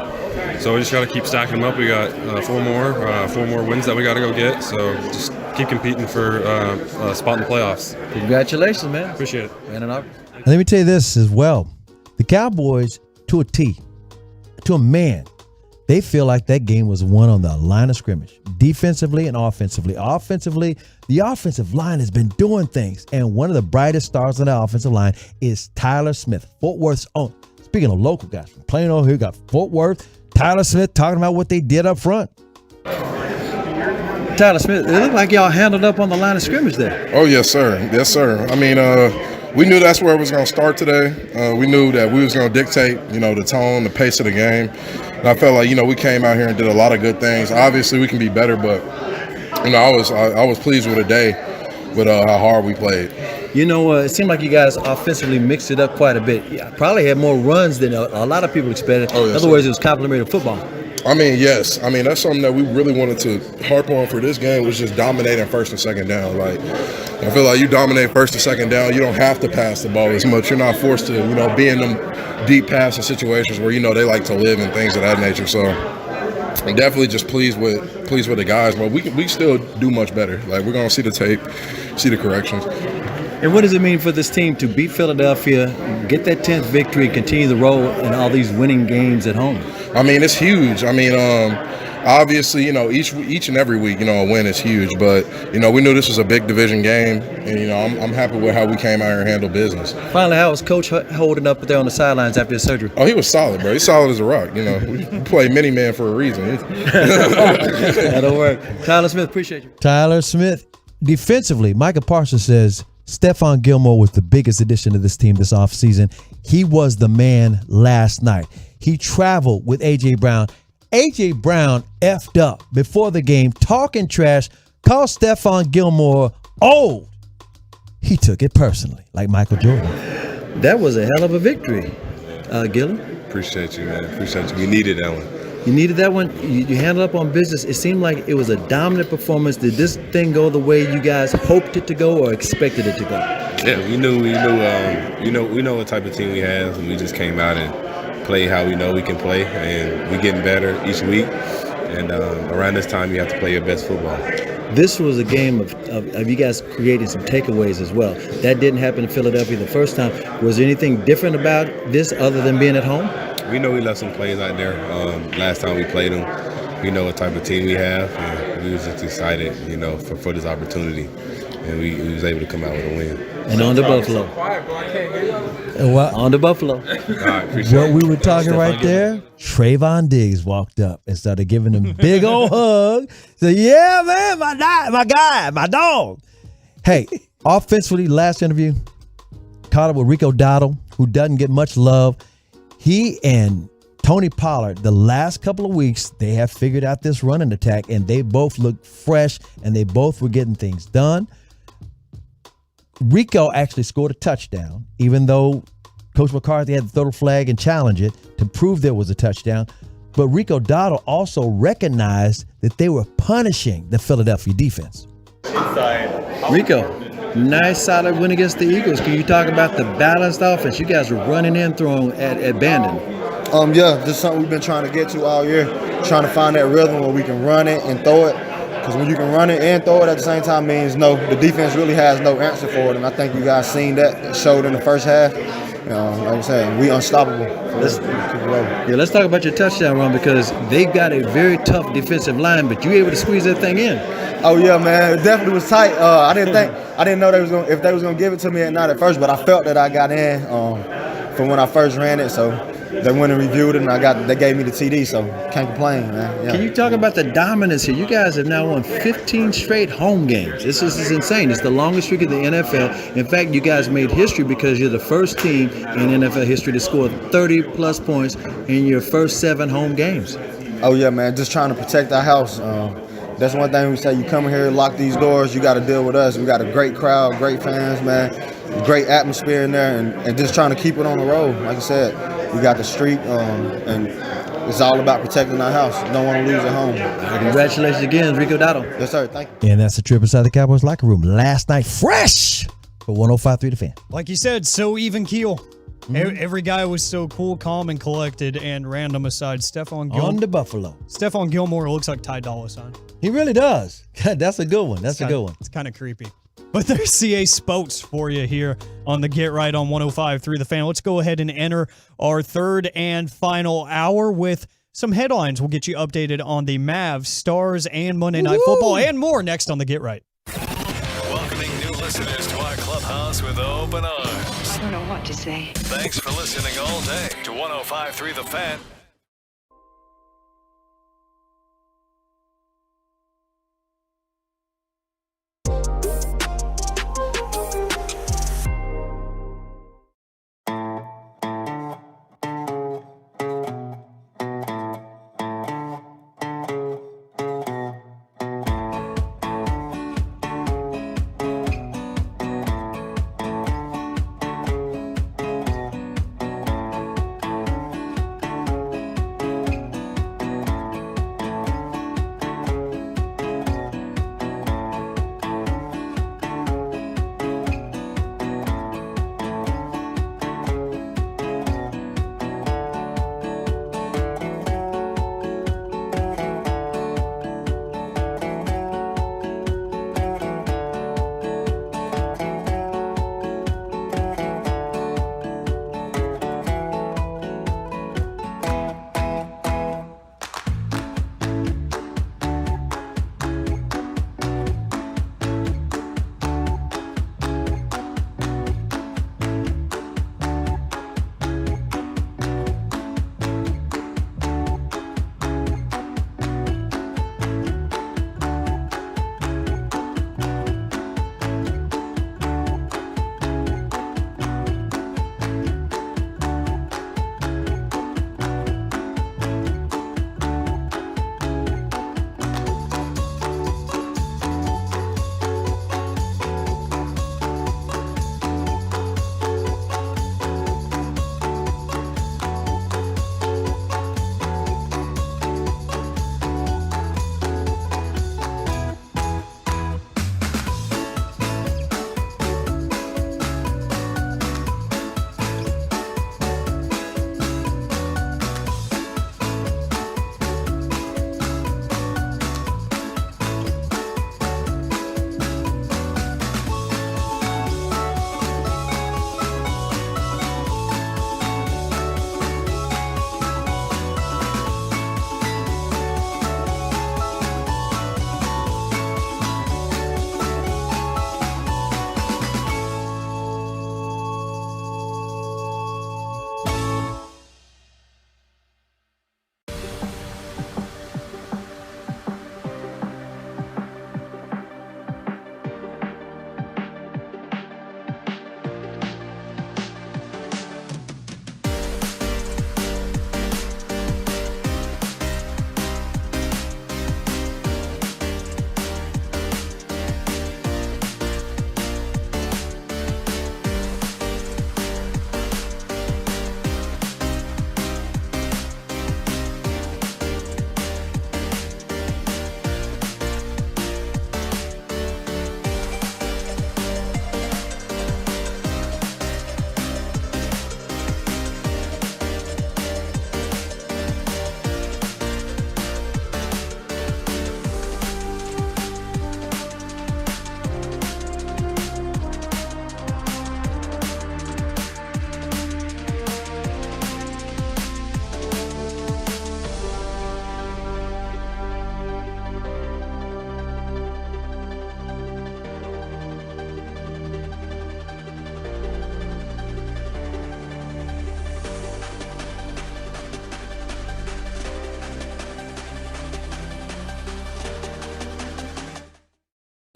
So we just got to keep stacking them up. We got 4 more wins that we got to go get. So just keep competing for a spot in the playoffs. Congratulations, man. Appreciate it. And let me tell you this as well. The Cowboys, to a T, to a man, they feel like that game was won on the line of scrimmage, defensively and offensively. Offensively, the offensive line has been doing things, and one of the brightest stars on the offensive line is Tyler Smith, Fort Worth's own. Speaking of local guys from Plano, here got Fort Worth, Tyler Smith talking about what they did up front. Tyler Smith, it looked like y'all handled up on the line of scrimmage there. Oh, yes, sir. Yes, sir. I mean, we knew that's where it was going to start today. We knew that we was going to dictate, the tone, the pace of the game. And I felt like, we came out here and did a lot of good things. Obviously, we can be better, but, I was pleased with the day, with how hard we played. It seemed like you guys offensively mixed it up quite a bit. Probably had more runs than a lot of people expected. Oh, yes, in other words, it was complimentary football. I mean, yes. I mean, that's something that we really wanted to harp on for this game, was just dominating first and second down. Like, I feel like you dominate first and second down, you don't have to pass the ball as much. You're not forced to, be in them deep passing situations where, they like to live and things of that nature. So I'm definitely just pleased with the guys, but we still do much better. Like, we're going to see the tape, see the corrections. And what does it mean for this team to beat Philadelphia, get that 10th victory, continue the roll in all these winning games at home? I mean, it's huge. I mean, obviously, each and every week, a win is huge. But, we knew this was a big division game. And, I'm happy with how we came out here and handled business. Finally, how was Coach holding up there on the sidelines after his surgery? Oh, he was solid, bro. He's solid as a rock. We play mini-man for a reason. That'll work. Tyler Smith, appreciate you. Tyler Smith. Defensively, Micah Parsons says Stephon Gilmore was the biggest addition to this team this offseason. He was the man last night. He traveled with A.J. Brown. A.J. Brown effed up before the game, talking trash, called Stephon Gilmore old. He took it personally, like Michael Jordan. That was a hell of a victory, Gilly. Appreciate you, man. Appreciate you. We needed that one. You needed that one. You handled up on business. It seemed like it was a dominant performance. Did this thing go the way you guys hoped it to go or expected it to go? Yeah, we know what type of team we have, and we just came out and played how we know we can play, and we're getting better each week. And around this time, you have to play your best football. This was a game of you guys creating some takeaways as well. That didn't happen in Philadelphia the first time. Was there anything different about this other than being at home? We know we left some plays out there last time we played them. We know what type of team we have, and we was just excited, for this opportunity. And we was able to come out with a win. And on to Buffalo. What? On to Buffalo. What we were talking right there, Trayvon Diggs walked up and started giving him a big old hug. Said, yeah, man, my guy, my dog. Hey, offensively, last interview, caught up with Rico Dowdle, who doesn't get much love. He and Tony Pollard, the last couple of weeks, they have figured out this running attack, and they both look fresh, and they both were getting things done. Rico actually scored a touchdown, even though Coach McCarthy had to throw the flag and challenge it to prove there was a touchdown. But Rico Dowdle also recognized that they were punishing the Philadelphia defense. Rico, nice solid win against the Eagles. Can you talk about the balanced offense? You guys are running and throwing at Bandon. Yeah, this is something we've been trying to get to all year, trying to find that rhythm where we can run it and throw it. Because when you can run it and throw it at the same time means the defense really has no answer for it. And I think you guys seen that showed in the first half. Like I'm saying, we unstoppable. Let's talk about your touchdown run, because they've got a very tough defensive line, but you were able to squeeze that thing in. Oh yeah, man, it definitely was tight. I didn't know if they was gonna give it to me or not at first, but I felt that I got in from when I first ran it. So they went and reviewed it, and they gave me the TD, so can't complain, man. Yeah. Can you talk about the dominance here? You guys have now won 15 straight home games. This is insane. It's the longest streak of the NFL. In fact, you guys made history because you're the first team in NFL history to score 30-plus points in your first 7 home games. Oh, yeah, man, just trying to protect our house. That's one thing we say. You come in here, lock these doors, you got to deal with us. We got a great crowd, great fans, man, great atmosphere in there, and just trying to keep it on the road. Like I said, we got the streak, and it's all about protecting our house. Don't want to lose at home. Congratulations again, Rico Dowdle. Yes, sir. Thank you. And that's the trip inside the Cowboys locker room last night, fresh for 105.3 The Fan. Like you said, so even keel. Every guy was so cool, calm, and collected. And random aside, Stephon Gilmore. On to Buffalo. Stephon Gilmore looks like Ty Dolla $ign. He really does. That's a good one. That's a good one. It's kind of creepy. But there's CA Spoats for you here on the Get Right on 105.3 The Fan. Let's go ahead and enter our third and final hour with some headlines. We'll get you updated on the Mavs, Stars, and Monday Night Football, and more next on the Get Right. Welcoming new listeners to our clubhouse with open arms. I don't know what to say. Thanks for listening all day to 105.3 The Fan.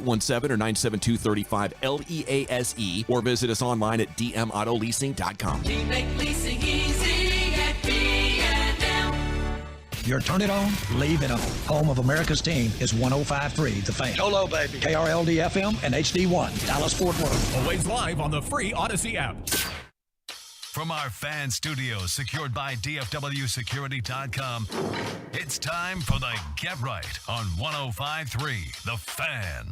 817 or 972-35-LEASE or visit us online at dmautoleasing.com. We make leasing easy at D&M. Your turn it on, leave it on. Home of America's team is 105.3 The Fan. Hello, baby. KRLD FM and HD1, Dallas Fort Worth. Always live on the free Odyssey app. From our fan studios secured by DFWsecurity.com, it's time for the Get Right on 105.3 The Fan.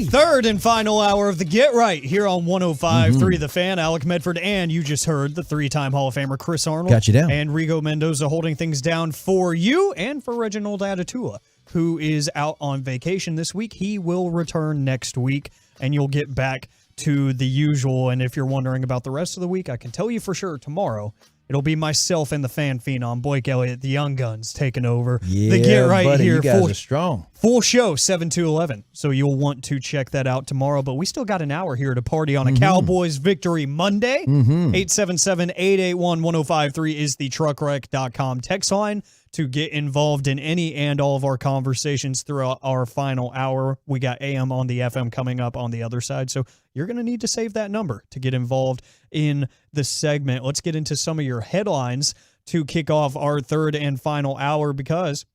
Third and final hour of the Get Right here on 105.3 The Fan. Alec Medford, and you just heard the three-time Hall of Famer Chris Arnold. Got you down. And Rigo Mendoza holding things down for you and for Reginald Atatula, who is out on vacation this week. He will return next week, and you'll get back to the usual. And if you're wondering about the rest of the week, I can tell you for sure tomorrow it'll be myself and the fan phenom, Blake Elliott, the Young Guns, taking over. Yeah, the Get Right buddy, here. you guys are strong. Full show, 7 to 11. So you'll want to check that out tomorrow. But we still got an hour here to party on a Cowboys victory Monday. 877-881-1053 is the truckwreck.com text line to get involved in any and all of our conversations throughout our final hour. We got AM on the FM coming up on the other side. So you're going to need to save that number to get involved in the segment. Let's get into some of your headlines to kick off our third and final hour, because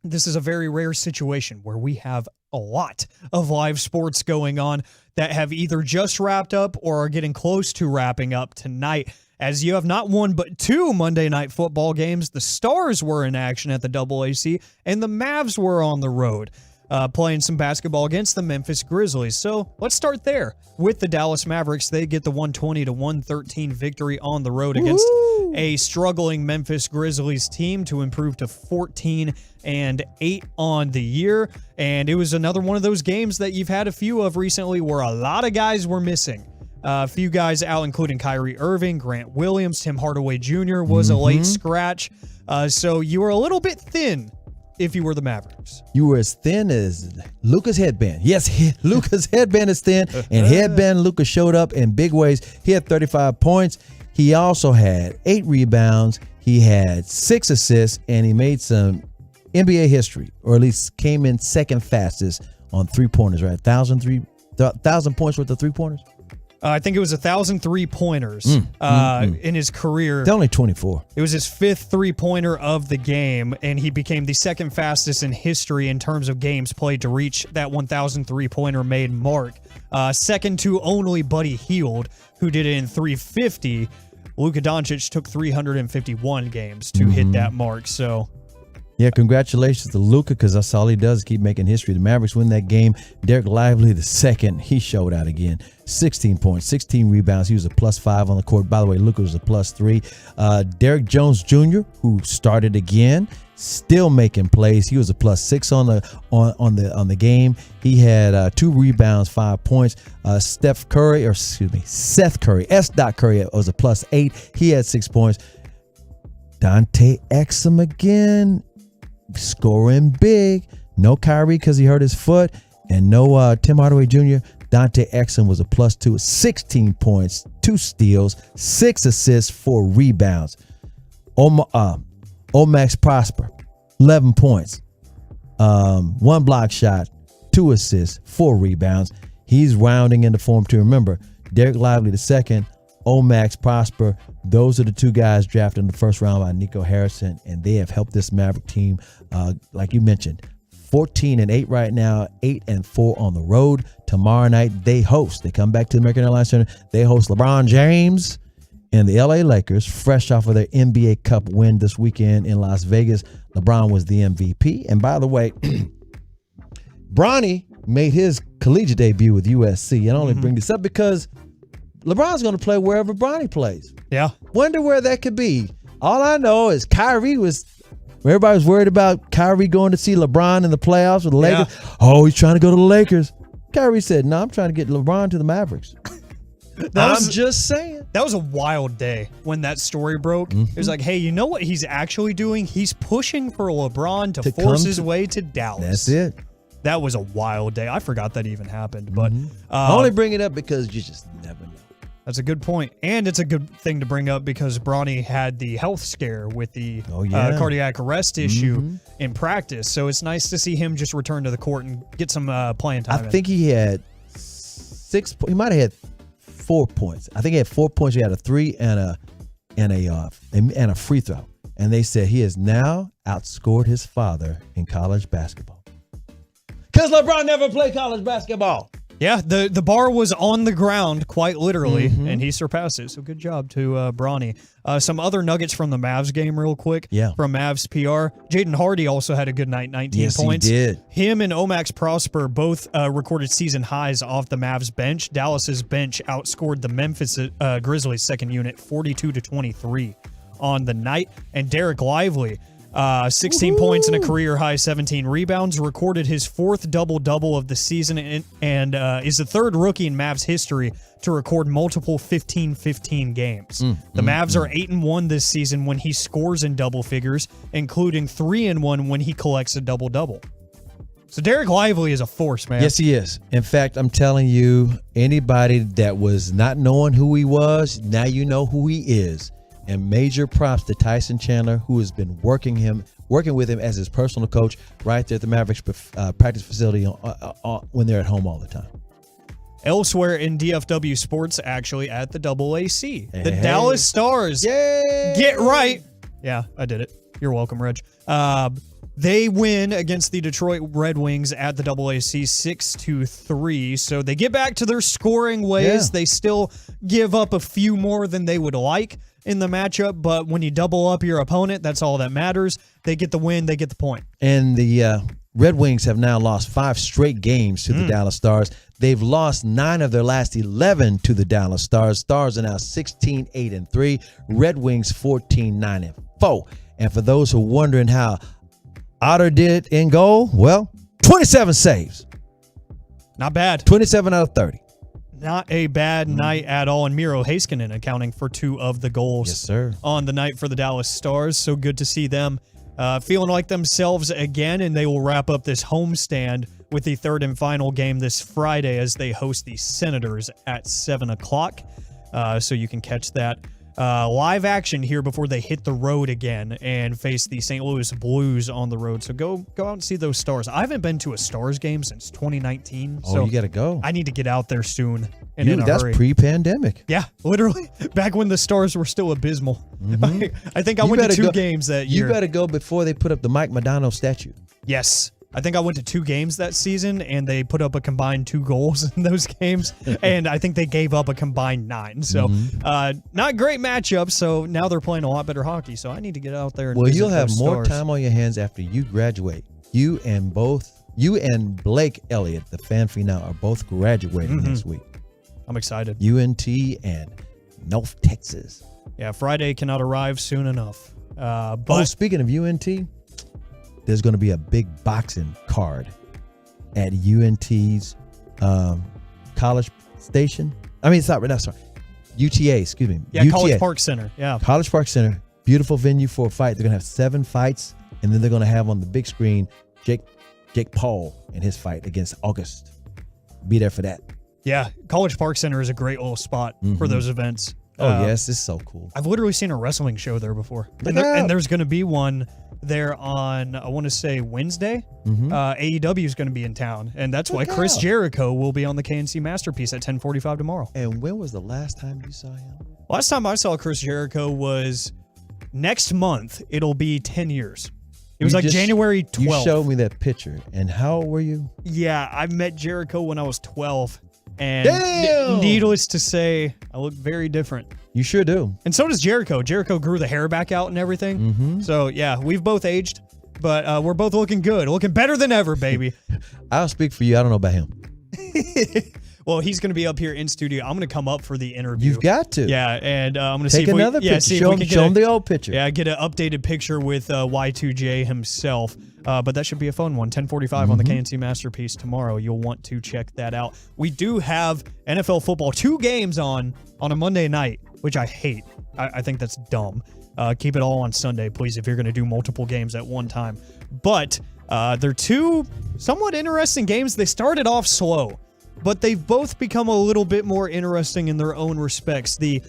this is a very rare situation where we have a lot of live sports going on that have either just wrapped up or are getting close to wrapping up tonight. As you have not one but two Monday Night Football games. The Stars were in action at the AAC, and the Mavs were on the road playing some basketball against the Memphis Grizzlies. So let's start there with the Dallas Mavericks. They get the 120-113 victory on the road against a struggling Memphis Grizzlies team to improve to 14-8 on the year. And it was another one of those games that you've had a few of recently where a lot of guys were missing. A few guys out, including Kyrie Irving, Grant Williams, Tim Hardaway Jr. was a late scratch. So you were a little bit thin if you were the Mavericks. You were as thin as Luka's headband. Yes, Luka's headband is thin, and headband Luka showed up in big ways. He had 35 points. He also had 8 rebounds. He had 6 assists, and he made some NBA history, or at least came in second fastest on three-pointers, right? 1,000 points worth of three-pointers? I think it was 1,000 three-pointers in his career. They're only 24. It was his 5th three-pointer of the game, and he became the second fastest in history in terms of games played to reach that 1,000 three-pointer made mark. Second to only Buddy Hield, who did it in 350. Luka Doncic took 351 games to hit that mark. So, yeah, congratulations to Luka, because that's all he does is keep making history. The Mavericks win that game. Derek Lively, the second, he showed out again. 16 points, 16 rebounds. He was a +5 on the court. By the way, Luka was a +3. Derek Jones Jr., who started again, still making plays. He was a +6 on the game. He had 2 rebounds, 5 points. Seth Curry, S. Curry was a +8. He had 6 points. Dante Exum again, scoring big. No Kyrie because he hurt his foot, and no Tim Hardaway Jr. Dante Exum was a +2, 16 points, 2 steals, 6 assists, 4 rebounds. Omax Prosper, 11 points, 1 block shot, 2 assists, 4 rebounds. He's rounding into form too. Remember, Derek Lively the second, Omax Prosper, those are the 2 guys drafted in the first round by Nico Harrison, and they have helped this Maverick team, like you mentioned, 14-8 right now, 8-4 on the road. Tomorrow night they come back to the American Airlines Center. They host LeBron James and the LA Lakers, fresh off of their NBA Cup win this weekend in Las Vegas. LeBron was the MVP. And by the way, Bronny made his collegiate debut with USC. I only bring this up because LeBron's going to play wherever Bronny plays. Yeah. Wonder where that could be. All I know is everybody was worried about Kyrie going to see LeBron in the playoffs with the Lakers. Oh, he's trying to go to the Lakers. Kyrie said, no, I'm trying to get LeBron to the Mavericks. I'm just saying. That was a wild day when that story broke. It was like, hey, you know what he's actually doing? He's pushing for LeBron to force his way to Dallas. That's it. That was a wild day. I forgot that even happened. But I only bring it up because you just never know. That's a good point. And it's a good thing to bring up because Bronny had the health scare with the cardiac arrest issue in practice. So it's nice to see him just return to the court and get some playing time. I think he had 6 points. He might have had 4 points. I think he had 4 points. He had a 3 and a free throw. And they said he has now outscored his father in college basketball. Because LeBron never played college basketball. Yeah, the bar was on the ground, quite literally, and he surpassed it. So good job to Bronny. Some other nuggets from the Mavs game real quick. Yeah. From Mavs PR. Jaden Hardy also had a good night, 19 points. He did. Him and Omax Prosper both recorded season highs off the Mavs bench. Dallas's bench outscored the Memphis Grizzlies second unit 42-23 on the night. And Derek Lively, 16 points and a career-high 17 rebounds, recorded his 4th double-double of the season and is the 3rd rookie in Mavs history to record multiple 15-15 games. The Mavs are 8-1 this season when he scores in double figures, including 3-1 when he collects a double-double. So Derek Lively is a force, man. Yes, he is. In fact, I'm telling you, anybody that was not knowing who he was, now you know who he is. And major props to Tyson Chandler, who has been working with him as his personal coach right there at the Mavericks practice facility when they're at home all the time. Elsewhere in DFW sports, actually at the AAC, the Dallas Stars. Yay! Get right. Yeah, I did it. You're welcome, Reg. They win against the Detroit Red Wings at the AAC 6-3. So they get back to their scoring ways. Yeah. They still give up a few more than they would like in the matchup, but when you double up your opponent, that's all that matters. They get the win, they get the point. And the Red Wings have now lost 5 straight games to the Dallas Stars. They've lost 9 of their last 11 to the Dallas Stars. Stars are now 16-8-3. Red Wings 14-9-4. And for those who are wondering how Otter did in goal, well, 27 saves. Not bad. 27 out of 30. Not a bad night at all. And Miro Heiskanen accounting for 2 of the goals on the night for the Dallas Stars. So good to see them feeling like themselves again. And they will wrap up this homestand with the 3rd and final game this Friday as they host the Senators at 7 o'clock. So you can catch that live action here before they hit the road again and face the St. Louis Blues on the road. So go out and see those Stars. I haven't been to a Stars game since 2019. Oh, so you got to go. I need to get out there soon and in a that's hurry. pre-pandemic. Yeah, literally. Back when the Stars were still abysmal. I think I went to 2 games that year. You better go before they put up the Mike Modano statue. Yes. I think I went to 2 games that season, and they put up a combined 2 goals in those games, and I think they gave up a combined 9. So, not great matchups, so now they're playing a lot better hockey, so I need to get out there and visit you'll have those more Stars. time on your hands after you graduate. You and Blake Elliott, the fan phenom, are both graduating next week. I'm excited. UNT and North Texas. Yeah, Friday cannot arrive soon enough. But speaking of UNT, there's going to be a big boxing card at UNT's College Station. I mean, sorry. UTA, excuse me. Yeah, UTA. College Park Center. Yeah. College Park Center. Beautiful venue for a fight. They're going to have 7 fights, and then they're going to have on the big screen Jake Paul and his fight against August. Be there for that. Yeah, College Park Center is a great little spot for those events. Oh, yes, it's so cool. I've literally seen a wrestling show there before. Look And there's going to be one there on, I want to say, Wednesday. AEW is going to be in town, and that's why Chris Jericho will be on the KNC Masterpiece at 10:45 tomorrow. And when was the last time you saw him? Last time I saw Chris Jericho was next month. It'll be 10 years. It was January 12th. You showed me that picture. And how old were you? Yeah, I met Jericho when I was 12. And needless to say, I look very different. You sure do. And so does Jericho. Jericho grew the hair back out and everything. So, yeah, we've both aged, but we're both looking good. Looking better than ever, baby. I'll speak for you. I don't know about him. Well, he's going to be up here in studio. I'm going to come up for the interview. You've got to. Yeah, and I'm going to see Take if another picture. see Show if we can show him the old picture. Yeah, get an updated picture with Y2J himself. But that should be a fun one. 10:45 on the KNC Masterpiece tomorrow. You'll want to check that out. We do have NFL football, 2 games on a Monday night, which I hate. I think that's dumb. Keep it all on Sunday, please, if you're going to do multiple games at one time. But they're 2 somewhat interesting games. They started off slow. but they've both become a little bit more interesting in their own respects. The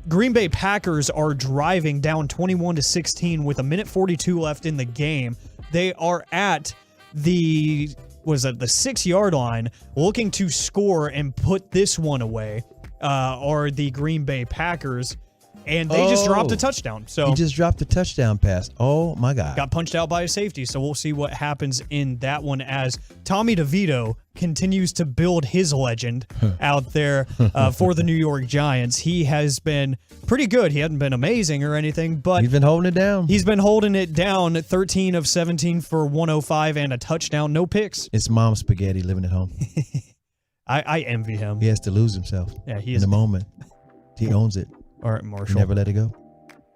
Green Bay Packers are driving down 21-16 with 1:42 left in the game. They are at the 6-yard line looking to score and put this one away, are the Green Bay Packers. And they just dropped a touchdown. So he just dropped a touchdown pass. Oh, my God. Got punched out by a safety. So we'll see what happens in that one as Tommy DeVito continues to build his legend out there for the New York Giants. He has been pretty good. He hasn't been amazing or anything, but he's been holding it down. He's been holding it down. 13 of 17 for 105 and a touchdown. No picks. It's mom spaghetti living at home. I envy him. He has to lose himself. Yeah, he in is. the moment. He owns it. All right, Marshall. Never let it go.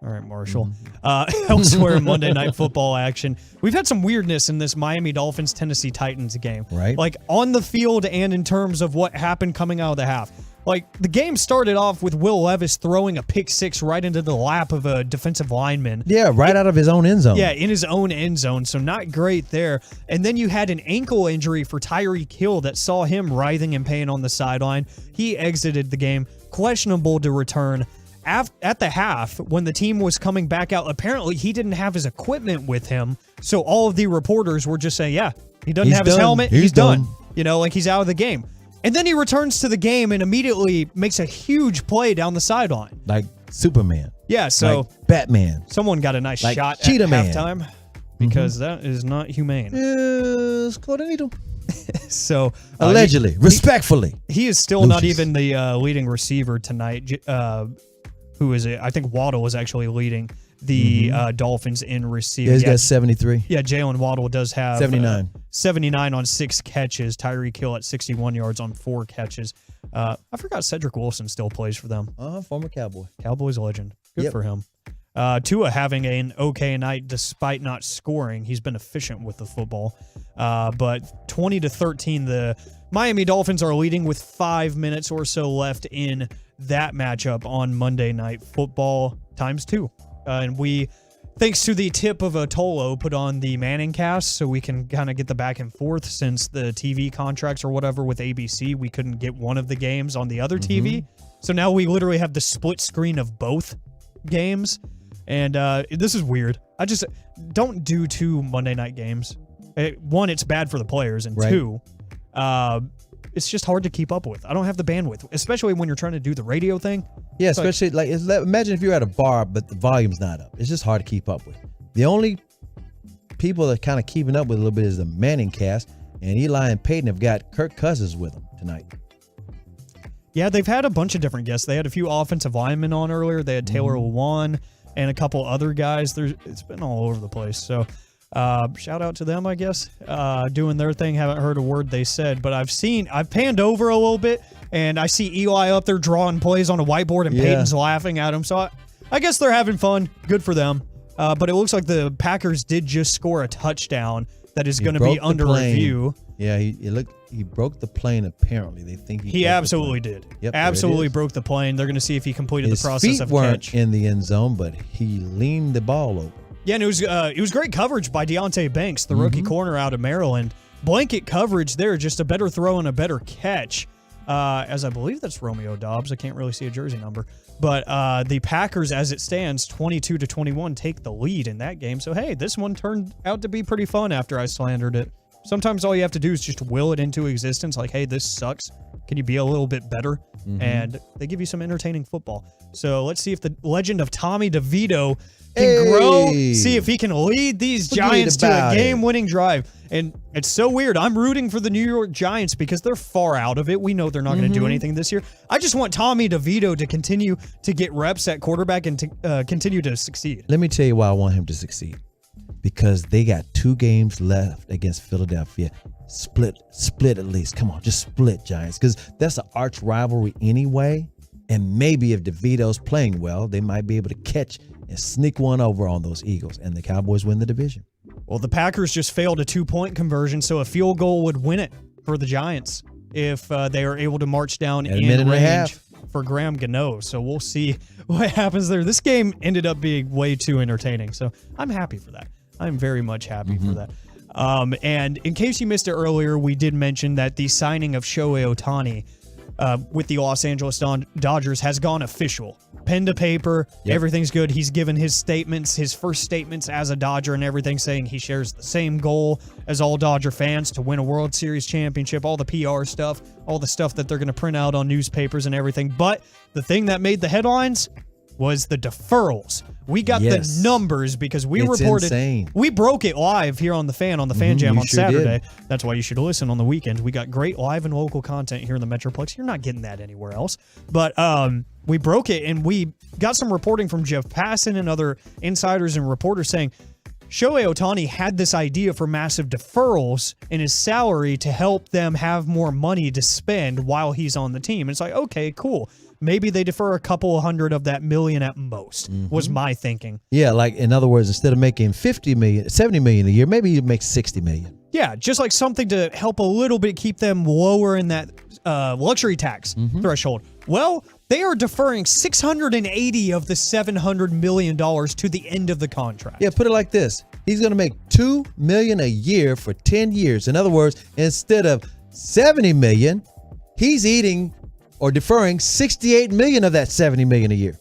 All right, Marshall. Elsewhere in Monday Night Football action, we've had some weirdness in this Miami Dolphins Tennessee Titans game. Right. Like on the field and in terms of what happened coming out of the half. Like the game started off with Will Levis throwing a pick six right into the lap of a defensive lineman. Yeah, right out of his own end zone. Yeah, in his own end zone. So not great there. And then you had an ankle injury for Tyreek Hill that saw him writhing in pain on the sideline. He exited the game, questionable to return. At the half, when the team was coming back out, apparently he didn't have his equipment with him. So all of the reporters were just saying, yeah, he doesn't have his helmet. He's done. You know, like he's out of the game. And then he returns to the game and immediately makes a huge play down the sideline. Like Superman. Yeah, so like Batman. Someone got a nice like shot Cheetah at Man. halftime because that is not humane. Yes, Coronito. So allegedly, respectfully, he is still not even the leading receiver tonight. Who is it? I think Waddle was actually leading the Dolphins in receiving. Yeah, he's got 73. Yeah, Jalen Waddle does have 79. 79 on 6 catches. Tyreek Hill at 61 yards on 4 catches. I forgot Cedric Wilson still plays for them. Former Cowboy. Cowboys legend. Good for him. Tua having an okay night despite not scoring. He's been efficient with the football. But 20-13, the Miami Dolphins are leading with 5 minutes or so left in that matchup on Monday Night Football ×2. And we, thanks to the tip of a Tolo, put on the Manning cast so we can kind of get the back and forth since the TV contracts or whatever with ABC, we couldn't get one of the games on the other TV. So now we literally have the split screen of both games. And this is weird. I just don't do 2 Monday night games. One, it's bad for the players, and 2, it's just hard to keep up with. I don't have the bandwidth, especially when you're trying to do the radio thing. Yeah, especially imagine if you're at a bar, but the volume's not up. It's just hard to keep up with. The only people that kind of keeping up with a little bit is the Manning cast, and Eli and Peyton have got Kirk Cousins with them tonight. Yeah, they've had a bunch of different guests. They had a few offensive linemen on earlier. They had Taylor Lewan and a couple other guys. It's been all over the place. So shout out to them, I guess, doing their thing. Haven't heard a word they said, but I've panned over a little bit, and I see Eli up there drawing plays on a whiteboard, and Peyton's laughing at him. So I guess they're having fun. Good for them. But it looks like the Packers did just score a touchdown that is going to be under review. Yeah, he broke the plane. Apparently, they think he absolutely did. Yep, absolutely broke the plane. They're going to see if he completed the process feet of weren't catch. in the end zone, but he leaned the ball over. Yeah, and it was great coverage by Deontay Banks, the rookie corner out of Maryland. Blanket coverage there, just a better throw and a better catch. As I believe that's Romeo Doubs. I can't really see a jersey number. But the Packers, as it stands, 22-21, take the lead in that game. So, hey, this one turned out to be pretty fun after I slandered it. Sometimes all you have to do is just will it into existence. Like, hey, this sucks. Can you be a little bit better? And they give you some entertaining football. So let's see if the legend of Tommy DeVito can grow. See if he can lead these Giants to a game-winning drive. And it's so weird. I'm rooting for the New York Giants because they're far out of it. We know they're not going to do anything this year. I just want Tommy DeVito to continue to get reps at quarterback and to continue to succeed. Let me tell you why I want him to succeed. Because they got 2 games left against Philadelphia. Split at least. Come on, just split, Giants. Because that's an arch rivalry anyway. And maybe if DeVito's playing well, they might be able to catch and sneak one over on those Eagles. And the Cowboys win the division. Well, the Packers just failed a 2-point conversion, so a field goal would win it for the Giants if they are able to march down in range for Graham Gano. So we'll see what happens there. This game ended up being way too entertaining, so I'm happy for that. I'm very much happy for that. And in case you missed it earlier, we did mention that the signing of Shohei Ohtani with the Los Angeles Dodgers has gone official. Pen to paper, everything's good. He's given his statements, his first statements as a Dodger and everything, saying he shares the same goal as all Dodger fans to win a World Series championship, all the PR stuff, all the stuff that they're going to print out on newspapers and everything. But the thing that made the headlines was the deferrals. We got the numbers because we reported. Insane. We broke it live here on the Fan Jam on sure Saturday. did. That's why you should listen on the weekends. We got great live and local content here in the Metroplex. You're not getting that anywhere else. But we broke it, and we got some reporting from Jeff Passan and other insiders and reporters saying Shohei Ohtani had this idea for massive deferrals in his salary to help them have more money to spend while he's on the team. And it's like, okay, cool. Maybe they defer a couple of hundred of that million at most, was my thinking. Yeah, like in other words, instead of making 70 million a year, maybe you make 60 million. Yeah, just like something to help a little bit keep them lower in that luxury tax threshold. Well, they are deferring 680 of the $700 million to the end of the contract. Yeah, put it like this. He's going to make $2 million a year for 10 years. In other words, instead of 70 million, he's eating or deferring 68 million of that 70 million a year.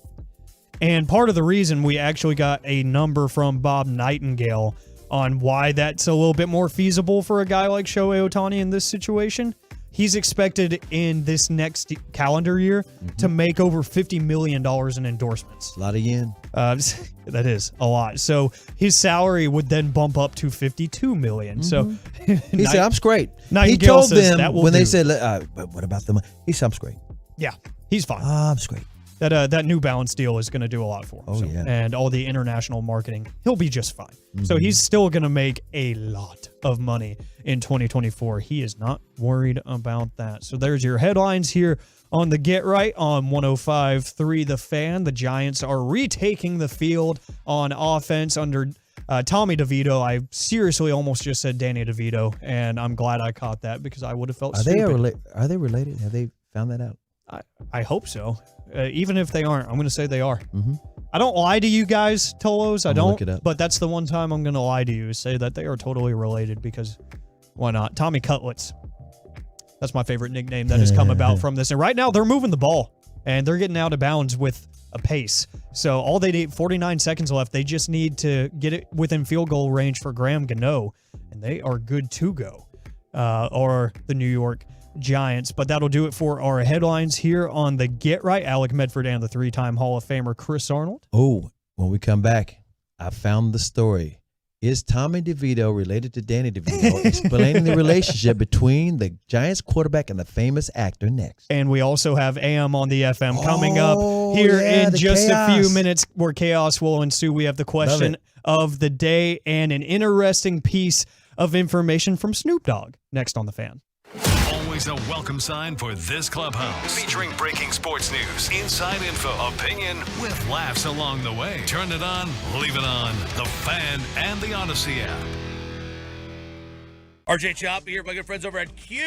And part of the reason we actually got a number from Bob Nightingale on why that's a little bit more feasible for a guy like Shohei Ohtani in this situation, he's expected in this next calendar year to make over $50 million in endorsements. A lot of yen. That is a lot. So his salary would then bump up to $52 million. So he said, I'm straight. He Nightingale told says them that will when they do. said, but what about the money? He said, I'm straight. Yeah, he's fine. I'm straight. That New Balance deal is going to do a lot for him. Oh, yeah. And all the international marketing, he'll be just fine. So he's still going to make a lot of money in 2024. He is not worried about that. So there's your headlines here on the Get Right on 105.3 The Fan. The Giants are retaking the field on offense under Tommy DeVito. I seriously almost just said Danny DeVito, and I'm glad I caught that because I would have felt stupid. Are they related? Have they found that out? I hope so. Even if they aren't, I'm going to say they are. I don't lie to you guys, Tolos. I don't. look it up. But that's the one time I'm going to lie to you is say that they are totally related because why not? Tommy Cutlets. That's my favorite nickname that has come about from this. And right now they're moving the ball and they're getting out of bounds with a pace. So all they need, 49 seconds left. They just need to get it within field goal range for Graham Gano, and they are good to go. Or the New York Giants. But that'll do it for our headlines here on the Get Right. Alec Medford and the three-time Hall of Famer Chris Arnold. Oh, when we come back, I found the story. Is Tommy DeVito related to Danny DeVito? Explaining the relationship between the Giants quarterback and the famous actor next. And we also have AM on the FM coming up here in just a few minutes where chaos will ensue. We have the question of the day and an interesting piece of information from Snoop Dogg next on The Fan. Always a welcome sign for this clubhouse. Featuring breaking sports news, inside info, opinion, with laughs along the way. Turn it on, leave it on. The Fan and the Odyssey app. RJ Chop here, my good friends over at Q.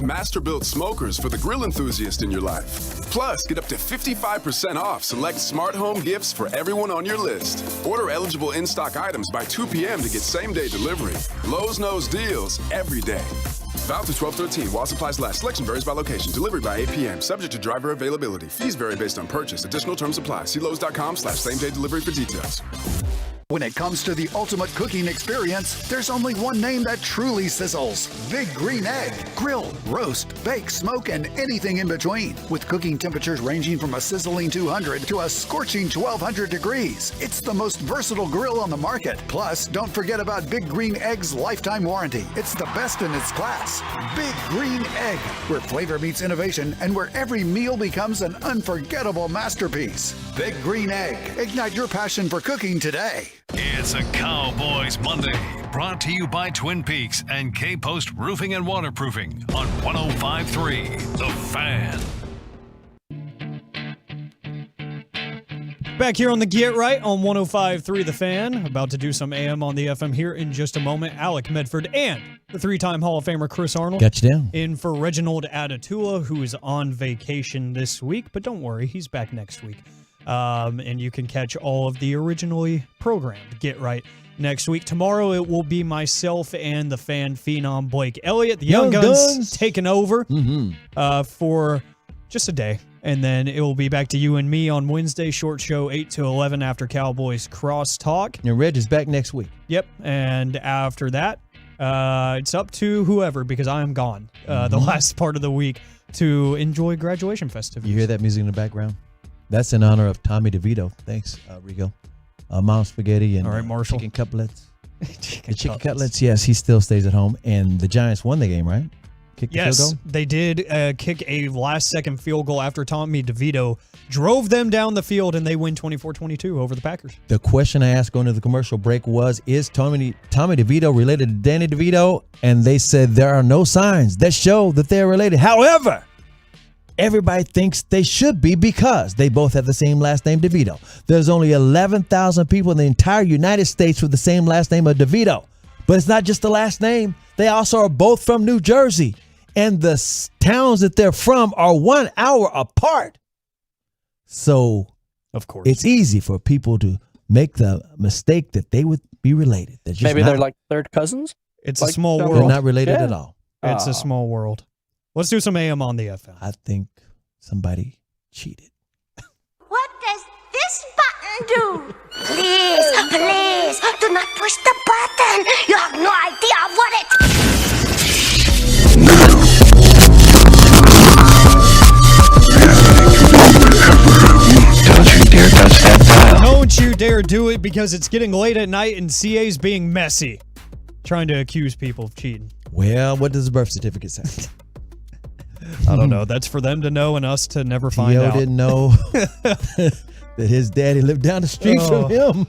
master-built smokers for the grill enthusiast in your life. Plus, get up to 55% off select smart home gifts for everyone on your list. Order eligible in-stock items by 2 p.m. to get same-day delivery. Lowe's knows deals every day. Valid through 12/13 while supplies last. Selection varies by location. Delivery by 8 p.m. Subject to driver availability. Fees vary based on purchase. Additional terms apply. See Lowe's.com/same-day delivery for details. When it comes to the ultimate cooking experience, there's only one name that truly sizzles. Big Green Egg. Grill, roast, bake, smoke, and anything in between. With cooking temperatures ranging from a sizzling 200 to a scorching 1200 degrees. It's the most versatile grill on the market. Plus, don't forget about Big Green Egg's lifetime warranty. It's the best in its class. Big Green Egg, where flavor meets innovation and where every meal becomes an unforgettable masterpiece. Big Green Egg. Ignite your passion for cooking today. It's a Cowboys Monday, brought to you by Twin Peaks and K-Post Roofing and Waterproofing on 105.3 The Fan. Back here on the Get Right on 105.3 The Fan. About to do some AM on the FM here in just a moment. Alec Medford and the three-time Hall of Famer Chris Arnold. Got you down. In for Reginald Atatula, who is on vacation this week. But don't worry, he's back next week. And you can catch all of the originally programmed Get Right next week. Tomorrow it will be myself and the fan phenom Blake Elliott. The Young Guns taking over for just a day. And then it will be back to you and me on Wednesday, short show 8 to 11 after Cowboys Crosstalk. And Reg is back next week. Yep. And after that, it's up to whoever, because I am gone the last part of the week to enjoy graduation festivities. You hear that music in the background? That's in honor of Tommy DeVito. Thanks, Rigo. Mom Spaghetti and all right, Marshall. Chicken cutlets. Chicken cutlets, yes, he still stays at home. And the Giants won the game, right? Kicked the field Yes, goal? they did kick a last-second field goal after Tommy DeVito drove them down the field, and they win 24-22 over the Packers. The question I asked going to the commercial break was, is Tommy DeVito related to Danny DeVito? And they said there are no signs that show that they're related. However, everybody thinks they should be because they both have the same last name, DeVito. There's only 11,000 people in the entire United States with the same last name of DeVito. But it's not just the last name. They also are both from New Jersey. And the towns that they're from are 1 hour apart. So, of course, it's easy for people to make the mistake that they would be related. They're just Maybe not. they're like third cousins? It's Like, a small they're world. They're not related at all. It's a small world. Let's do some AM on the FM. I think somebody cheated. What does this button do? Please, do not push the button. You have no idea what it... Don't you dare do it, because it's getting late at night and CA's being messy, trying to accuse people of cheating. Well, what does the birth certificate say? I don't know. That's for them to know and us to never find T.O. out. didn't know that his daddy lived down the street from him.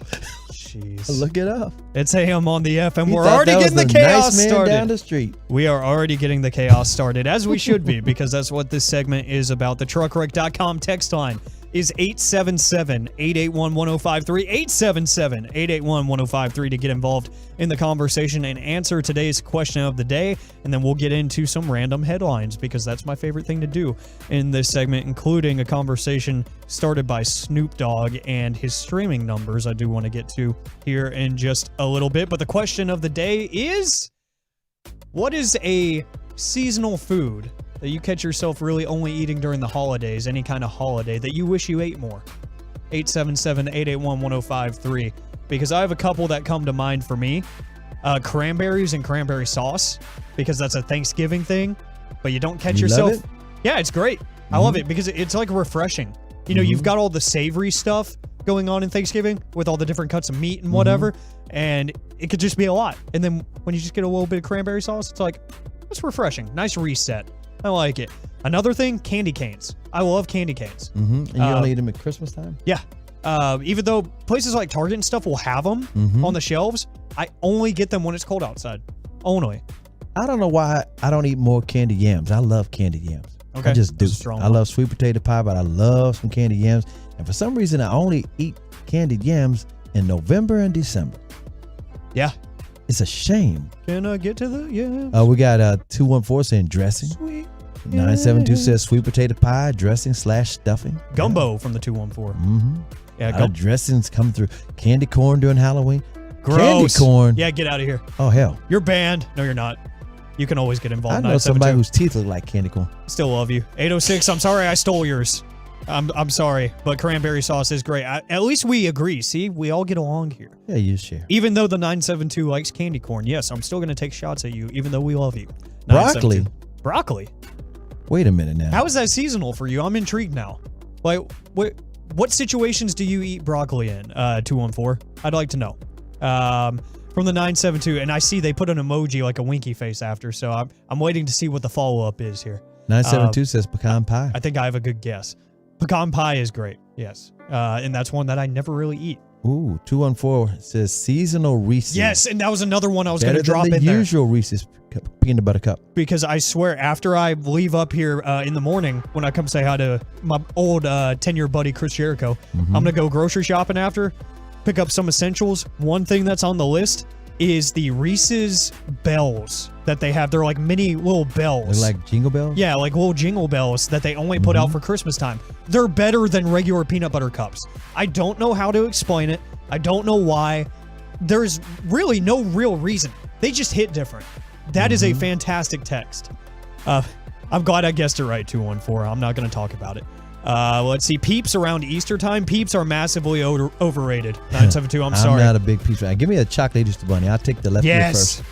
Jeez. Look it up. It's AM on the FM. He We're thought already that was getting the the chaos nice man started. down the street. We are already getting the chaos started, as we should be, because that's what this segment is about. The truckwreck.com text line is 877-881-1053, 877-881-1053 to get involved in the conversation and answer today's question of the day. And then we'll get into some random headlines, because that's my favorite thing to do in this segment, including a conversation started by Snoop Dogg and his streaming numbers I do want to get to here in just a little bit. But the question of the day is, what is a seasonal food that you catch yourself really only eating during the holidays, any kind of holiday, that you wish you ate more? 877-881-1053. Because I have a couple that come to mind for me. Cranberries and cranberry sauce, because that's a Thanksgiving thing, but you don't catch You yourself. love it? Yeah, it's great. I love it because it's like refreshing. You know, you've got all the savory stuff going on in Thanksgiving with all the different cuts of meat and whatever, and it could just be a lot. And then when you just get a little bit of cranberry sauce, it's like, it's refreshing. Nice reset. I like it. Another thing, candy canes. I love candy canes. And you only eat them at Christmas time? Yeah. Even though places like Target and stuff will have them on the shelves, I only get them when it's cold outside. Only. I don't know why I don't eat more candy yams. I love candy yams. Okay. I just do. That's a strong I one. love sweet potato pie, but I love some candy yams. And for some reason, I only eat candied yams in November and December. Yeah. It's a shame. Can I get to the We got 214 saying dressing. Sweet. 972 says sweet potato pie, dressing / stuffing. Gumbo from the 214. Mm-hmm. Yeah, dressings coming through. Candy corn during Halloween. Gross. Candy corn. Yeah, get out of here. Oh, hell. You're banned. No, you're not. You can always get involved. I know somebody whose teeth look like candy corn. Still love you. 806, I'm sorry I stole yours. I'm sorry, but cranberry sauce is great. At least we agree. See, we all get along here. Yeah, you share. Even though the 972 likes candy corn, yes, I'm still going to take shots at you, even though we love you. Broccoli. Broccoli. Wait a minute now. How is that seasonal for you? I'm intrigued now. Like, what situations do you eat broccoli in? 214. I'd like to know. From the 972, and I see they put an emoji like a winky face after, so I'm waiting to see what the follow up is here. 972 says pecan pie. I think I have a good guess. Pecan pie is great, yes. And that's one that I never really eat. Ooh, 214 says seasonal Reese's. Yes, and that was another one I was going to drop in the there. usual Reese's peanut butter cup. Because I swear, after I leave up here in the morning, when I come say hi to my old 10-year buddy Chris Jericho, I'm going to go grocery shopping after, pick up some essentials. One thing that's on the list is the Reese's bells that they have. They're like mini little bells. They're like jingle bells? Yeah, like little jingle bells that they only put out for Christmas time. They're better than regular peanut butter cups. I don't know how to explain it. I don't know why. There's really no real reason. They just hit different. That is a fantastic text. I'm glad I guessed it right, 214. I'm not going to talk about it. Let's see. Peeps around Easter time. Peeps are massively overrated. 972, I'm sorry. I'm not a big Peeps fan. Give me a chocolate Easter bunny. I'll take the left ear first.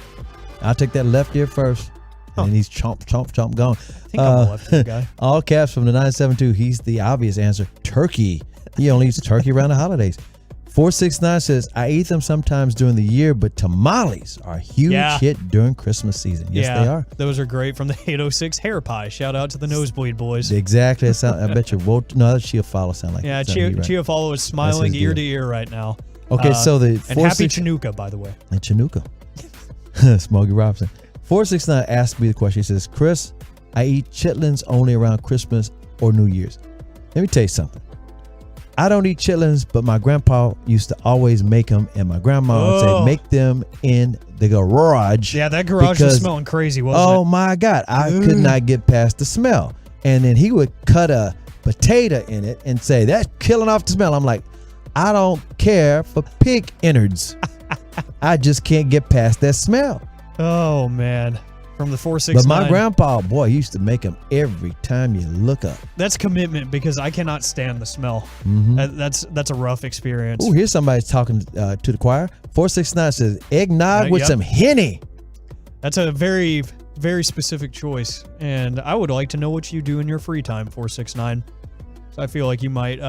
I'll take that left ear first. And he's chomp, chomp, chomp, gone. I think I'm a left ear guy. All caps from the 972. He's the obvious answer. Turkey. He only eats turkey around the holidays. 469 says, I eat them sometimes during the year, but tamales are a huge hit during Christmas season. Yes, they are. Those are great from the 806 hair pie. Shout out to the Nosebleed Boys. Exactly. I bet you won't. No, that's Chia Follow sound like yeah, that. Chia Follow is smiling ear to ear right now. Okay, so the and happy Chinooka, by the way. And Chinooka. Smokey Robinson. 469 asked me the question. He says, Chris, I eat chitlins only around Christmas or New Year's. Let me tell you something. I don't eat chitlins, but my grandpa used to always make them, and my grandma would say, make them in the garage. Yeah, that garage was smelling crazy, wasn't it? Oh, my God. I could not get past the smell. And then he would cut a potato in it and say, that's killing off the smell. I'm like, I don't care for pig innards. I just can't get past that smell. Oh, man. From the 469. But my grandpa, boy, he used to make them every time you look up. That's commitment because I cannot stand the smell. That's a rough experience. Oh, here's somebody talking to the choir. 469 says eggnog with some Henny. That's a very, very specific choice, and I would like to know what you do in your free time. 469. So I feel like you might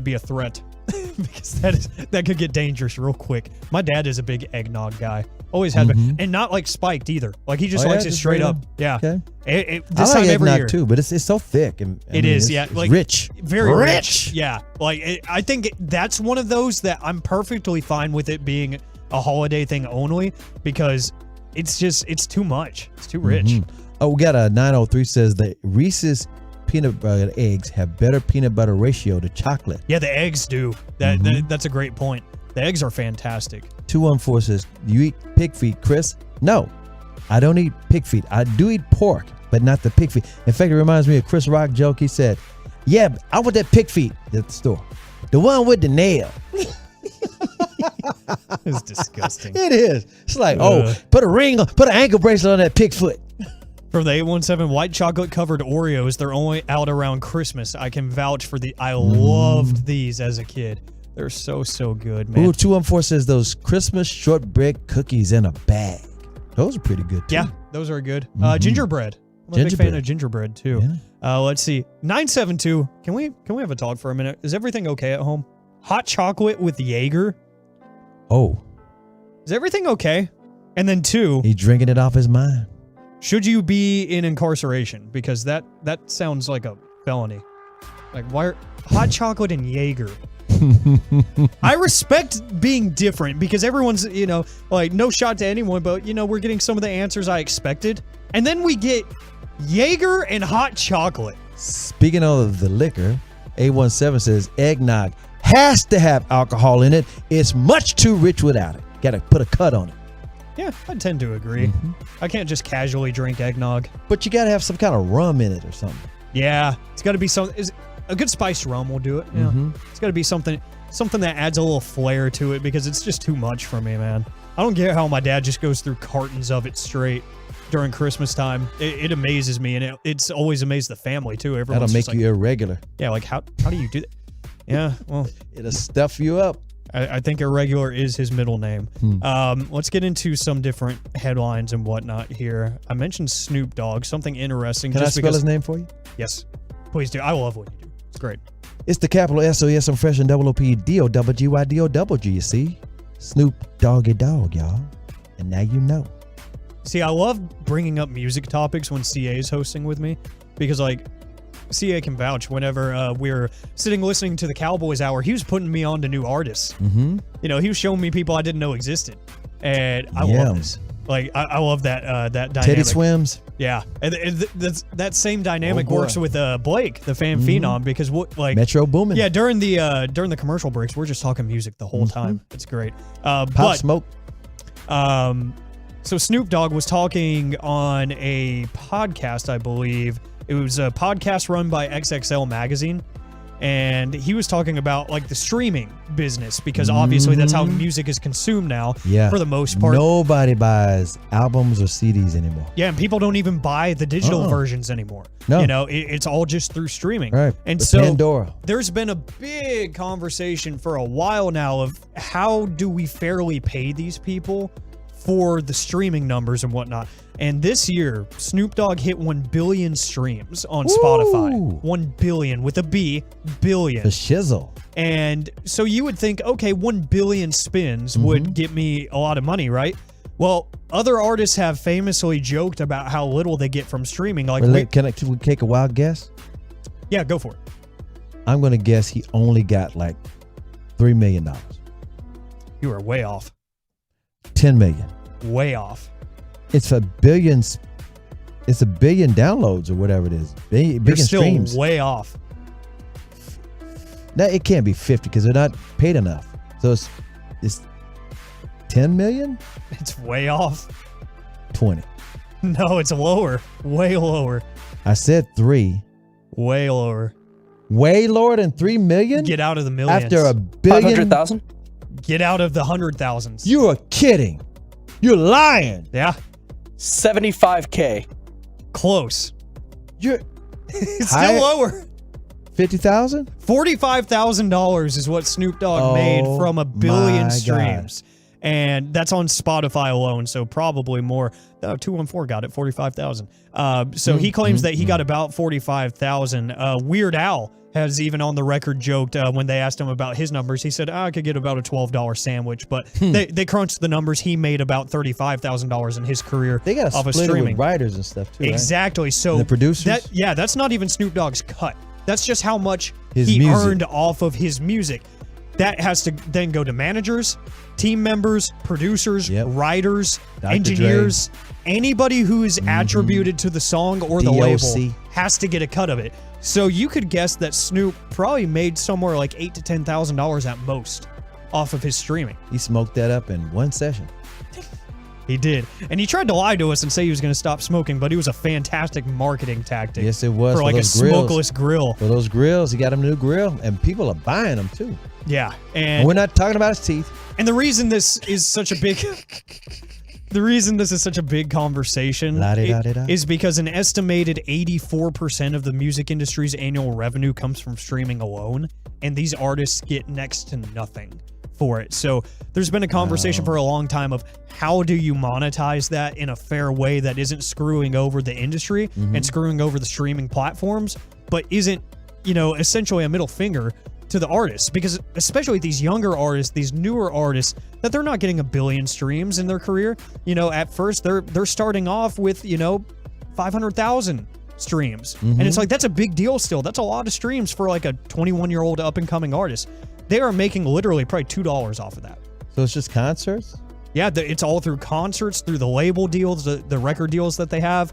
be a threat because that could get dangerous real quick. My dad is a big eggnog guy. Always had been, and not like spiked either. Like he just likes it straight up. Yeah. Okay. This I like time every eggnog year too, but it's so thick and it's like rich, very rich. Yeah, like I think that's one of those that I'm perfectly fine with it being a holiday thing only because it's too much. It's too rich. Oh, we got a 903 says that Reese's peanut butter eggs have better peanut butter ratio to chocolate. Yeah, the eggs do. That's a great point. The eggs are fantastic. 214 says, you eat pig feet, Chris? No, I don't eat pig feet. I do eat pork, but not the pig feet. In fact, it reminds me of Chris Rock joke. He said, yeah, I want that pig feet at the store. The one with the nail. It's disgusting. It is. It's like, put an ankle bracelet on that pig foot. From the 817, white chocolate covered Oreos. They're only out around Christmas. I can vouch for I loved these as a kid. They're so good, man. Ooh, 214 says those Christmas shortbread cookies in a bag. Those are pretty good, too. Yeah, those are good. Gingerbread. I'm a big fan of gingerbread, too. Yeah. Let's see. 972, can we have a talk for a minute? Is everything okay at home? Hot chocolate with Jaeger? Oh. Is everything okay? And then 2. He's drinking it off his mind. Should you be in incarceration? Because that sounds like a felony. Like, why hot chocolate and Jaeger? I respect being different because everyone's, like no shot to anyone, but we're getting some of the answers I expected. And then we get Jaeger and hot chocolate. Speaking of the liquor, 817 says eggnog has to have alcohol in it. It's much too rich without it. Got to put a cut on it. Yeah, I tend to agree. I can't just casually drink eggnog. But you got to have some kind of rum in it or something. Yeah, it's got to be some. A good spiced rum will do it. Yeah, it's got to be something that adds a little flair to it because it's just too much for me, man. I don't get how my dad just goes through cartons of it straight during Christmas time. It amazes me, and it's always amazed the family too. Everyone's That'll make you irregular. Yeah, like how do you do that? Yeah, well, it'll stuff you up. I think irregular is his middle name. Let's get into some different headlines and whatnot here. I mentioned Snoop Dogg, something interesting. Can I spell his name for you? Yes, please do. I love what you do. It's great. It's the capital SOS on fresh and double OP DOGGYDOGG, you see? Snoop Doggy Dog, y'all. And now you know. See, I love bringing up music topics when CA is hosting with me because, like, CA can vouch whenever we're sitting listening to the Cowboys Hour, he was putting me on to new artists. Mm-hmm. You know, he was showing me people I didn't know existed. And I love this. Like, I love that that dynamic. Teddy Swims. Yeah. And that same dynamic works with Blake, the fan phenom, because Metro Boomin. Yeah, during the commercial breaks, we're just talking music the whole time. It's great. Pop Smoke. So Snoop Dogg was talking on a podcast, I believe. It was a podcast run by XXL Magazine, and he was talking about like the streaming business because obviously that's how music is consumed now for the most part. Nobody buys albums or CDs anymore. Yeah, and people don't even buy the digital versions anymore. No. You know, it's all just through streaming. Right. And The so Pandora. there's been a big conversation for a while now of how do we fairly pay these people for the streaming numbers and whatnot. And this year, Snoop Dogg hit 1 billion streams on Spotify. 1 billion with a B, billion. The shizzle. And so you would think, okay, 1 billion spins would get me a lot of money, right? Well, other artists have famously joked about how little they get from streaming. Like, Can we take a wild guess? Yeah, go for it. I'm going to guess he only got like $3 million. You are way off. 10 million. Way off. It's a billion. It's a billion downloads or whatever it is. Billion You're still streams. way off. No, it can't be 50 because they're not paid enough. So it's 10 million. It's way off. 20. No, it's lower. Way lower. I said 3. Way lower. Way lower than 3 million. Get out of the millions. After a billion. 500,000. Get out of the 100,000s. You are kidding. You're lying. Yeah. 75K. Close. You're it's still lower. 50,000? $45,000 is what Snoop Dogg made from 1 billion streams. And that's on Spotify alone, so probably more. 214 got it, 45,000. So he claims that he got about 45,000. Weird Al has even on the record joked when they asked him about his numbers. He said, I could get about a $12 sandwich, but they crunched the numbers. He made about $35,000 in his career. They got off to of split it streaming. with writers and stuff too. Exactly. Right? So And the producers. That's not even Snoop Dogg's cut. That's just how much His he music. earned off of his music. That has to then go to managers, team members, producers, writers, Dr. engineers, anybody who is attributed to the song or the DOC. label has to get a cut of it. So you could guess that Snoop probably made somewhere like $8,000 to $10,000 at most off of his streaming. He smoked that up in one session. He did. And he tried to lie to us and say he was going to stop smoking, but it was a fantastic marketing tactic. Yes, it was. For like a those grills. smokeless grill. For those grills, he got him a new grill, and people are buying them too. Yeah. And we're not talking about his teeth. And the reason this is such a big conversation La-di-da-di-da. is because an estimated 84% of the music industry's annual revenue comes from streaming alone, and these artists get next to nothing for it. So there's been a conversation for a long time of how do you monetize that in a fair way that isn't screwing over the industry and screwing over the streaming platforms, but isn't, essentially a middle finger to the artists, because especially these younger artists, these newer artists, that they're not getting 1 billion streams in their career. At first they're starting off with 500,000 streams, and it's like that's a big deal still. That's a lot of streams for like a 21-year-old up and coming artist. They are making literally probably $2 off of that. So it's just concerts? Yeah, it's all through concerts, through the label deals, the record deals that they have,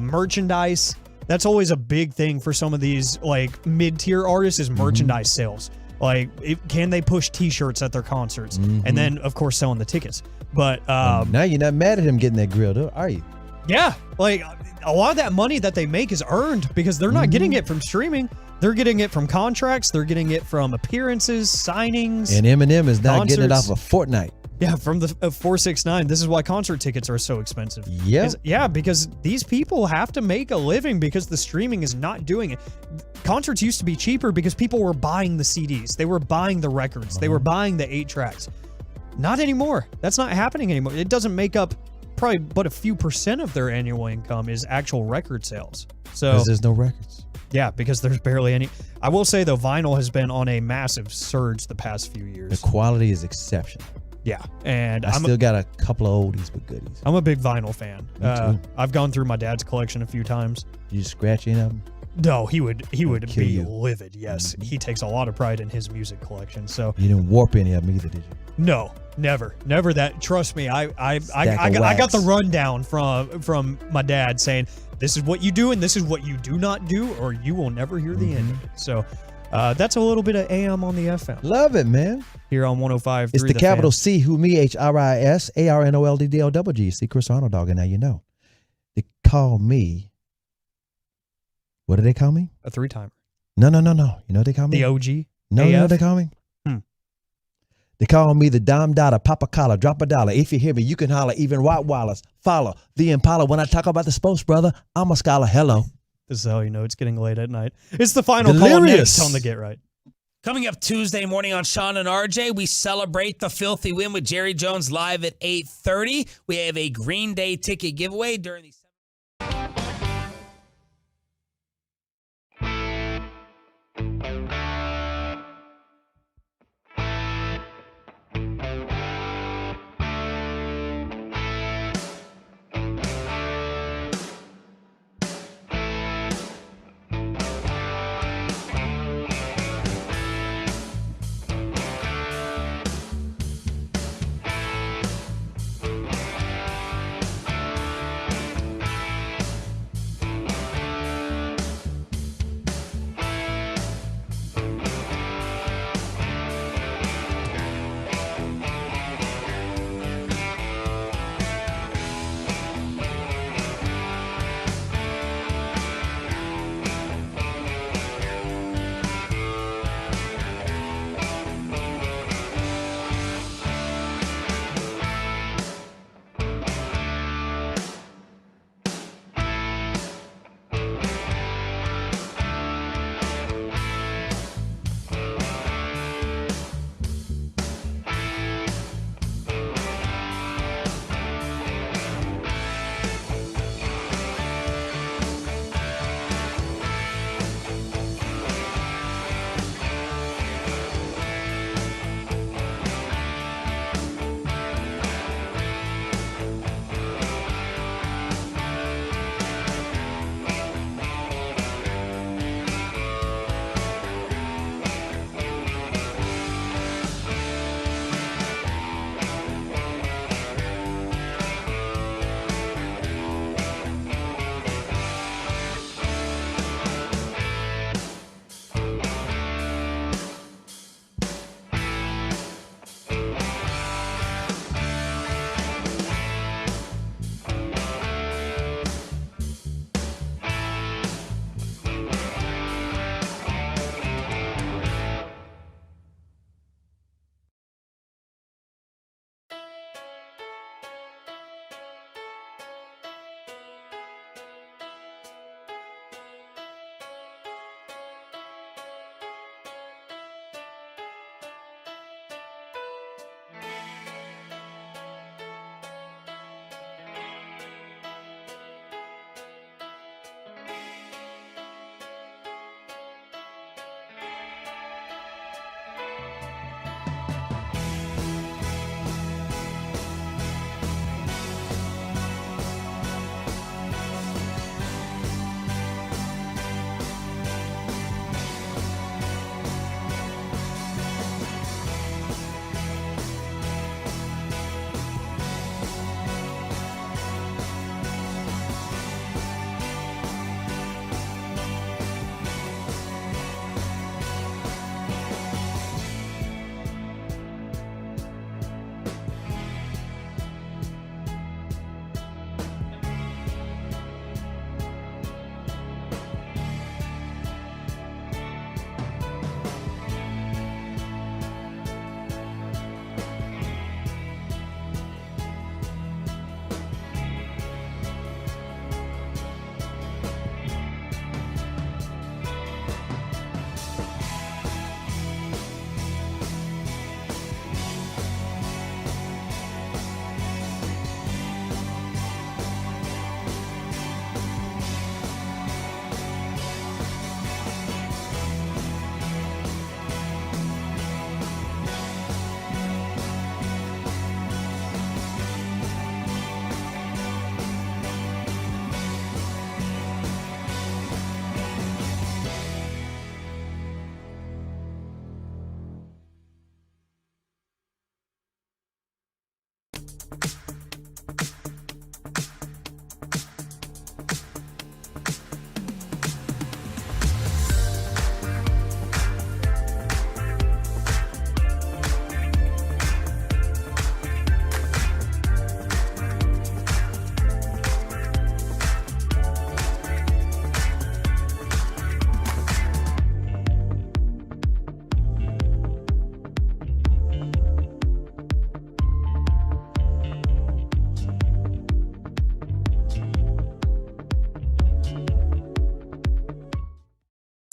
merchandise. That's always a big thing for some of these like mid-tier artists is merchandise sales. Like, can they push T-shirts at their concerts? And then, of course, selling the tickets. But now you're not mad at him getting that grill, though, are you? yeah, like a lot of that money that they make is earned because they're not getting it from streaming. They're getting it from contracts. They're getting it from appearances, signings. And Eminem is not getting it off concerts. of Fortnite. Yeah, from the 469. This is why concert tickets are so expensive. Yep. Yeah, because these people have to make a living because the streaming is not doing it. Concerts used to be cheaper because people were buying the CDs. They were buying the records. They were buying the 8 tracks. Not anymore. That's not happening anymore. It doesn't make up probably but a few % of their annual income is actual record sales. So Because there's no records. yeah, because there's barely any. I will say, though, vinyl has been on a massive surge the past few years. The quality is exceptional. Yeah, and I still got a couple of oldies but goodies. I'm a big vinyl fan. Me too. I've gone through my dad's collection a few times. You scratch any of them? No, he would kill be you. livid. Yes, he takes a lot of pride in his music collection. So You didn't warp any of them either, did you? no, never that. Trust me, I Stack of got the wax. rundown from my dad saying this is what you do and this is what you do not do, or you will never hear the end of it. So that's a little bit of AM on the FM. Love it, man. Here on 105.3 It's the capital Fan. C, who me, HRISARNOLDDLWG. See Chris Arnold, dog, and now you know. They call me. What do they call me? A 3-timer. No. You know what they call me? The OG. No, you know AF? what they call me? They call me the dime dollar, papa collar, drop a dollar. If you hear me, you can holler. Even Rottweilers follow the Impala. When I talk about the sports, brother, I'm a scholar. Hello. This is how you know it's getting late at night. It's the final call Delirious. next on the Get Right. Coming up Tuesday morning on Sean and RJ, we celebrate the filthy win with Jerry Jones live at 8:30. We have a Green Day ticket giveaway during the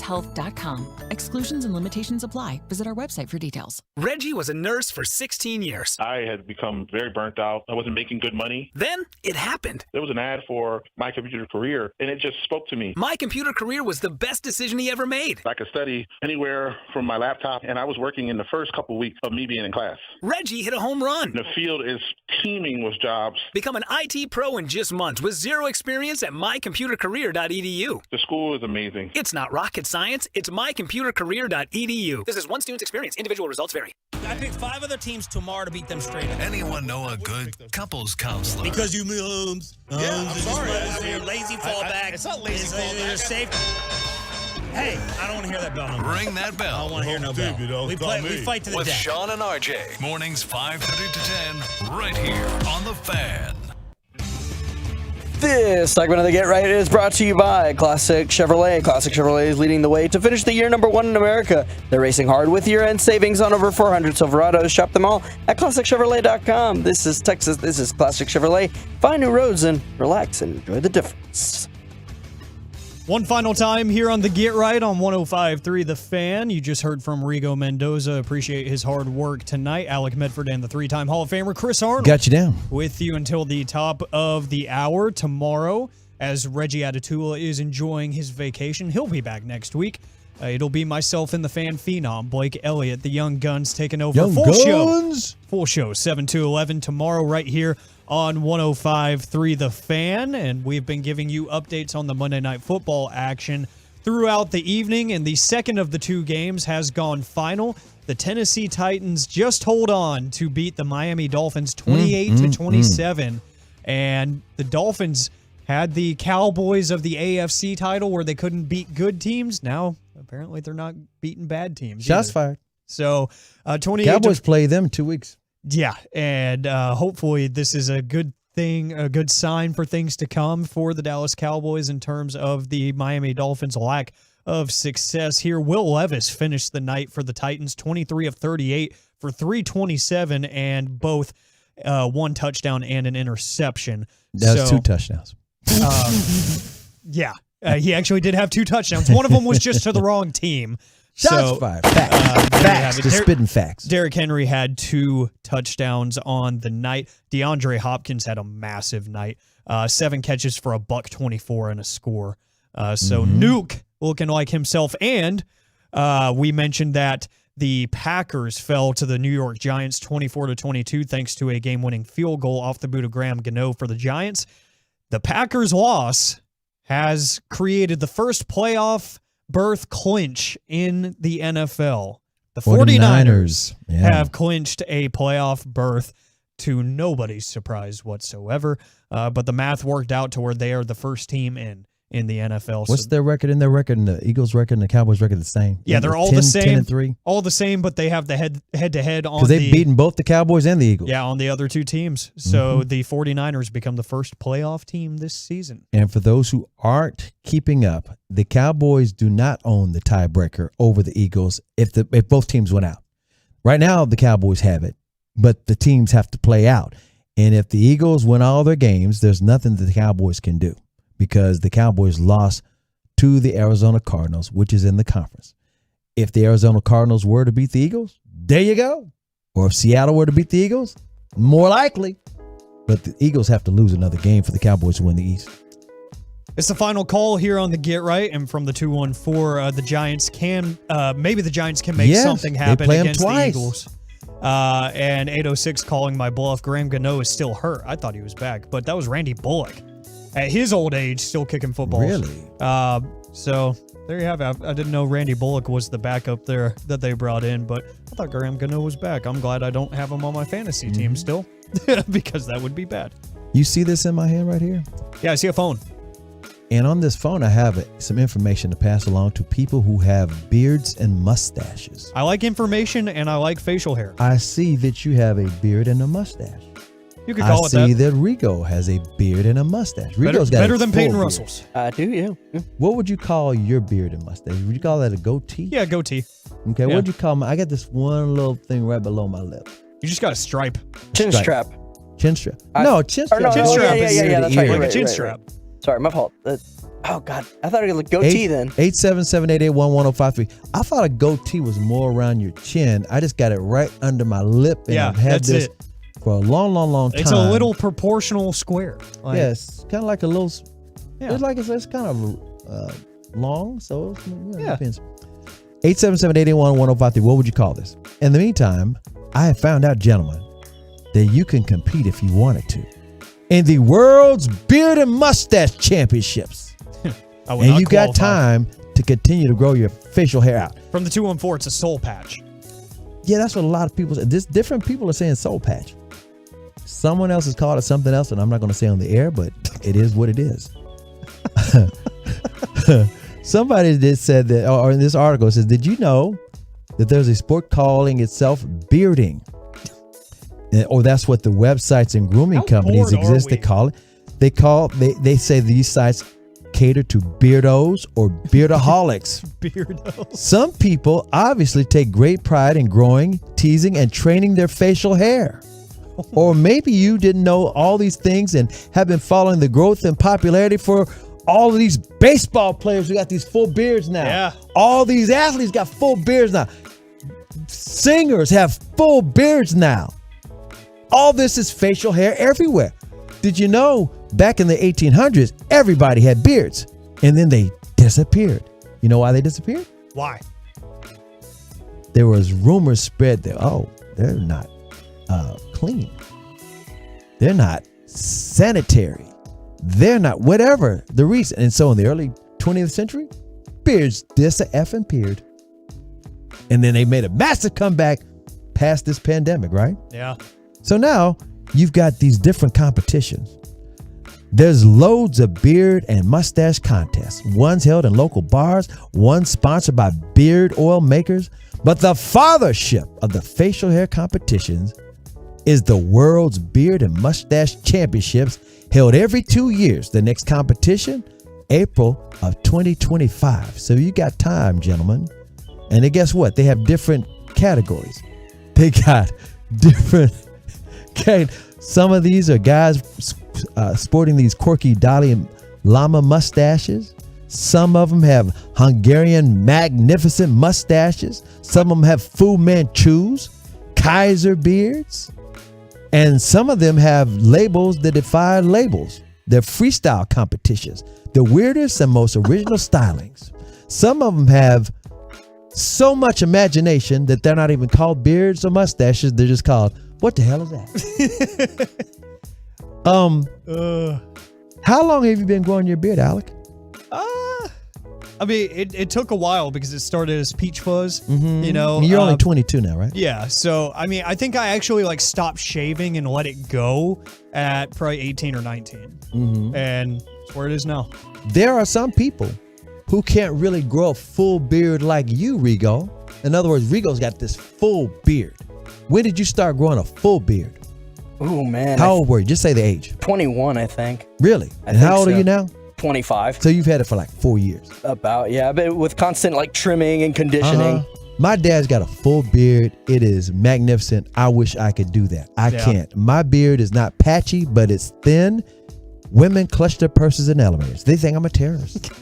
Health.com. Exclusions and limitations apply. Visit our website for details. Reggie was a nurse for 16 years. I had become very burnt out. I wasn't making good money. Then it happened. There was an ad for My Computer Career, and it just spoke to me. My Computer Career was the best decision he ever made. I could study anywhere from my laptop, and I was working in the first couple of weeks of me being in class. Reggie hit a home run. The field is teeming with jobs. Become an IT pro in just months with zero experience at mycomputercareer.edu. The school is amazing. It's not rocket science. It's mycomputercareer.edu. This is one student's experience. Individual results vary. I picked 5 other teams tomorrow to beat them straight up. Anyone know a good couples counselor? Because you Mahomes. I'm sorry. You're lazy fallback. It's not lazy fallback. You're safe. Hey, I don't want to hear that bell. No more. Ring that bell. I don't want to hear no bell. We fight to the With death. Sean and RJ. Mornings 5:30 to 10, right here on The Fan. This segment of the Get Right is brought to you by Classic Chevrolet. Classic Chevrolet is leading the way to finish the year #1 in America. They're racing hard with year-end savings on over 400 Silverados. Shop them all at ClassicChevrolet.com. This is Texas. This is Classic Chevrolet. Find new roads and relax and enjoy the difference. One final time here on the Get Right on 105.3 The Fan. You just heard from Rigo Mendoza. Appreciate his hard work tonight. Alec Medford and the 3-time Hall of Famer Chris Arnold. Got you down. With you until the top of the hour tomorrow. As Reggie Atatula is enjoying his vacation, he'll be back next week. It'll be myself and the Fan Phenom, Blake Elliott, the Young Guns, taking over. Young Guns? Full show, 7 to 11 tomorrow right here on 105.3 The Fan. And we've been giving you updates on the Monday Night Football action throughout the evening. And the second of the 2 games has gone final. The Tennessee Titans just hold on to beat the Miami Dolphins 28-27. And the Dolphins had the Cowboys of the AFC title where they couldn't beat good teams. Now, apparently, they're not beating bad teams. Shots either. fired. So, 28 Cowboys play them in 2 weeks. Yeah, and hopefully this is a good thing, a good sign for things to come for the Dallas Cowboys in terms of the Miami Dolphins' lack of success here. Will Levis finished the night for the Titans, 23 of 38 for 327 and both 1 touchdown and an interception. That was 2 touchdowns. Yeah, he actually did have 2 touchdowns. One of them was just to the wrong team. Shots fired. Facts. Facts. Just spitting facts. Derrick Henry had 2 touchdowns on the night. DeAndre Hopkins had a massive night. 7 catches for $124 and a score. So Nuke looking like himself. And we mentioned that the Packers fell to the New York Giants 24-22 thanks to a game-winning field goal off the boot of Graham Gano for the Giants. The Packers' loss has created the first playoff berth clinch in the NFL. The 49ers have clinched a playoff berth to nobody's surprise whatsoever. But the math worked out to where they are the first team in the NFL. What's their record in their record? And the Eagles' record and the Cowboys' record the same? Yeah, they're all 10, the same. 10-3. All the same, but they have the head-to-head on Because they've beaten both the Cowboys and the Eagles. Yeah, on the other 2 teams. So the 49ers become the first playoff team this season. And for those who aren't keeping up, the Cowboys do not own the tiebreaker over the Eagles if both teams went out. Right now, the Cowboys have it, but the teams have to play out. And if the Eagles win all their games, there's nothing that the Cowboys can do because the Cowboys lost to the Arizona Cardinals, which is in the conference. If the Arizona Cardinals were to beat the Eagles, there you go. Or if Seattle were to beat the Eagles, more likely. But the Eagles have to lose another game for the Cowboys to win the East. It's the final call here on the Get Right, and from the 214, the Giants can maybe the Giants can make something happen against the Eagles. And 806 calling my bluff. Graham Gano is still hurt. I thought he was back, but that was Randy Bullock at his old age, still kicking footballs. Really? So there you have it. I didn't know Randy Bullock was the backup there that they brought in, but I thought Graham Gano was back. I'm glad I don't have him on my fantasy team still. because that would be bad. You see this in my hand right here? Yeah, I see a phone. And on this phone, I have some information to pass along to people who have beards and mustaches. I like information and I like facial hair. I see that you have a beard and a mustache. You could call I it that. see that Rigo has a beard and a mustache. Rigo's got better a than full Peyton beard. Russell's. I do, yeah. What would you call your beard and mustache? Would you call that a goatee? Yeah, goatee. Okay, Yeah. what would you call my? I got this one little thing right below my lip. You just got a stripe. Chin strap. Chin strap. I- No, chin strap. Or no, Chin oh, strap yeah, is yeah, ear yeah, to that's ear. right. Like a right, chin right, strap. right. Sorry, my fault. Oh, God. I thought it was goatee then. 877-881-1053. I thought a goatee was more around your chin. I just got it right under my lip, and Yeah, I've had that's this it. for a long, long, long time. It's a little proportional square. Like, Yes, kind of like a little. Yeah. It's like it's kind of long, so it's, Yeah. depends. 877-881-1053. What would you call this? In the meantime, I have found out, gentlemen, that you can compete if you wanted to in the World's Beard and Mustache Championships. I would And not you got qualify. time to continue to grow your facial hair out. From the 214, it's a soul patch. Yeah, that's what a lot of people say. Different people are saying soul patch. Someone else has called it something else, and I'm not going to say on the air, but it is what it is. Somebody did said that, or in this article, it says, did you know that there's a sport calling itself bearding? Or that's what the websites and grooming companies bored are exist to we? call it. They say these sites cater to beardos or beardaholics. Beardo. Some people obviously take great pride in growing, teasing, and training their facial hair. Or maybe you didn't know all these things and have been following the growth and popularity for all of these baseball players who got these full beards now. Yeah. All these athletes got full beards now. Singers have full beards now. All this is facial hair everywhere. Did you know back in the 1800s, everybody had beards and then they disappeared? You know why they disappeared? Why? There was rumors spread that, they're not clean. They're not sanitary. They're not whatever the reason. And so in the early 20th century, beards disappeared. And then they made a massive comeback past this pandemic, right? Yeah. So now you've got these different competitions. There's loads of beard and mustache contests. One's held in local bars, one's sponsored by beard oil makers. But the fathership of the facial hair competitions is the World's Beard and Mustache Championships, held every 2 years. The next competition, April of 2025. So you got time, gentlemen. And then guess what? They have different categories. They got different. Okay, some of these are guys sporting these quirky Dalai Lama mustaches. Some of them have Hungarian magnificent mustaches. Some of them have Fu Manchus, Kaiser beards. And some of them have labels that defy labels. They're freestyle competitions. The weirdest and most original stylings. Some of them have so much imagination that they're not even called beards or mustaches. They're just called, what the hell is that? How long have you been growing your beard, Alec? I mean, it took a while because it started as peach fuzz, you know. You're only 22 now, right? Yeah, so I mean, I think I actually stopped shaving and let it go at probably 18 or 19, and it's where it is now. There are some people who can't really grow a full beard like you, Rigo. In other words, Rigo's got this full beard. When did you start growing a full beard? Oh, man. How old were you? Just say the age. 21, I think. Really? I And think how old so. are you now? 25. So you've had it for like 4 years. About, yeah. But with constant trimming and conditioning. My dad's got a full beard. It is magnificent. I wish I could do that. I can't. My beard is not patchy, but it's thin. Women clutch their purses in elevators. They think I'm a terrorist.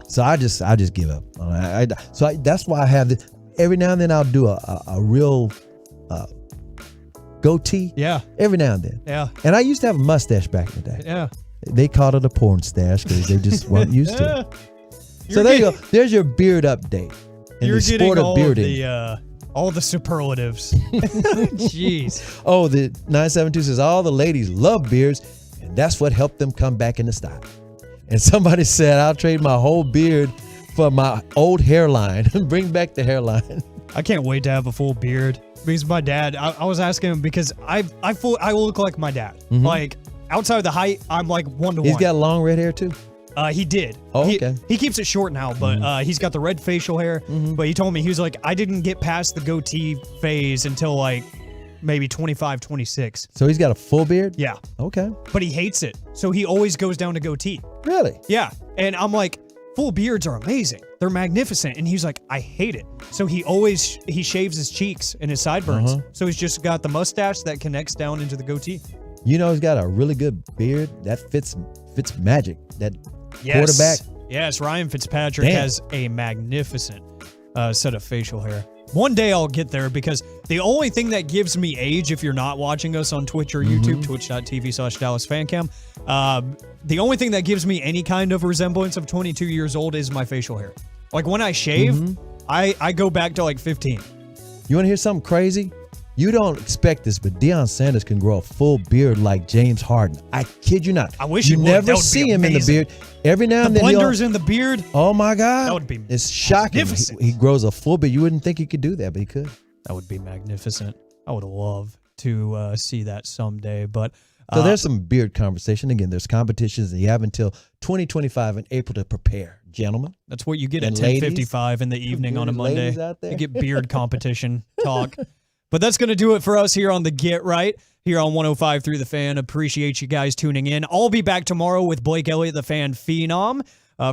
So I just give up. That's why I have this. Every now and then I'll do a real goatee. Yeah. Every now and then. Yeah. And I used to have a mustache back in the day. Yeah. They called it a porn stash because they just weren't used to it. So You're there you go. There's your beard update. In You're the getting sport of all bearding. all the superlatives. Jeez. Oh, the 972 says all the ladies love beards, and that's what helped them come back into style. And somebody said, I'll trade my whole beard for my old hairline and bring back the hairline. I can't wait to have a full beard because my dad. I was asking him because I look like my dad. Mhm. Like outside of the height, I'm like 1-to-1. He's got long red hair too. He did. Oh, okay. He keeps it short now, but he's got the red facial hair. But he told me, he was like, I didn't get past the goatee phase until like maybe 25, 26. So he's got a full beard? Yeah. Okay. But he hates it. So he always goes down to goatee. Really? Yeah. And I'm like, full beards are amazing. They're magnificent. And he's like, I hate it. So he shaves his cheeks and his sideburns. So he's just got the mustache that connects down into the goatee. You know, he's got a really good beard that fits Magic. That quarterback. Yes, Ryan Fitzpatrick has a magnificent set of facial hair. One day I'll get there because the only thing that gives me age, if you're not watching us on Twitch or YouTube, twitch.tv/DallasFanCam, the only thing that gives me any kind of resemblance of 22 years old is my facial hair. Like when I shave, I go back to like 15. You want to hear something crazy? You don't expect this, but Deion Sanders can grow a full beard like James Harden. I kid you not. I wish you he would. never That would see be him in the amazing. beard. Every now and The then, blenders in the beard. Oh my God, That would be it's shocking. magnificent. He grows a full beard. You wouldn't think he could do that, but he could. That would be magnificent. I would love to see that someday. But So there's some beard conversation. Again, there's competitions, and you have until 2025 in April to prepare, gentlemen. That's what you get And at ladies. 10:55 in the evening on a Ladies Monday. out there. You get beard competition talk. But that's going to do it for us here on the Get Right, here on 105 Through the Fan. Appreciate you guys tuning in. I'll be back tomorrow with Blake Elliott, the Fan Phenom,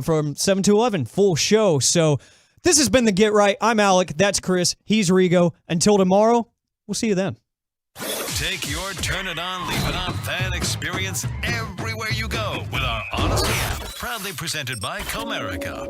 from 7 to 11, full show. So this has been the Get Right. I'm Alec. That's Chris. He's Rigo. Until tomorrow, we'll see you then. Take your Turn It On, Leave It On fan experience everywhere you go with our Odyssey app. Proudly presented by Comerica.